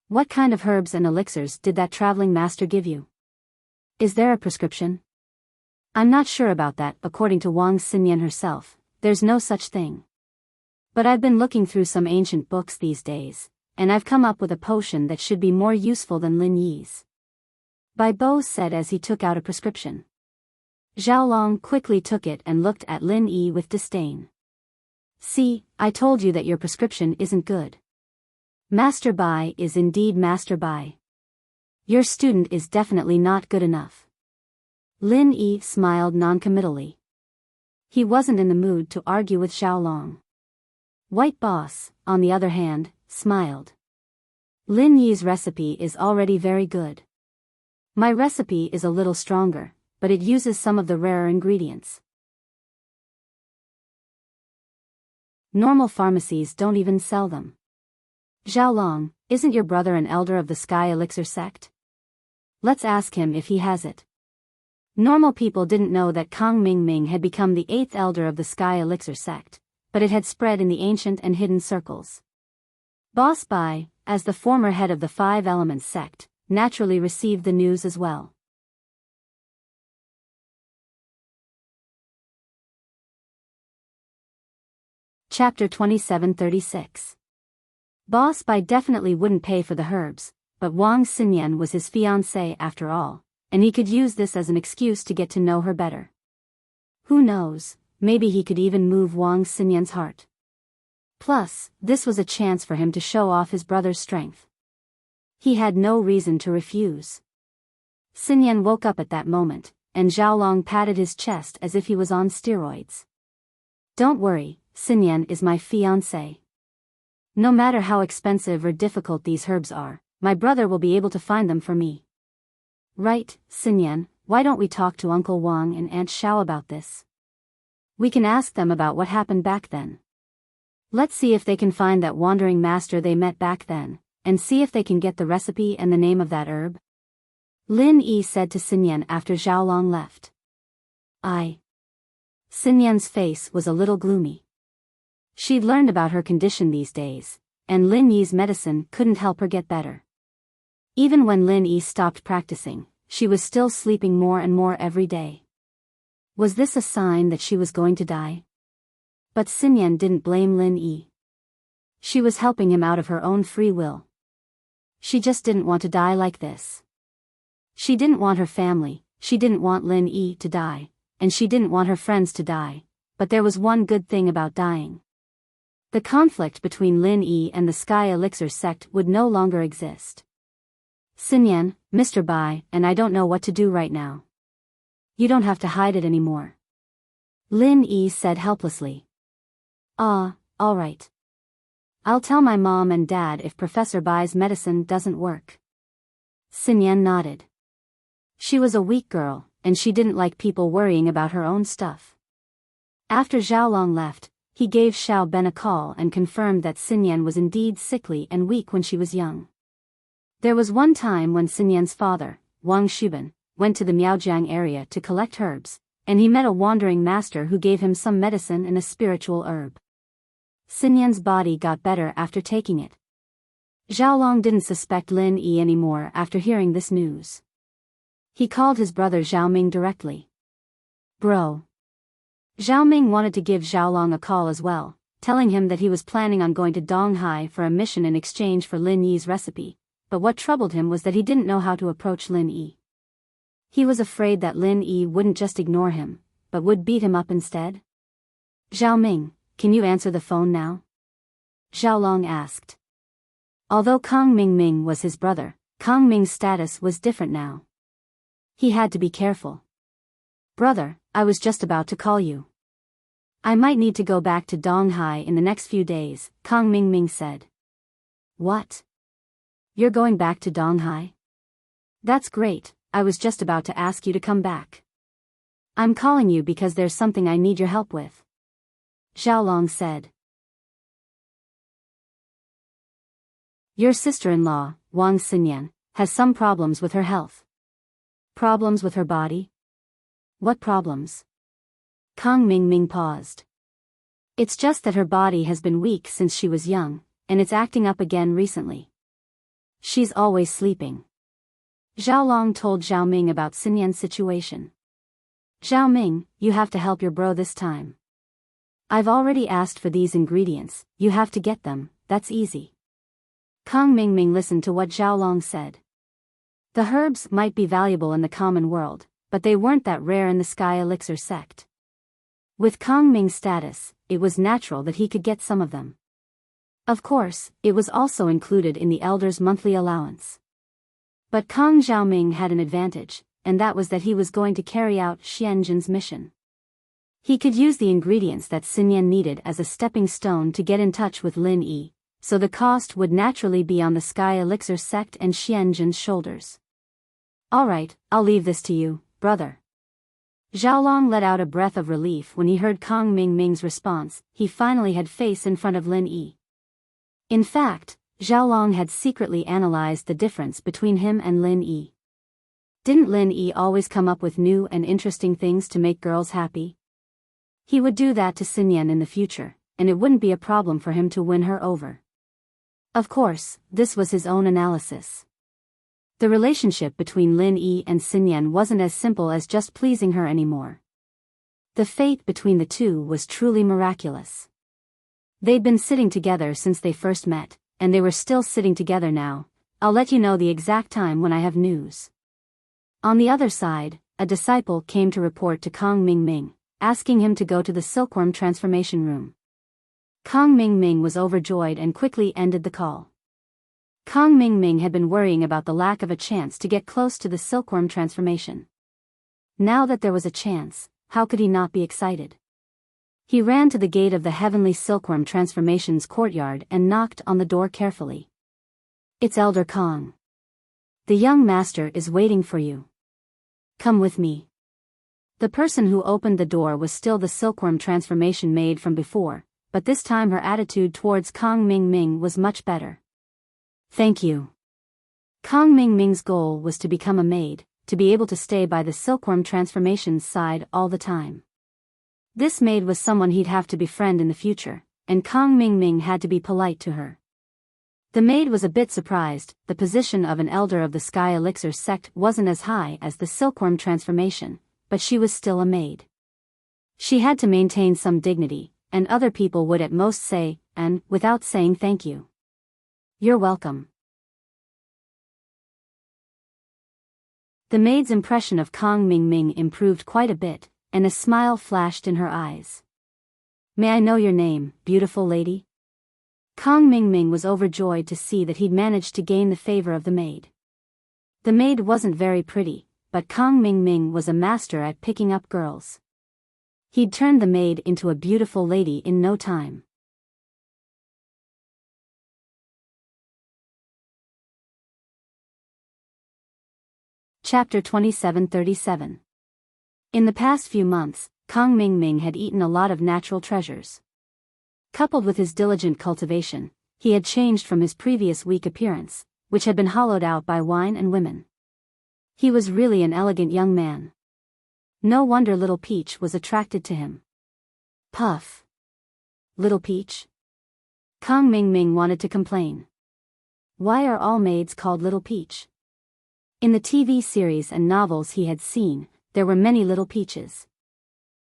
What kind of herbs and elixirs did that traveling master give you? Is there a prescription? I'm not sure about that. According to Wang Xinyan herself, there's no such thing. But I've been looking through some ancient books these days, and I've come up with a potion that should be more useful than Lin Yi's. Bai Bo said as he took out a prescription. Zhao Long quickly took it and looked at Lin Yi with disdain. See, I told you that your prescription isn't good. Master Bai is indeed Master Bai. Your student is definitely not good enough. Lin Yi smiled noncommittally. He wasn't in the mood to argue with Xiaolong. White Boss, on the other hand, smiled. Lin Yi's recipe is already very good. My recipe is a little stronger, but it uses some of the rarer ingredients. Normal pharmacies don't even sell them. Xiaolong, isn't your brother an elder of the Sky Elixir sect? Let's ask him if he has it. Normal people didn't know that Kang Mingming had become the 8th elder of the Sky Elixir sect, but it had spread in the ancient and hidden circles. Boss Bai, as the former head of the 5 Elements sect, naturally received the news as well. Chapter 2736. Boss Bai definitely wouldn't pay for the herbs, but Wang Xinyan was his fiancée after all, and he could use this as an excuse to get to know her better. Who knows, maybe he could even move Wang Xinyan's heart. Plus, this was a chance for him to show off his brother's strength. He had no reason to refuse. Xinyan woke up at that moment, and Xiaolong patted his chest as if he was on steroids. Don't worry, Xinyan is my fiancé. No matter how expensive or difficult these herbs are, my brother will be able to find them for me. Right, Xinyan, why don't we talk to Uncle Wang and Aunt Xiao about this? We can ask them about what happened back then. Let's see if they can find that wandering master they met back then, and see if they can get the recipe and the name of that herb. Lin Yi said to Xinyan after Xiaolong left. Xinyan's face was a little gloomy. She'd learned about her condition these days, and Lin Yi's medicine couldn't help her get better. Even when Lin Yi stopped practicing, she was still sleeping more and more every day. Was this a sign that she was going to die? But Xinyan didn't blame Lin Yi. She was helping him out of her own free will. She just didn't want to die like this. She didn't want her family, she didn't want Lin Yi to die, and she didn't want her friends to die, but there was one good thing about dying. The conflict between Lin Yi and the Sky Elixir sect would no longer exist. Xinyan, Mr. Bai, and I don't know what to do right now. You don't have to hide it anymore. Lin Yi said helplessly. All right. I'll tell my mom and dad if Professor Bai's medicine doesn't work. Xinyan nodded. She was a weak girl, and she didn't like people worrying about her own stuff. After Xiaolong left, he gave Xiao Ben a call and confirmed that Xinyan was indeed sickly and weak when she was young. There was one time when Xinyan's father, Wang Shuben, went to the Miaojiang area to collect herbs, and he met a wandering master who gave him some medicine and a spiritual herb. Xinyan's body got better after taking it. Xiaolong didn't suspect Lin Yi anymore after hearing this news. He called his brother Xiaoming directly. Bro. Xiaoming wanted to give Xiaolong a call as well, telling him that he was planning on going to Donghai for a mission in exchange for Lin Yi's recipe, but what troubled him was that he didn't know how to approach Lin Yi. He was afraid that Lin Yi wouldn't just ignore him, but would beat him up instead. Xiaoming, can you answer the phone now? Xiaolong asked. Although Kang Mingming was his brother, Kang Ming's status was different now. He had to be careful. Brother, I was just about to call you. I might need to go back to Donghai in the next few days, Kang Mingming said. What? You're going back to Donghai? That's great, I was just about to ask you to come back. I'm calling you because there's something I need your help with. Xiaolong said. Your sister-in-law, Wang Xinyan, has some problems with her health. Problems with her body? What problems? Kang Mingming paused. It's just that her body has been weak since she was young, and it's acting up again recently. She's always sleeping. Xiaolong told Xiaoming about Xinyan's situation. Xiaoming, you have to help your bro this time. I've already asked for these ingredients, you have to get them, that's easy. Kang Mingming listened to what Xiaolong said. The herbs might be valuable in the common world, but they weren't that rare in the Sky Elixir sect. With Kang Ming's status, it was natural that he could get some of them. Of course, it was also included in the elder's monthly allowance. But Kang Xiaoming had an advantage, and that was that he was going to carry out Xianjin's mission. He could use the ingredients that Xinyan needed as a stepping stone to get in touch with Lin Yi, so the cost would naturally be on the Sky Elixir sect and Xianjin's shoulders. Alright, I'll leave this to you, brother. Xiaolong let out a breath of relief when he heard Kang Ming's response. He finally had face in front of Lin Yi. In fact, Xiaolong had secretly analyzed the difference between him and Lin Yi. Didn't Lin Yi always come up with new and interesting things to make girls happy? He would do that to Xinyan in the future, and it wouldn't be a problem for him to win her over. Of course, this was his own analysis. The relationship between Lin Yi and Xinyan wasn't as simple as just pleasing her anymore. The fate between the two was truly miraculous. They'd been sitting together since they first met, and they were still sitting together now. I'll let you know the exact time when I have news. On the other side, a disciple came to report to Kang Ming, asking him to go to the silkworm transformation room. Kang Ming was overjoyed and quickly ended the call. Kang Ming had been worrying about the lack of a chance to get close to the silkworm transformation. Now that there was a chance, how could he not be excited? He ran to the gate of the heavenly silkworm transformation's courtyard and knocked on the door carefully. It's Elder Kang. The young master is waiting for you. Come with me. The person who opened the door was still the silkworm transformation maid from before, but this time her attitude towards Kang Ming was much better. Thank you. Kang Ming's goal was to become a maid, to be able to stay by the silkworm transformation's side all the time. This maid was someone he'd have to befriend in the future, and Kang Ming had to be polite to her. The maid was a bit surprised. The position of an elder of the Sky Elixir sect wasn't as high as the silkworm transformation, but she was still a maid. She had to maintain some dignity, and other people would at most say, and, without saying thank you. You're welcome. The maid's impression of Kang Ming improved quite a bit, and a smile flashed in her eyes. May I know your name, beautiful lady? Kang Ming was overjoyed to see that he'd managed to gain the favor of the maid. The maid wasn't very pretty, but Kang Ming was a master at picking up girls. He'd turned the maid into a beautiful lady in no time. Chapter 2737. In the past few months, Kang Ming had eaten a lot of natural treasures. Coupled with his diligent cultivation, he had changed from his previous weak appearance, which had been hollowed out by wine and women. He was really an elegant young man. No wonder Little Peach was attracted to him. Puff. Little Peach? Kang Ming wanted to complain. Why are all maids called Little Peach? In the TV series and novels he had seen, there were many Little Peaches.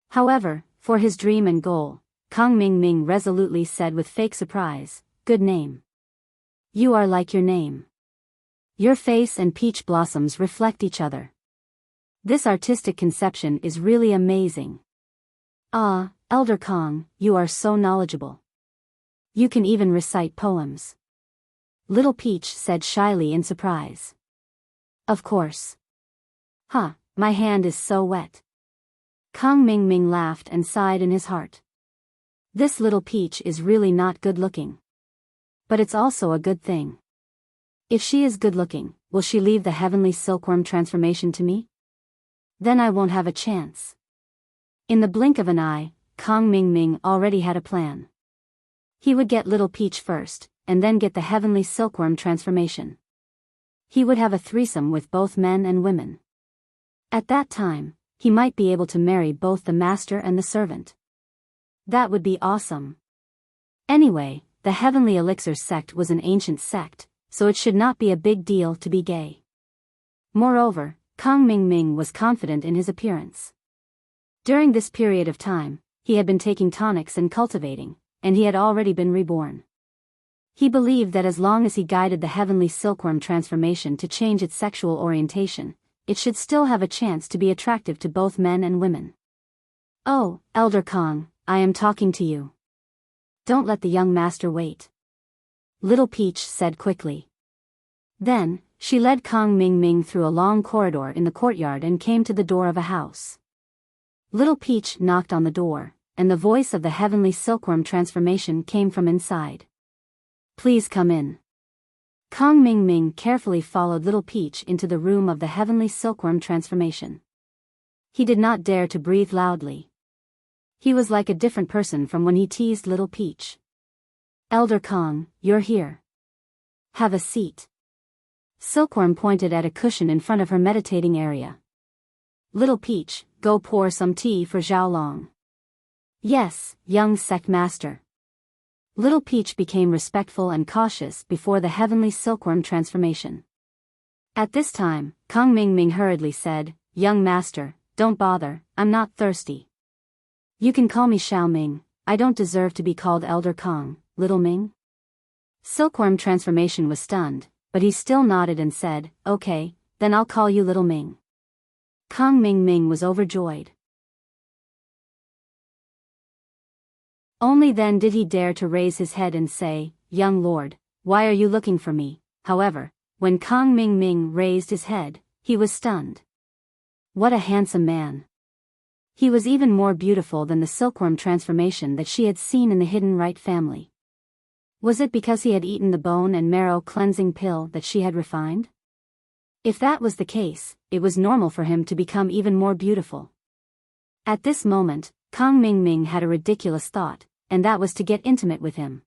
However, for his dream and goal, Kang Ming resolutely said with fake surprise, "Good name. You are like your name. Your face and peach blossoms reflect each other. This artistic conception is really amazing. Ah, Elder Kang, you are so knowledgeable. You can even recite poems." Little Peach said shyly in surprise. Of course. Huh, my hand is so wet. Kang Ming laughed and sighed in his heart. This Little Peach is really not good looking. But it's also a good thing. If she is good looking, will she leave the heavenly silkworm transformation to me? Then I won't have a chance. In the blink of an eye, Kang Ming already had a plan. He would get Little Peach first, and then get the heavenly silkworm transformation. He would have a threesome with both men and women. At that time, he might be able to marry both the master and the servant. That would be awesome. Anyway, the Heavenly Elixir sect was an ancient sect, so it should not be a big deal to be gay. Moreover, Kang Ming was confident in his appearance. During this period of time, he had been taking tonics and cultivating, and he had already been reborn. He believed that as long as he guided the heavenly silkworm transformation to change its sexual orientation, it should still have a chance to be attractive to both men and women. Oh, Elder Kong, I am talking to you. Don't let the young master wait. Little Peach said quickly. Then, she led Kong Ming Ming through a long corridor in the courtyard and came to the door of a house. Little Peach knocked on the door, and the voice of the heavenly silkworm transformation came from inside. Please come in. Kong Ming Ming carefully followed Little Peach into the room of the heavenly silkworm transformation. He did not dare to breathe loudly. He was like a different person from when he teased Little Peach. Elder Kong, you're here. Have a seat. Silkworm pointed at a cushion in front of her meditating area. Little Peach, go pour some tea for Xiaolong. Yes, young sect master. Little Peach became respectful and cautious before the heavenly silkworm transformation. At this time, Kong Ming Ming hurriedly said, Young master, don't bother, I'm not thirsty. You can call me Xiao Ming, I don't deserve to be called Elder Kong, Little Ming. Silkworm transformation was stunned, but he still nodded and said, Okay, then I'll call you Little Ming. Kong Ming Ming was overjoyed. Only then did he dare to raise his head and say, Young lord, why are you looking for me? However, when Kong Ming Ming raised his head, he was stunned. What a handsome man. He was even more beautiful than the silkworm transformation that she had seen in the Hidden Right family. Was it because he had eaten the bone and marrow cleansing pill that she had refined? If that was the case, it was normal for him to become even more beautiful. At this moment, Kong Ming Ming had a ridiculous thought, and that was to get intimate with him.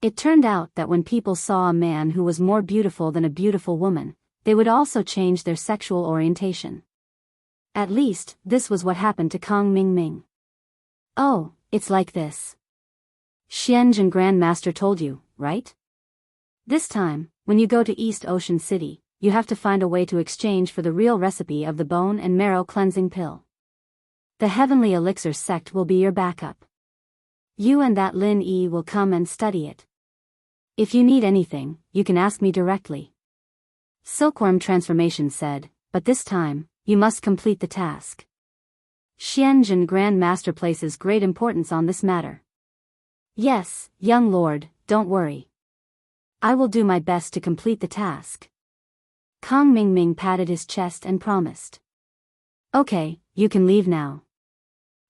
It turned out that when people saw a man who was more beautiful than a beautiful woman, they would also change their sexual orientation. At least, this was what happened to Kong Ming Ming. Oh, it's like this. Xianjin Grand Master told you, right? This time, when you go to East Ocean City, you have to find a way to exchange for the real recipe of the bone and marrow cleansing pill. The Heavenly Elixir sect will be your backup. You and that Lin Yi will come and study it. If you need anything, you can ask me directly. Silkworm Transformation said, but this time, you must complete the task. Xianjin Grand Master places great importance on this matter. Yes, young lord, don't worry. I will do my best to complete the task. Kong Ming Ming patted his chest and promised. Okay, you can leave now.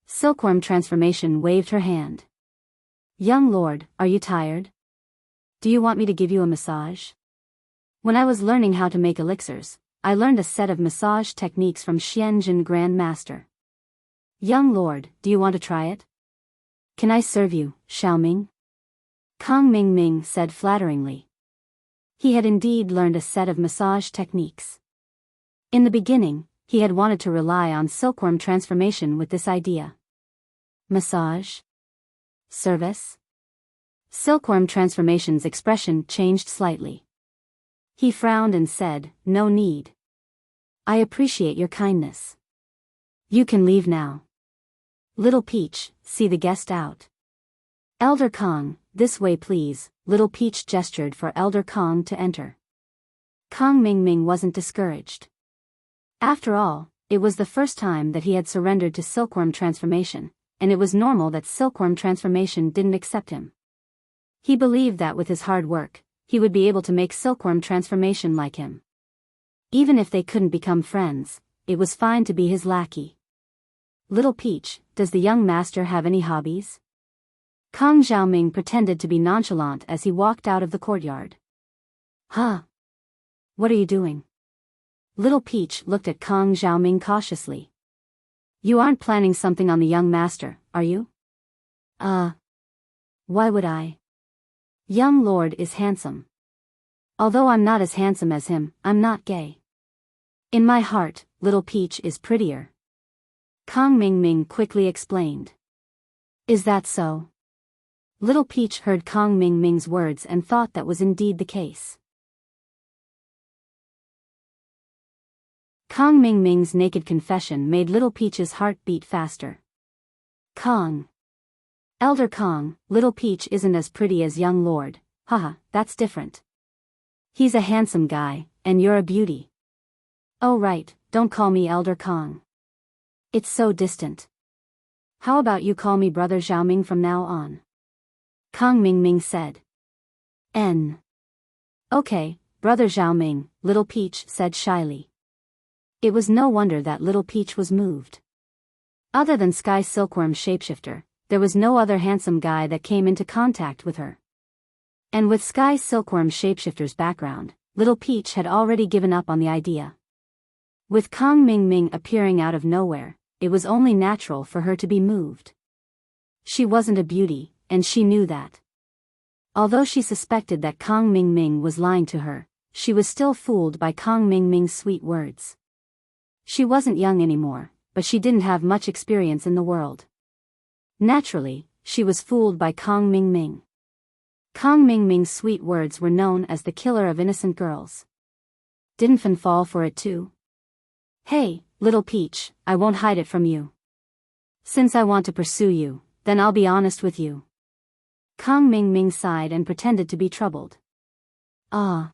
Silkworm Transformation waved her hand. Young lord, are you tired? Do you want me to give you a massage? When I was learning how to make elixirs, I learned a set of massage techniques from Xianjin Grand Master. Young lord, do you want to try it? Can I serve you, Xiaoming? Kong Ming Ming said flatteringly. He had indeed learned a set of massage techniques. In the beginning, he had wanted to rely on silkworm transformation with this idea. Massage? Service? Silkworm transformation's expression changed slightly. He frowned and said, No need. I appreciate your kindness. You can leave now. Little Peach, see the guest out. Elder Kong, this way please. Little Peach gestured for Elder Kong to enter. Kong Ming Ming wasn't discouraged. After all, it was the first time that he had surrendered to silkworm transformation, and it was normal that silkworm transformation didn't accept him. He believed that with his hard work, he would be able to make silkworm transformation like him. Even if they couldn't become friends, it was fine to be his lackey. Little Peach, does the young master have any hobbies? Kong Xiaoming pretended to be nonchalant as he walked out of the courtyard. Huh? What are you doing? Little Peach looked at Kong Xiaoming cautiously. You aren't planning something on the young master, are you? Why would I? Young lord is handsome. Although I'm not as handsome as him, I'm not gay. In my heart, Little Peach is prettier. Kong Ming Ming quickly explained. Is that so? Little Peach heard Kong Ming Ming's words and thought that was indeed the case. Kong Ming Ming's naked confession made Little Peach's heart beat faster. Kong. Elder Kong, Little Peach isn't as pretty as young lord, haha, that's different. He's a handsome guy, and you're a beauty. Oh right, don't call me Elder Kong. It's so distant. How about you call me Brother Xiaoming from now on? Kang Mingming said. Okay, Brother Xiaoming, Little Peach said shyly. It was no wonder that Little Peach was moved. Other than Sky Silkworm Shapeshifter, there was no other handsome guy that came into contact with her. And with Sky Silkworm Shapeshifter's background, Little Peach had already given up on the idea. With Kang Mingming appearing out of nowhere, it was only natural for her to be moved. She wasn't a beauty, and she knew that. Although she suspected that Kang Mingming was lying to her, she was still fooled by Kang Mingming's sweet words. She wasn't young anymore, but she didn't have much experience in the world. Naturally, she was fooled by Kang Mingming. Kang Mingming's sweet words were known as the killer of innocent girls. Didn't Fan fall for it too? Hey, Little Peach, I won't hide it from you. Since I want to pursue you, then I'll be honest with you. Kang Mingming sighed and pretended to be troubled. Ah.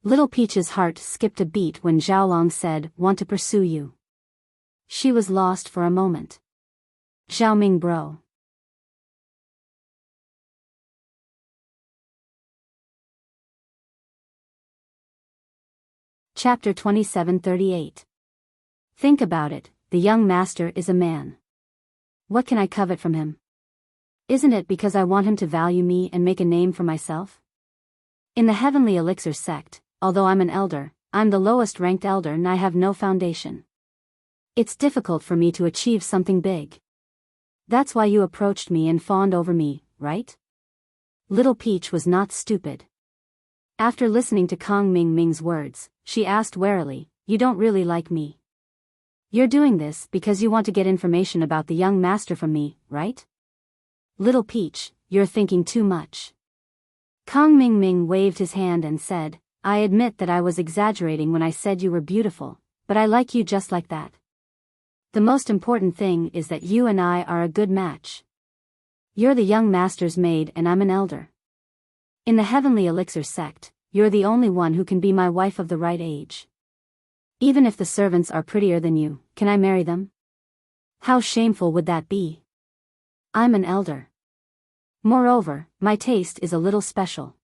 Little Peach's heart skipped a beat when Xiaolong said, want to pursue you. She was lost for a moment. Xiaoming bro. Chapter 2738. Think about it, the young master is a man. What can I covet from him? Isn't it because I want him to value me and make a name for myself? In the Heavenly Elixir sect, although I'm an elder, I'm the lowest ranked elder and I have no foundation. It's difficult for me to achieve something big. That's why you approached me and fawned over me, right? Little Peach was not stupid. After listening to Kang Mingming's words, she asked warily, you don't really like me. You're doing this because you want to get information about the young master from me, right? Little Peach, you're thinking too much. Kang Mingming waved his hand and said, I admit that I was exaggerating when I said you were beautiful, but I like you just like that. The most important thing is that you and I are a good match. You're the young master's maid and I'm an elder. In the Heavenly Elixir sect, you're the only one who can be my wife of the right age. Even if the servants are prettier than you, can I marry them? How shameful would that be? I'm an elder. Moreover, my taste is a little special.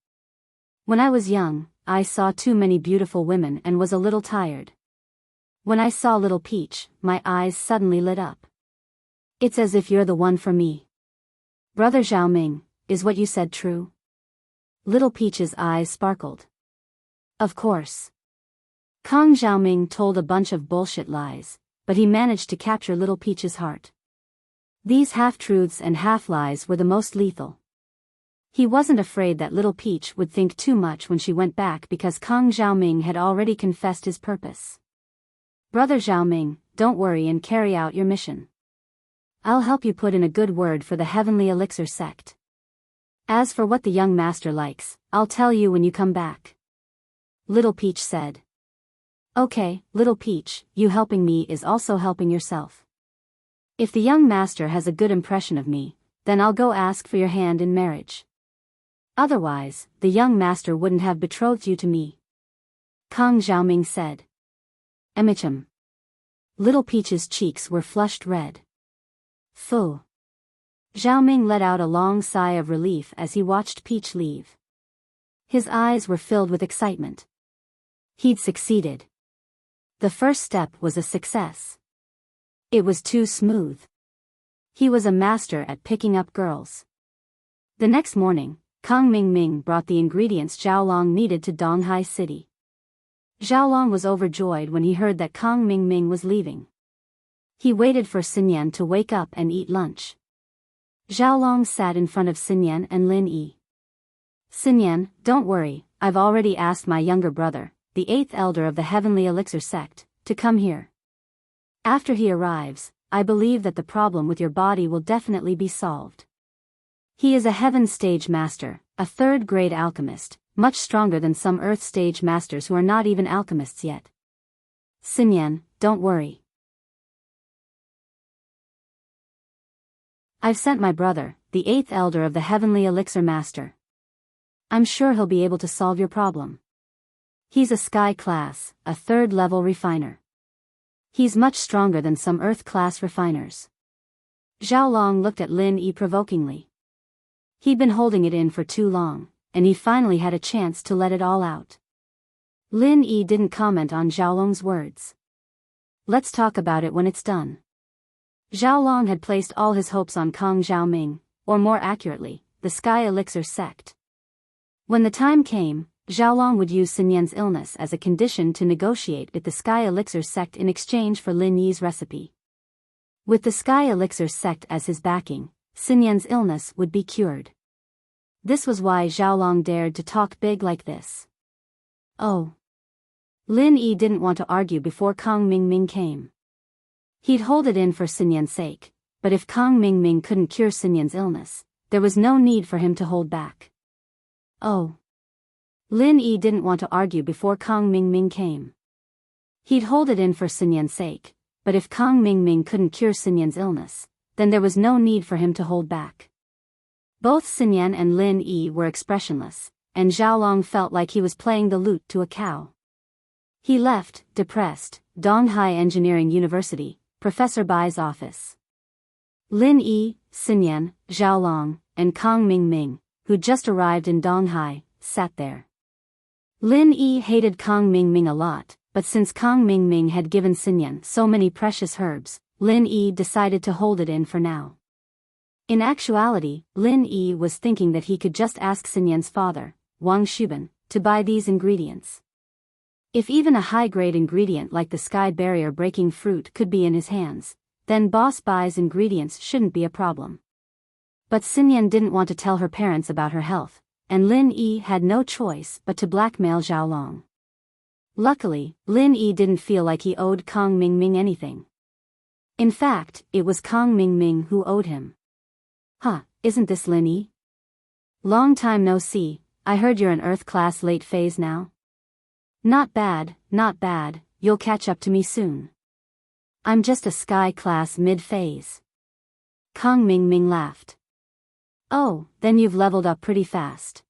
When I was young, I saw too many beautiful women and was a little tired. When I saw Little Peach, my eyes suddenly lit up. It's as if you're the one for me. Brother Xiaoming, is what you said true? Little Peach's eyes sparkled. Of course. Kang Xiaoming told a bunch of bullshit lies, but he managed to capture Little Peach's heart. These half-truths and half-lies were the most lethal. He wasn't afraid that Little Peach would think too much when she went back because Kang Xiaoming had already confessed his purpose. Brother Xiaoming, don't worry and carry out your mission. I'll help you put in a good word for the Heavenly Elixir sect. As for what the young master likes, I'll tell you when you come back. Little Peach said. Okay, Little Peach, you helping me is also helping yourself. If the young master has a good impression of me, then I'll go ask for your hand in marriage. Otherwise, the young master wouldn't have betrothed you to me. Kang Xiaoming said. Emichum. Little Peach's cheeks were flushed red. Phew. Xiaoming let out a long sigh of relief as he watched Peach leave. His eyes were filled with excitement. He'd succeeded. The first step was a success. It was too smooth. He was a master at picking up girls. The next morning, Kang Mingming brought the ingredients Xiaolong needed to Donghai City. Xiaolong was overjoyed when he heard that Kang Mingming was leaving. He waited for Xinyan to wake up and eat lunch. Xiaolong sat in front of Xinyan and Lin Yi. Xinyan, don't worry, I've already asked my younger brother, the 8th elder of the Heavenly Elixir sect, to come here. After he arrives, I believe that the problem with your body will definitely be solved. He is a heaven stage master, a 3rd-grade alchemist, much stronger than some earth stage masters who are not even alchemists yet. Xinyan, don't worry. I've sent my brother, the 8th elder of the Heavenly Elixir master. I'm sure he'll be able to solve your problem. He's a sky class, a 3rd-level refiner. He's much stronger than some earth class refiners. Zhao Long looked at Lin Yi provokingly. He'd been holding it in for too long, and he finally had a chance to let it all out. Lin Yi didn't comment on Zhao Long's words. Let's talk about it when it's done. Zhao Long had placed all his hopes on Kong Xiaoming, or more accurately, the Sky Elixir sect. When the time came, Zhao Long would use Sun Yan's illness as a condition to negotiate with the Sky Elixir sect in exchange for Lin Yi's recipe. With the Sky Elixir sect as his backing, Sun Yan's illness would be cured. This was why Zhao Long dared to talk big like this. Oh. Lin Yi didn't want to argue before Kong Mingming came. He'd hold it in for Sun Yan's sake, but if Kong Mingming couldn't cure Sun Yan's illness, there was no need for him to hold back. Oh. Lin Yi didn't want to argue before Kong Mingming came. He'd hold it in for Sun Yan's sake, but if Kong Mingming couldn't cure Sun Yan's illness, then there was no need for him to hold back. Both Sun Yan and Lin Yi were expressionless, and Zhao Long felt like he was playing the lute to a cow. He left, depressed, Donghai Engineering University, Professor Bai's office. Lin Yi, Sun Yan, Zhao Long, and Kong Mingming, who'd just arrived in Donghai, sat there. Lin Yi hated Kong Mingming a lot, but since Kong Mingming had given Sun Yan so many precious herbs, Lin Yi decided to hold it in for now. In actuality, Lin Yi was thinking that he could just ask Sun Yan's father, Wang Shuban, to buy these ingredients. If even a high-grade ingredient like the sky barrier-breaking fruit could be in his hands, then Boss Bai's ingredients shouldn't be a problem. But Sun Yan didn't want to tell her parents about her health, and Lin Yi had no choice but to blackmail Zhao Long. Luckily, Lin Yi didn't feel like he owed Kong Mingming anything. In fact, it was Kong Mingming who owed him. Huh, isn't this Lin Yi? Long time no see, I heard you're an Earth class late phase now. Not bad, you'll catch up to me soon. I'm just a Sky class mid-phase. Kong Mingming laughed. Oh, then you've leveled up pretty fast.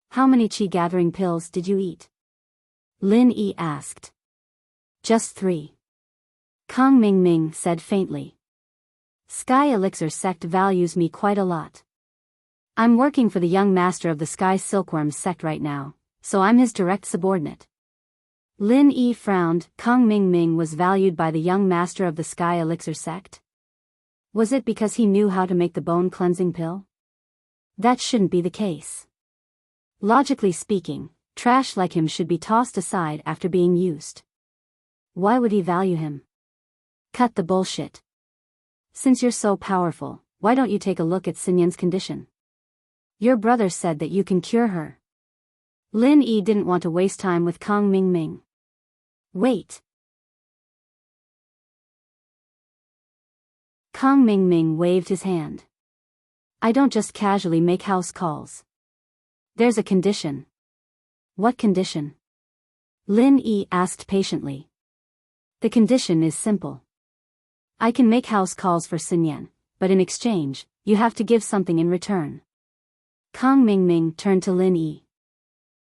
How many chi gathering pills did you eat? Lin Yi asked. Just 3. Kong Mingming said faintly. Sky Elixir sect values me quite a lot. I'm working for the young master of the Sky Silkworm sect right now, so I'm his direct subordinate. Lin Yi frowned. Kong Mingming was valued by the young master of the Sky Elixir sect? Was it because he knew how to make the bone cleansing pill? That shouldn't be the case. Logically speaking, trash like him should be tossed aside after being used. Why would he value him? Cut the bullshit. Since you're so powerful, why don't you take a look at Sun Yan's condition? Your brother said that you can cure her. Lin Yi didn't want to waste time with Kong Mingming. Wait. Kong Mingming waved his hand. I don't just casually make house calls. There's a condition. What condition? Lin Yi asked patiently. The condition is simple. I can make house calls for Sun Yan, but in exchange, you have to give something in return. Kong Mingming turned to Lin Yi.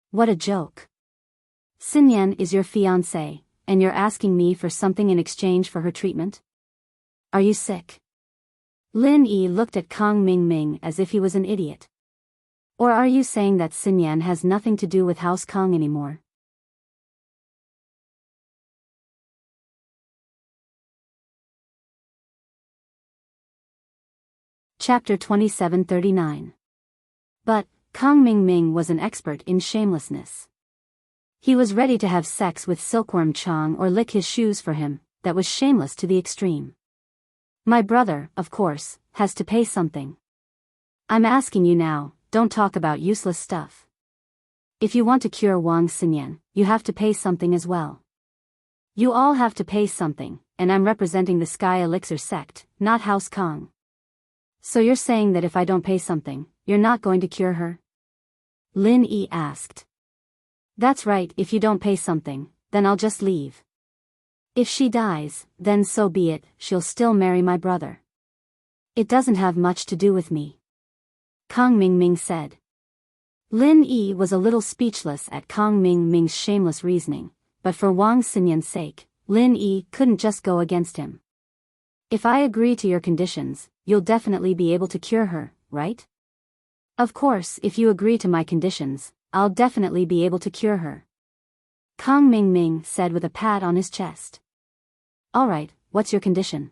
What a joke. Sun Yan is your fiancé, and you're asking me for something in exchange for her treatment? Are you sick? Lin Yi looked at Kong Mingming as if he was an idiot. Or are you saying that Sun Yan has nothing to do with House Kong anymore? Chapter 2739. But, Kong Mingming was an expert in shamelessness. He was ready to have sex with Silkworm Chong or lick his shoes for him. That was shameless to the extreme. My brother, of course, has to pay something. I'm asking you now, don't talk about useless stuff. If you want to cure Wang Xinyan, you have to pay something as well. You all have to pay something, and I'm representing the Sky Elixir sect, not House Kong. So you're saying that if I don't pay something, you're not going to cure her? Lin Yi asked. That's right, if you don't pay something, then I'll just leave. If she dies, then so be it, she'll still marry my brother. It doesn't have much to do with me. Kong Mingming said. Lin Yi was a little speechless at Kong Mingming's shameless reasoning, but for Wang Xinyan's sake, Lin Yi couldn't just go against him. If I agree to your conditions, you'll definitely be able to cure her, right? Of course, if you agree to my conditions, I'll definitely be able to cure her. Kang Ming said with a pat on his chest. Alright, what's your condition?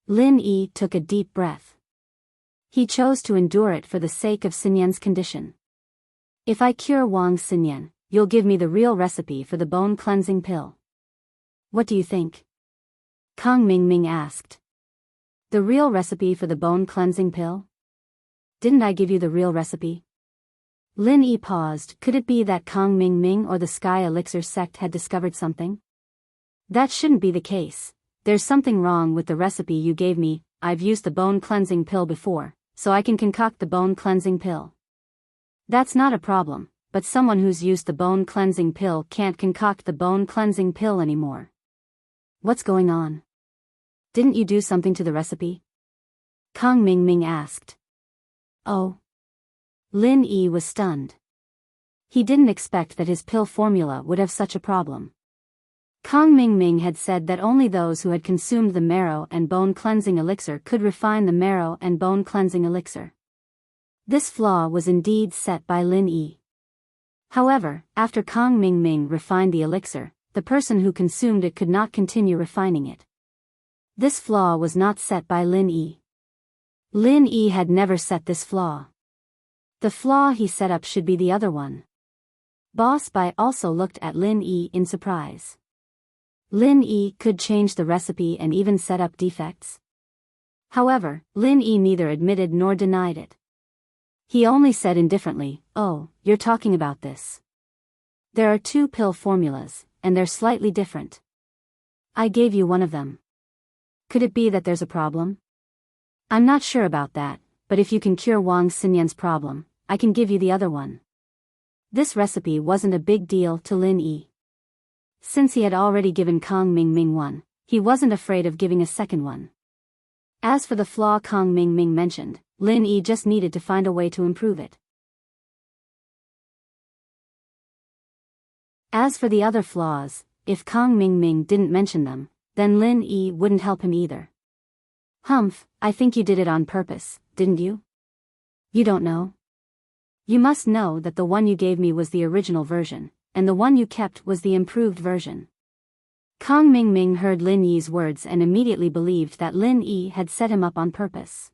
Lin Yi took a deep breath. He chose to endure it for the sake of Xinyan's condition. If I cure Wang Xinyan, you'll give me the real recipe for the bone cleansing pill. What do you think? Kang Ming asked. The real recipe for the bone cleansing pill? Didn't I give you the real recipe? Lin Yi paused. Could it be that Kang Ming or the Sky Elixir sect had discovered something? That shouldn't be the case. There's something wrong with the recipe you gave me. I've used the bone cleansing pill before, so I can concoct the bone cleansing pill. That's not a problem, but someone who's used the bone cleansing pill can't concoct the bone cleansing pill anymore. What's going on? Didn't you do something to the recipe? Kang Ming asked. Oh. Lin Yi was stunned. He didn't expect that his pill formula would have such a problem. Kang Ming had said that only those who had consumed the marrow and bone cleansing elixir could refine the marrow and bone cleansing elixir. This flaw was indeed set by Lin Yi. However, after Kang Ming refined the elixir, the person who consumed it could not continue refining it. This flaw was not set by Lin Yi. Lin Yi had never set this flaw. The flaw he set up should be the other one. Boss Bai also looked at Lin Yi in surprise. Lin Yi could change the recipe and even set up defects. However, Lin Yi neither admitted nor denied it. He only said indifferently, "Oh, you're talking about this. There are two pill formulas, and they're slightly different. I gave you one of them. Could it be that there's a problem? I'm not sure about that, but if you can cure Wang Xinyan's problem, I can give you the other one." This recipe wasn't a big deal to Lin Yi. Since he had already given Kang Ming one, he wasn't afraid of giving a second one. As for the flaw Kang Ming mentioned, Lin Yi just needed to find a way to improve it. As for the other flaws, if Kang Ming didn't mention them, then Lin Yi wouldn't help him either. "Humph, I think you did it on purpose, didn't you? You don't know? You must know that the one you gave me was the original version, and the one you kept was the improved version." Kang Ming heard Lin Yi's words and immediately believed that Lin Yi had set him up on purpose.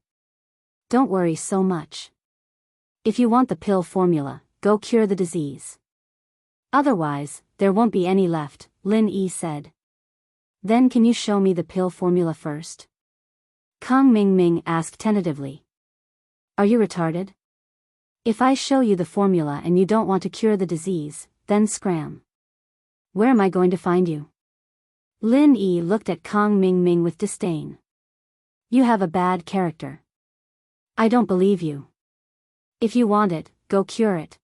"Don't worry so much. If you want the pill formula, go cure the disease. Otherwise, there won't be any left," Lin Yi said. "Then can you show me the pill formula first?" Kang Ming asked tentatively. "Are you retarded? If I show you the formula and you don't want to cure the disease, then scram. Where am I going to find you?" Lin Yi looked at Kang Ming with disdain. "You have a bad character. I don't believe you. If you want it, go cure it.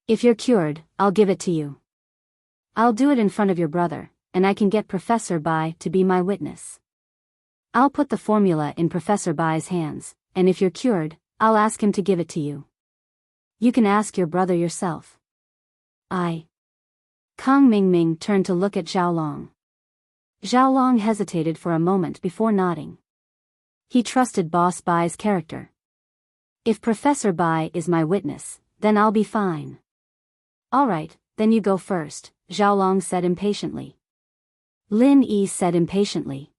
If you're cured, I'll give it to you. I'll do it in front of your brother, and I can get Professor Bai to be my witness. I'll put the formula in Professor Bai's hands, and if you're cured, I'll ask him to give it to you. You can ask your brother yourself." Kang Ming turned to look at Xiaolong. Xiaolong hesitated for a moment before nodding. He trusted Boss Bai's character. "If Professor Bai is my witness, then I'll be fine." "Alright, then you go first," Xiaolong said impatiently. Lin Yi said impatiently.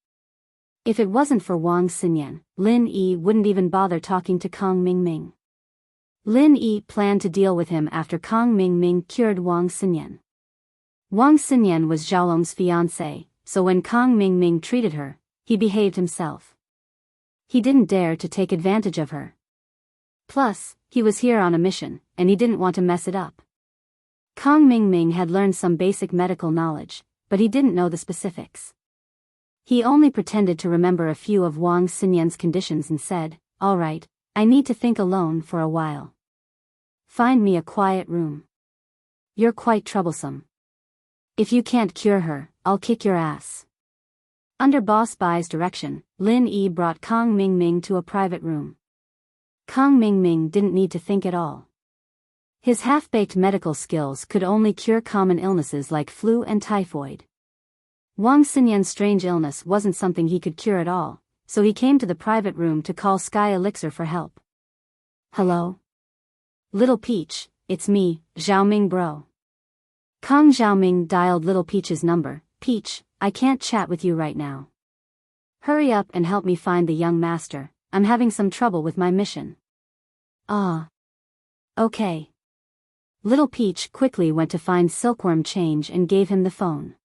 If it wasn't for Wang Xinyan, Lin Yi wouldn't even bother talking to Kang Ming. Lin Yi planned to deal with him after Kang Ming cured Wang Xinyan. Wang Xinyan was Xiaolong's fiancée, so when Kang Ming treated her, he behaved himself. He didn't dare to take advantage of her. Plus, he was here on a mission, and he didn't want to mess it up. Kang Ming had learned some basic medical knowledge, but he didn't know the specifics. He only pretended to remember a few of Wang Xinyan's conditions and said, "Alright, I need to think alone for a while. Find me a quiet room. You're quite troublesome. If you can't cure her, I'll kick your ass." Under Boss Bai's direction, Lin Yi brought Kang Ming to a private room. Kang Ming didn't need to think at all. His half-baked medical skills could only cure common illnesses like flu and typhoid. Wang Xinyan's strange illness wasn't something he could cure at all, so he came to the private room to call Sky Elixir for help. Hello? Little Peach, it's me, Xiaoming bro. Kong Xiaoming dialed Little Peach's number. Peach, I can't chat with you right now. Hurry up and help me find the young master, I'm having some trouble with my mission. Ah. Okay. Little Peach quickly went to find Silkworm Change and gave him the phone.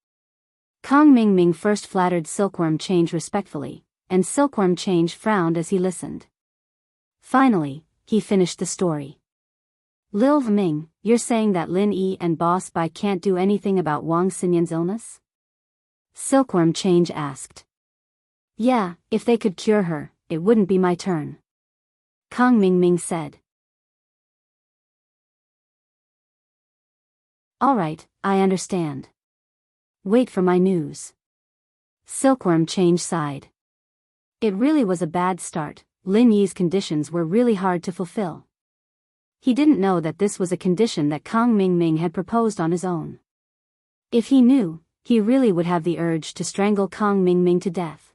Kong Mingming first flattered Silkworm Change respectfully, and Silkworm Change frowned as he listened. Finally, he finished the story. Lil Ming, you're saying that Lin Yi and Boss Bai can't do anything about Wang Xinyan's illness? Silkworm Change asked. Yeah, if they could cure her, it wouldn't be my turn. Kong Mingming said. Alright, I understand. Wait for my news. Silkworm Change sighed. It really was a bad start. Lin Yi's conditions were really hard to fulfill. He didn't know that this was a condition that Kong Mingming had proposed on his own. If he knew, he really would have the urge to strangle Kong Mingming to death.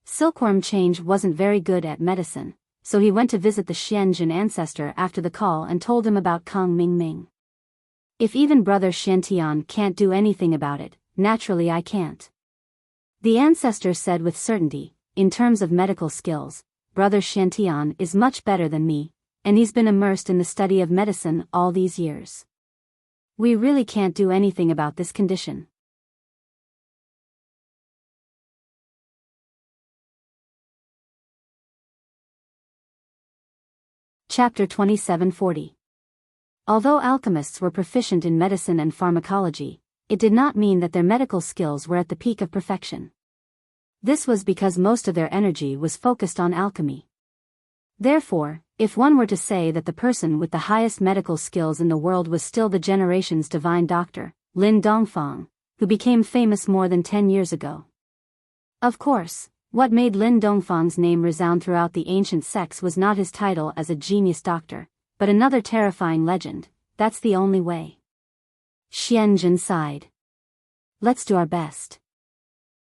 Silkworm Change wasn't very good at medicine, so he went to visit the Xianjin ancestor after the call and told him about Kong Mingming. If even Brother Xiantian can't do anything about it, naturally I can't. The ancestor said with certainty, in terms of medical skills, Brother Xiantian is much better than me, and he's been immersed in the study of medicine all these years. We really can't do anything about this condition. Chapter 2740. Although alchemists were proficient in medicine and pharmacology, it did not mean that their medical skills were at the peak of perfection. This was because most of their energy was focused on alchemy. Therefore, if one were to say that the person with the highest medical skills in the world was still the generation's divine doctor, Lin Dongfang, who became famous more than 10 years ago. Of course, what made Lin Dongfang's name resound throughout the ancient sects was not his title as a genius doctor, but another terrifying legend. That's the only way. Xianjin sighed. Let's do our best.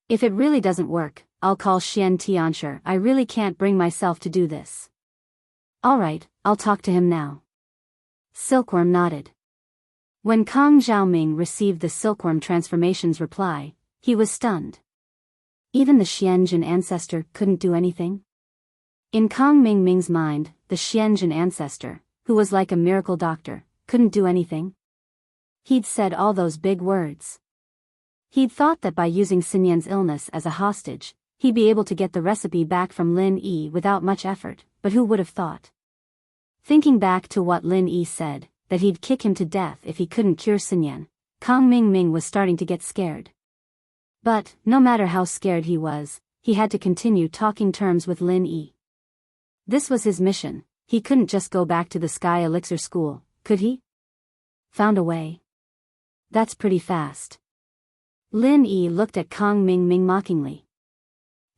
If it really doesn't work, I'll call Xian Tianshi. I really can't bring myself to do this. Alright, I'll talk to him now. Silkworm nodded. When Kong Xiaoming received the Silkworm transformation's reply, he was stunned. Even the Xianjin ancestor couldn't do anything? In Kong Mingming's mind, the Xianjin ancestor, who was like a miracle doctor, couldn't do anything? He'd said all those big words. He'd thought that by using Xinyan's illness as a hostage, he'd be able to get the recipe back from Lin Yi without much effort, but who would have thought? Thinking back to what Lin Yi said, that he'd kick him to death if he couldn't cure Xinyan, Kong Mingming was starting to get scared. But, no matter how scared he was, he had to continue talking terms with Lin Yi. This was his mission. He couldn't just go back to the Sky Elixir school, could he? Found a way. That's pretty fast. Lin Yi looked at Kong Mingming mockingly.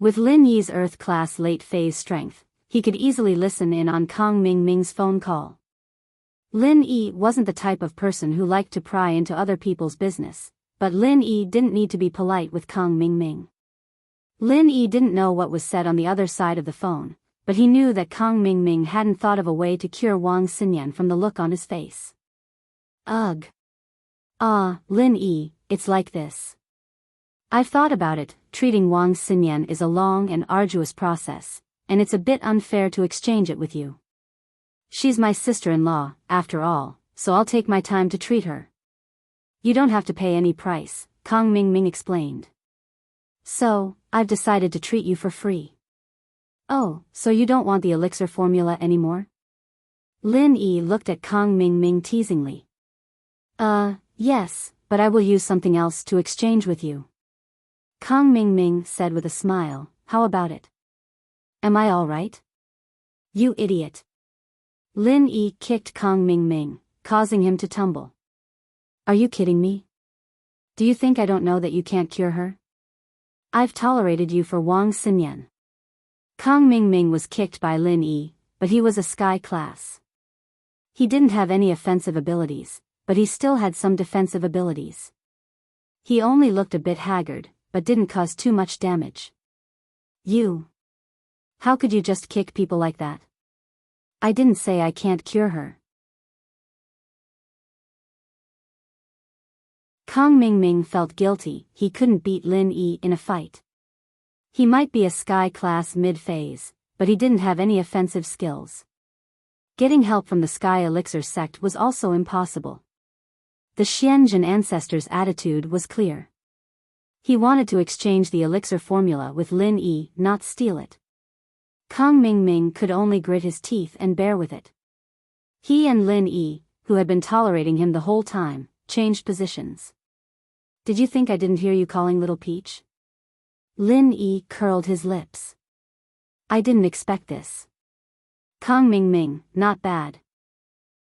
With Lin Yi's Earth-class late-phase strength, he could easily listen in on Kong Mingming's phone call. Lin Yi wasn't the type of person who liked to pry into other people's business, but Lin Yi didn't need to be polite with Kong Mingming. Lin Yi didn't know what was said on the other side of the phone, but he knew that Kong Mingming hadn't thought of a way to cure Wang Xinyan from the look on his face. Ugh. Ah, Lin Yi, it's like this. I've thought about it. Treating Wang Xinyan is a long and arduous process, and it's a bit unfair to exchange it with you. She's my sister-in-law, after all, so I'll take my time to treat her. You don't have to pay any price, Kong Mingming explained. So, I've decided to treat you for free. Oh, so you don't want the elixir formula anymore? Lin Yi looked at Kong Mingming teasingly. Yes, but I will use something else to exchange with you. Kong Mingming said with a smile, how about it? Am I all right? You idiot. Lin Yi kicked Kong Mingming, causing him to tumble. Are you kidding me? Do you think I don't know that you can't cure her? I've tolerated you for Wang Xinyan. Kong Mingming was kicked by Lin Yi, but he was a sky class. He didn't have any offensive abilities, but he still had some defensive abilities. He only looked a bit haggard, but didn't cause too much damage. You. How could you just kick people like that? I didn't say I can't cure her. Kong Mingming felt guilty. He couldn't beat Lin Yi in a fight. He might be a sky class mid-phase, but he didn't have any offensive skills. Getting help from the Sky Elixir sect was also impossible. The Xianjin ancestor's attitude was clear. He wanted to exchange the elixir formula with Lin Yi, not steal it. Kong Mingming could only grit his teeth and bear with it. He and Lin Yi, who had been tolerating him the whole time, changed positions. Did you think I didn't hear you calling Little Peach? Lin Yi curled his lips. I didn't expect this. Kong Mingming, not bad.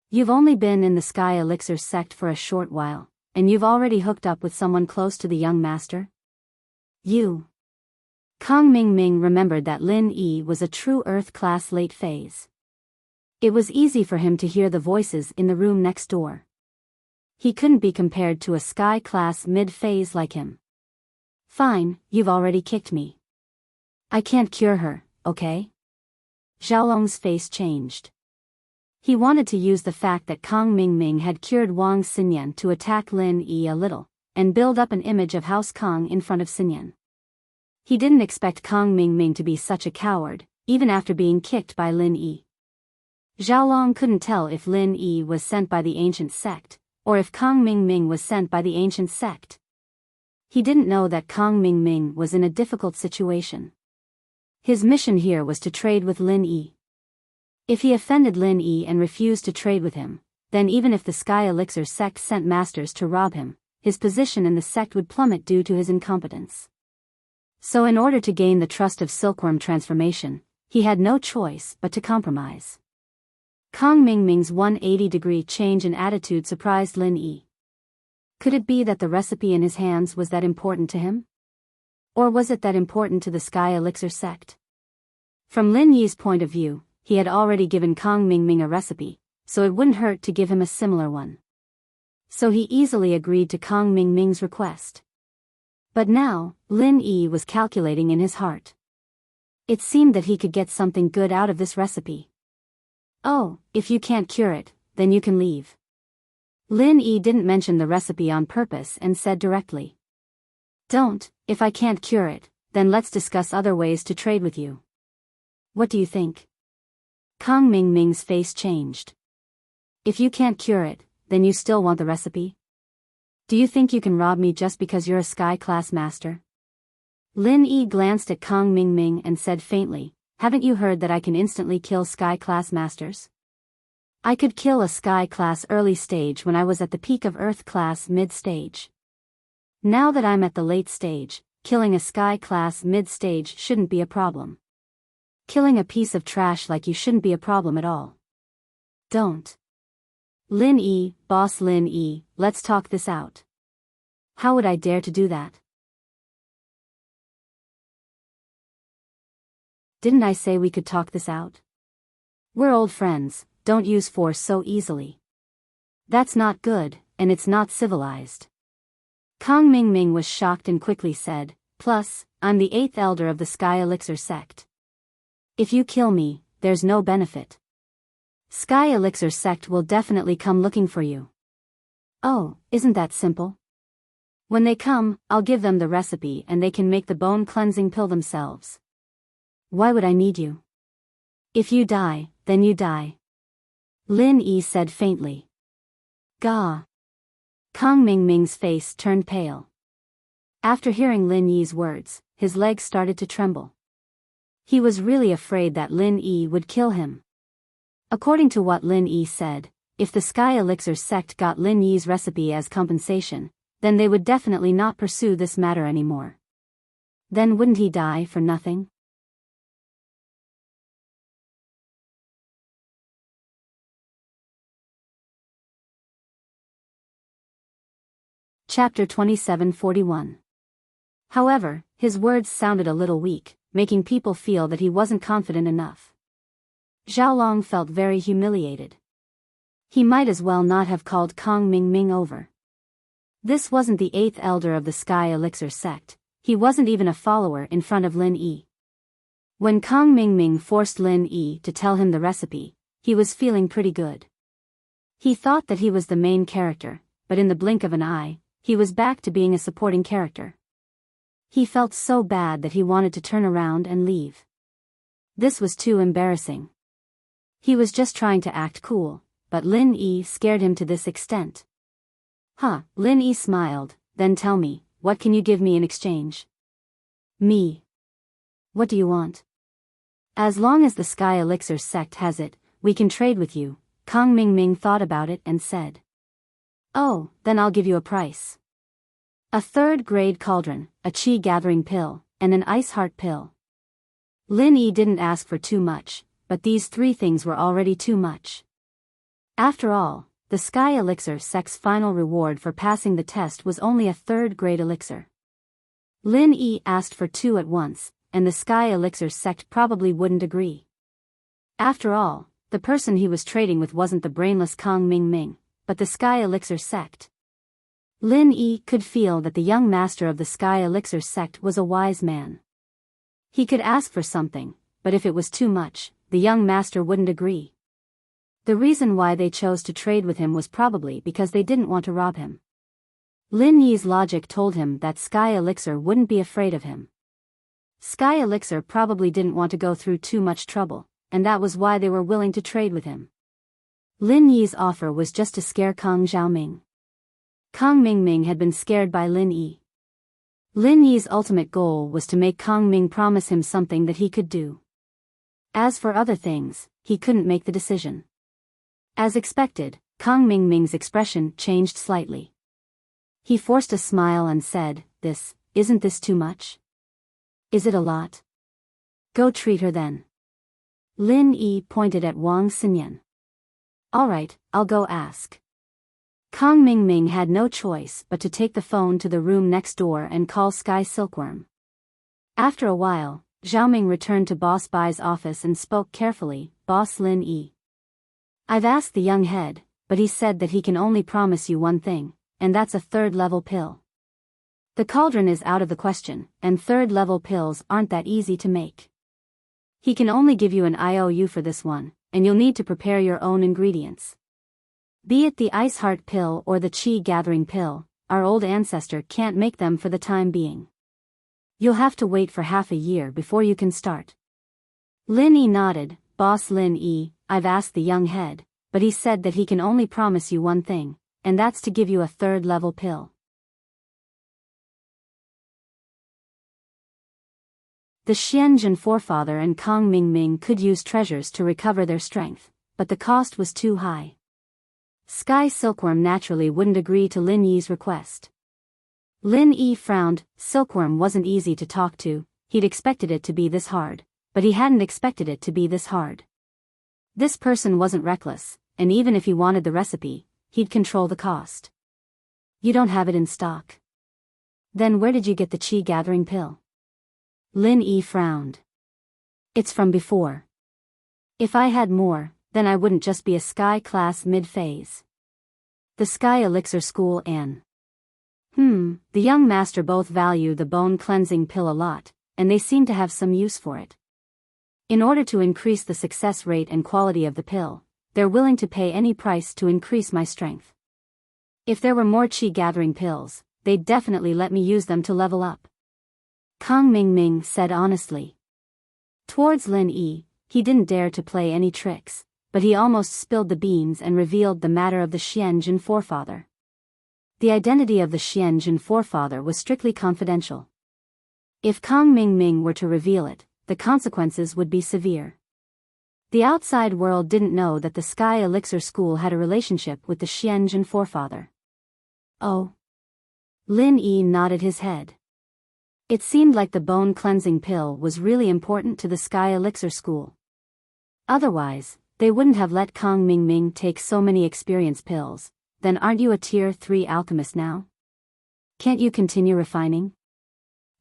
You've only been in the Sky Elixir sect for a short while, and you've already hooked up with someone close to the young master? You. Kong Mingming remembered that Lin Yi was a true Earth-class late phase. It was easy for him to hear the voices in the room next door. He couldn't be compared to a Sky-class mid-phase like him. Fine, you've already kicked me. I can't cure her, okay? Xiaolong's face changed. He wanted to use the fact that Kong Mingming had cured Wang Xinyan to attack Lin Yi a little, and build up an image of House Kong in front of Xinyan. He didn't expect Kong Mingming to be such a coward, even after being kicked by Lin Yi. Xiaolong couldn't tell if Lin Yi was sent by the ancient sect, or if Kong Mingming was sent by the ancient sect. He didn't know that Kong Mingming was in a difficult situation. His mission here was to trade with Lin Yi. If he offended Lin Yi and refused to trade with him, then even if the Sky Elixir sect sent masters to rob him, his position in the sect would plummet due to his incompetence. So in order to gain the trust of Silkworm Transformation, he had no choice but to compromise. Kong Mingming's 180-degree change in attitude surprised Lin Yi. Could it be that the recipe in his hands was that important to him? Or was it that important to the Sky Elixir sect? From Lin Yi's point of view, he had already given Kong Mingming a recipe, so it wouldn't hurt to give him a similar one. So he easily agreed to Kong Mingming's request. But now, Lin Yi was calculating in his heart. It seemed that he could get something good out of this recipe. Oh, if you can't cure it, then you can leave. Lin Yi didn't mention the recipe on purpose and said directly. Don't, if I can't cure it, then let's discuss other ways to trade with you. What do you think? Kong Mingming's face changed. If you can't cure it, then you still want the recipe? Do you think you can rob me just because you're a Sky class master? Lin Yi glanced at Kong Mingming and said faintly, haven't you heard that I can instantly kill Sky class masters? I could kill a Sky class early stage when I was at the peak of Earth class mid stage. Now that I'm at the late stage, killing a Sky class mid stage shouldn't be a problem. Killing a piece of trash like you shouldn't be a problem at all. Don't. Lin Yi, boss Lin Yi, let's talk this out. How would I dare to do that? Didn't I say we could talk this out? We're old friends, don't use force so easily. That's not good, and it's not civilized. Kong Mingming was shocked and quickly said, plus, I'm the 8th elder of the Sky Elixir sect. If you kill me, there's no benefit. Sky Elixir sect will definitely come looking for you. Oh, isn't that simple? When they come, I'll give them the recipe and they can make the bone cleansing pill themselves. Why would I need you? If you die, then you die. Lin Yi said faintly. Gah. Kong Mingming's face turned pale. After hearing Lin Yi's words, his legs started to tremble. He was really afraid that Lin Yi would kill him. According to what Lin Yi said, if the Sky Elixir sect got Lin Yi's recipe as compensation, then they would definitely not pursue this matter anymore. Then wouldn't he die for nothing? Chapter 2741. However, his words sounded a little weak, making people feel that he wasn't confident enough. Xiaolong felt very humiliated. He might as well not have called Kong Mingming over. This wasn't the 8th elder of the Sky Elixir sect, He wasn't even a follower in front of Lin Yi. When Kang Mingming forced Lin Yi to tell him the recipe, he was feeling pretty good. He thought that he was the main character, but in the blink of an eye, he was back to being a supporting character. He felt so bad that he wanted to turn around and leave. This was too embarrassing. He was just trying to act cool, but Lin Yi scared him to this extent. Huh, Lin Yi smiled, then tell me, what can you give me in exchange? Me. What do you want? As long as the Sky Elixir sect has it, we can trade with you. Kang Mingming thought about it and said. Oh, then I'll give you a price. A third-grade cauldron, a chi-gathering pill, and an ice heart pill. Lin Yi didn't ask for too much, but these three things were already too much. After all, the Sky Elixir sect's final reward for passing the test was only a third-grade elixir. Lin Yi asked for two at once, and the Sky Elixir sect probably wouldn't agree. After all, the person he was trading with wasn't the brainless Kang Mingming, but the Sky Elixir sect. Lin Yi could feel that the young master of the Sky Elixir sect was a wise man. He could ask for something, but if it was too much, the young master wouldn't agree. The reason why they chose to trade with him was probably because they didn't want to rob him. Lin Yi's logic told him that Sky Elixir wouldn't be afraid of him. Sky Elixir probably didn't want to go through too much trouble, and that was why they were willing to trade with him. Lin Yi's offer was just to scare Kang Xiaoming. Kang Mingming had been scared by Lin Yi. Lin Yi's ultimate goal was to make Kang Ming promise him something that he could do. As for other things, he couldn't make the decision. As expected, Kang Mingming's expression changed slightly. He forced a smile and said, Isn't this too much? Is it a lot? Go treat her then. Lin Yi pointed at Wang Xinyan. Alright, I'll go ask. Kang Mingming had no choice but to take the phone to the room next door and call Sky Silkworm. After a while, Xiaoming returned to Boss Bai's office and spoke carefully, Boss Lin Yi. I've asked the young head, but he said that he can only promise you one thing, and that's a third-level pill. The cauldron is out of the question, and third-level pills aren't that easy to make. He can only give you an IOU for this one, and you'll need to prepare your own ingredients. Be it the ice heart pill or the chi-gathering pill, our old ancestor can't make them for the time being. You'll have to wait for half a year before you can start. Lin Yi nodded, Boss Lin Yi, I've asked the young head, but he said that he can only promise you one thing, and that's to give you a third-level pill. The Xianjin forefather and Kang Mingming could use treasures to recover their strength, but the cost was too high. Sky Silkworm naturally wouldn't agree to Lin Yi's request. Lin Yi frowned. Silkworm wasn't easy to talk to. He'd expected it to be this hard, but he hadn't expected it to be this hard. This person wasn't reckless, and even if he wanted the recipe, he'd control the cost. You don't have it in stock. Then where did you get the chi-gathering pill? Lin Yi frowned. It's from before. If I had more, then I wouldn't just be a Sky class mid-phase. The Sky Elixir School and the young master both value the bone cleansing pill a lot, and they seem to have some use for it. In order to increase the success rate and quality of the pill, they're willing to pay any price to increase my strength. If there were more chi-gathering pills, they'd definitely let me use them to level up. Kang Mingming said honestly. Towards Lin Yi, he didn't dare to play any tricks, but he almost spilled the beans and revealed the matter of the Xianjin forefather. The identity of the Xianjin forefather was strictly confidential. If Kang Mingming were to reveal it, the consequences would be severe. The outside world didn't know that the Sky Elixir School had a relationship with the Xianjin forefather. Oh. Lin Yi nodded his head. It seemed like the bone cleansing pill was really important to the Sky Elixir School. Otherwise, they wouldn't have let Kang Mingming take so many experience pills. Then aren't you a tier 3 alchemist now? Can't you continue refining?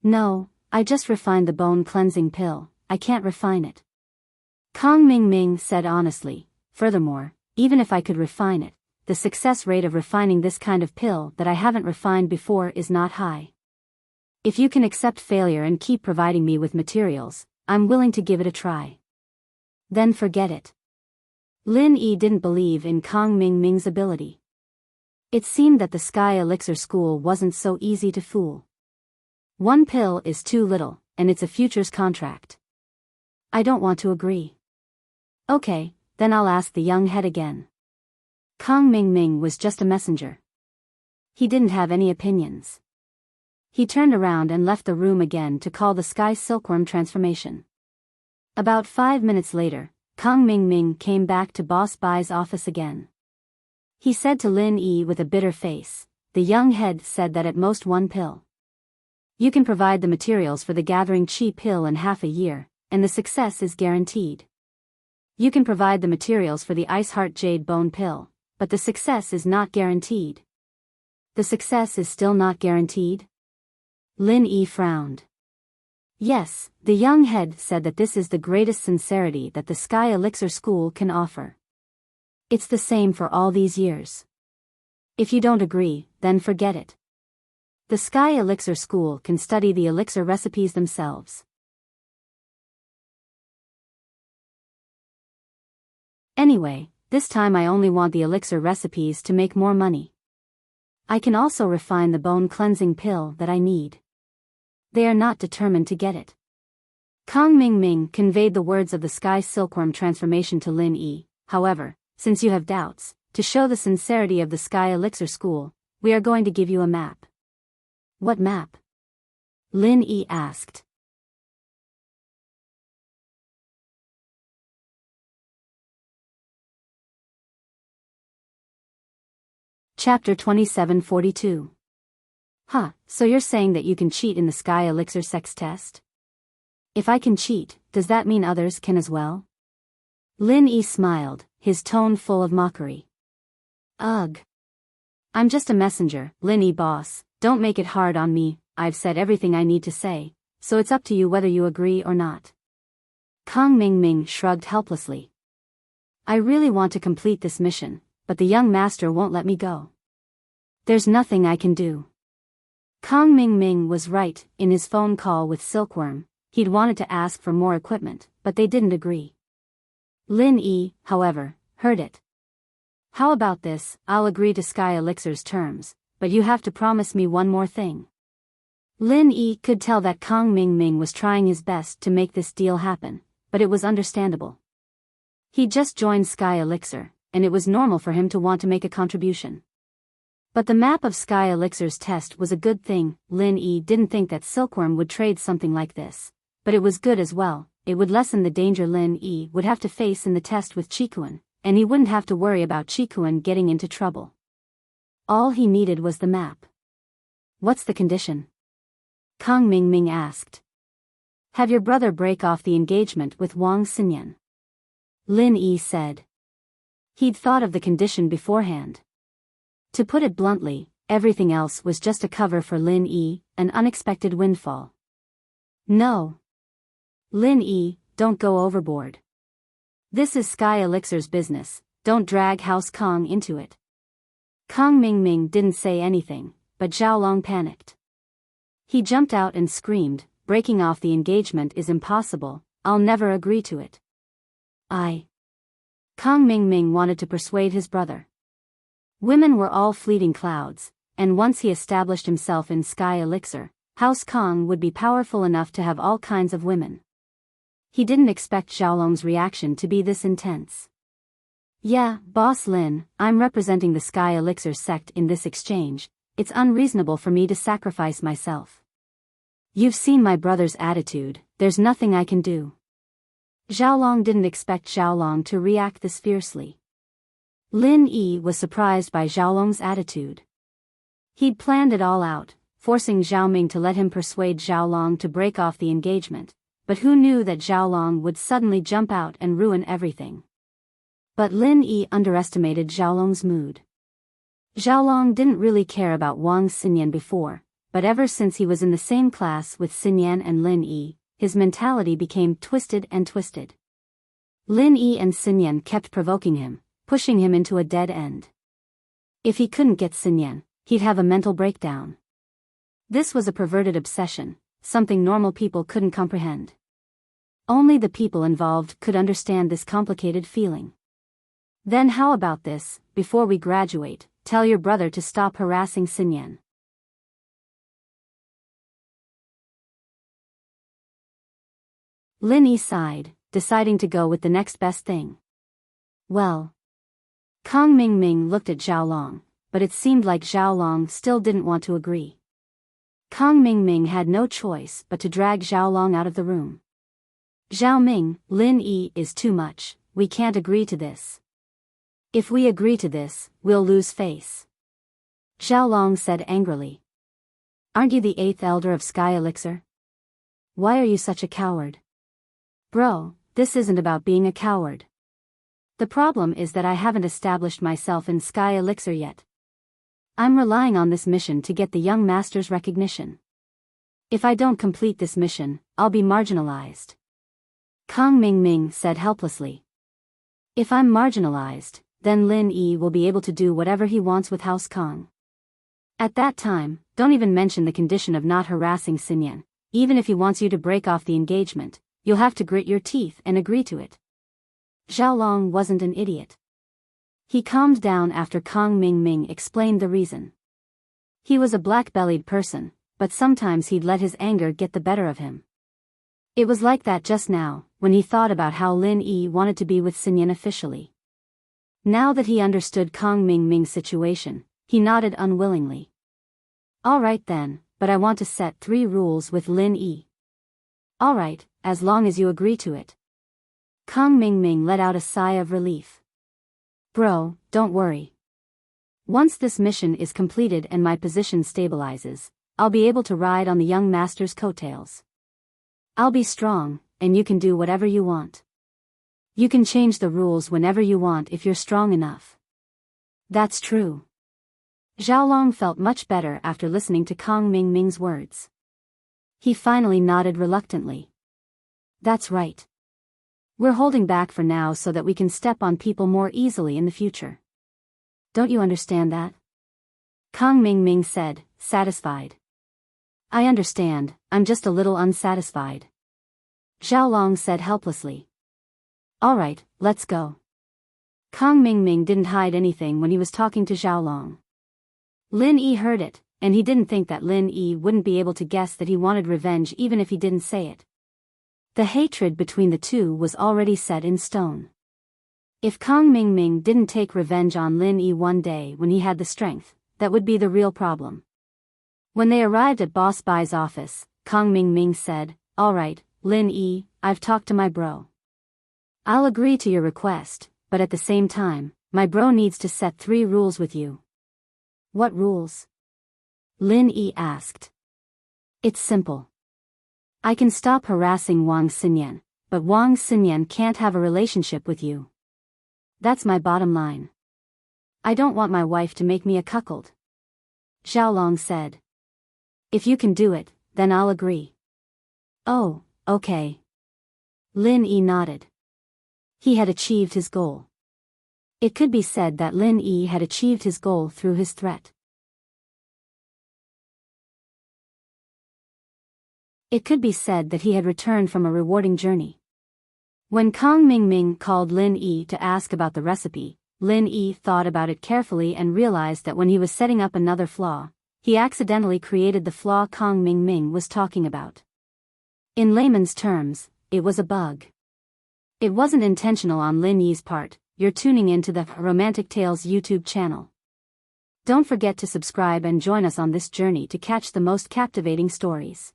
No, I just refined the bone cleansing pill, I can't refine it. Kang Mingming said honestly. Furthermore, even if I could refine it, the success rate of refining this kind of pill that I haven't refined before is not high. If you can accept failure and keep providing me with materials, I'm willing to give it a try. Then forget it. Lin Yi didn't believe in Kong Mingming's ability. It seemed that the Sky Elixir School wasn't so easy to fool. One pill is too little, and it's a futures contract. I don't want to agree. Okay, then I'll ask the young head again. Kong Mingming was just a messenger. He didn't have any opinions. He turned around and left the room again to call the Sky Silkworm transformation. About 5 minutes later, Kong Mingming came back to Boss Bai's office again. He said to Lin Yi with a bitter face, the young head said that at most one pill. You can provide the materials for the gathering chi pill in half a year, and the success is guaranteed. You can provide the materials for the Ice Heart Jade Bone pill, but the success is not guaranteed. The success is still not guaranteed? Lin Yi frowned. Yes, the young head said that this is the greatest sincerity that the Sky Elixir School can offer. It's the same for all these years. If you don't agree, then forget it. The Sky Elixir School can study the elixir recipes themselves. Anyway, this time I only want the elixir recipes to make more money. I can also refine the bone cleansing pill that I need. They are not determined to get it. Kong Mingming conveyed the words of the Sky Silkworm transformation to Lin Yi. However, since you have doubts, to show the sincerity of the Sky Elixir School, we are going to give you a map. What map? Lin Yi asked. Chapter 2742. Huh, so you're saying that you can cheat in the Sky Elixir sex test? If I can cheat, does that mean others can as well? Lin Yi smiled, his tone full of mockery. Ugh. I'm just a messenger, Lin Yi boss, don't make it hard on me, I've said everything I need to say, so it's up to you whether you agree or not. Kong Mingming shrugged helplessly. I really want to complete this mission, but the young master won't let me go. There's nothing I can do. Kong Mingming was right. In his phone call with Silkworm, he'd wanted to ask for more equipment, but they didn't agree. Lin Yi, however, heard it. How about this? I'll agree to Sky Elixir's terms, but you have to promise me one more thing. Lin Yi could tell that Kong Mingming was trying his best to make this deal happen, but it was understandable. He'd just joined Sky Elixir, and it was normal for him to want to make a contribution. But the map of Sky Elixir's test was a good thing. Lin Yi didn't think that Silkworm would trade something like this, but it was good as well. It would lessen the danger Lin Yi would have to face in the test with Chikuan, and he wouldn't have to worry about Chikuan getting into trouble. All he needed was the map. What's the condition? Kong Mingming asked. Have your brother break off the engagement with Wang Xinyan. Lin Yi said. He'd thought of the condition beforehand. To put it bluntly, everything else was just a cover for Lin Yi, an unexpected windfall. No. Lin Yi, don't go overboard. This is Sky Elixir's business, don't drag House Kong into it. Kong Mingming didn't say anything, but Xiaolong panicked. He jumped out and screamed, breaking off the engagement is impossible, I'll never agree to it. Kong Mingming wanted to persuade his brother. Women were all fleeting clouds, and once he established himself in Sky Elixir, House Kong would be powerful enough to have all kinds of women. He didn't expect Xiaolong's reaction to be this intense. Yeah, Boss Lin, I'm representing the Sky Elixir sect in this exchange, it's unreasonable for me to sacrifice myself. You've seen my brother's attitude, there's nothing I can do. Xiaolong didn't expect Xiaolong to react this fiercely. Lin Yi was surprised by Xiaolong's attitude. He'd planned it all out, forcing Xiaoming to let him persuade Xiaolong to break off the engagement, but who knew that Xiaolong would suddenly jump out and ruin everything. But Lin Yi underestimated Xiaolong's mood. Xiaolong didn't really care about Wang Xinyan before, but ever since he was in the same class with Xinyan and Lin Yi, his mentality became twisted and twisted. Lin Yi and Xinyan kept provoking him, pushing him into a dead end. If he couldn't get Xinyan, he'd have a mental breakdown. This was a perverted obsession, something normal people couldn't comprehend. Only the people involved could understand this complicated feeling. Then how about this, before we graduate, tell your brother to stop harassing Xinyan. Lin Yi sighed, deciding to go with the next best thing. Well. Kong Mingming looked at Xiaolong, but it seemed like Xiaolong still didn't want to agree. Kong Mingming had no choice but to drag Xiaolong out of the room. Xiaoming, Lin Yi is too much, we can't agree to this. If we agree to this, we'll lose face. Xiaolong said angrily. Aren't you the 8th elder of Sky Elixir? Why are you such a coward? Bro, this isn't about being a coward. The problem is that I haven't established myself in Sky Elixir yet. I'm relying on this mission to get the young master's recognition. If I don't complete this mission, I'll be marginalized. Kong Mingming said helplessly. If I'm marginalized, then Lin Yi will be able to do whatever he wants with House Kong. At that time, don't even mention the condition of not harassing Xinyan. Even if he wants you to break off the engagement, you'll have to grit your teeth and agree to it. Xiaolong wasn't an idiot. He calmed down after Kong Mingming explained the reason. He was a black-bellied person, but sometimes he'd let his anger get the better of him. It was like that just now, when he thought about how Lin Yi wanted to be with Xinyan officially. Now that he understood Kong Mingming's situation, he nodded unwillingly. All right then, but I want to set 3 rules with Lin Yi. All right, as long as you agree to it. Kong Mingming let out a sigh of relief. Bro, don't worry. Once this mission is completed and my position stabilizes, I'll be able to ride on the young master's coattails. I'll be strong, and you can do whatever you want. You can change the rules whenever you want if you're strong enough. That's true. Xiaolong felt much better after listening to Kong Mingming's words. He finally nodded reluctantly. That's right. We're holding back for now so that we can step on people more easily in the future. Don't you understand that? Kong Mingming said, satisfied. I understand, I'm just a little unsatisfied. Xiaolong said helplessly. All right, let's go. Kong Mingming didn't hide anything when he was talking to Xiaolong. Lin Yi heard it, and he didn't think that Lin Yi wouldn't be able to guess that he wanted revenge even if he didn't say it. The hatred between the two was already set in stone. If Kong Mingming didn't take revenge on Lin Yi one day when he had the strength, that would be the real problem. When they arrived at Boss Bai's office, Kong Mingming said, All right, Lin Yi, I've talked to my bro. I'll agree to your request, but at the same time, my bro needs to set 3 rules with you. What rules? Lin Yi asked. It's simple. I can stop harassing Wang Xinyan, but Wang Xinyan can't have a relationship with you. That's my bottom line. I don't want my wife to make me a cuckold. Xiaolong said. If you can do it, then I'll agree. Oh, okay. Lin Yi nodded. He had achieved his goal. It could be said that Lin Yi had achieved his goal through his threat. It could be said that he had returned from a rewarding journey. When Kong Mingming called Lin Yi to ask about the recipe, Lin Yi thought about it carefully and realized that when he was setting up another flaw, he accidentally created the flaw Kong Mingming was talking about. In layman's terms, it was a bug. It wasn't intentional on Lin Yi's part. You're tuning into the Romantic Tales YouTube channel. Don't forget to subscribe and join us on this journey to catch the most captivating stories.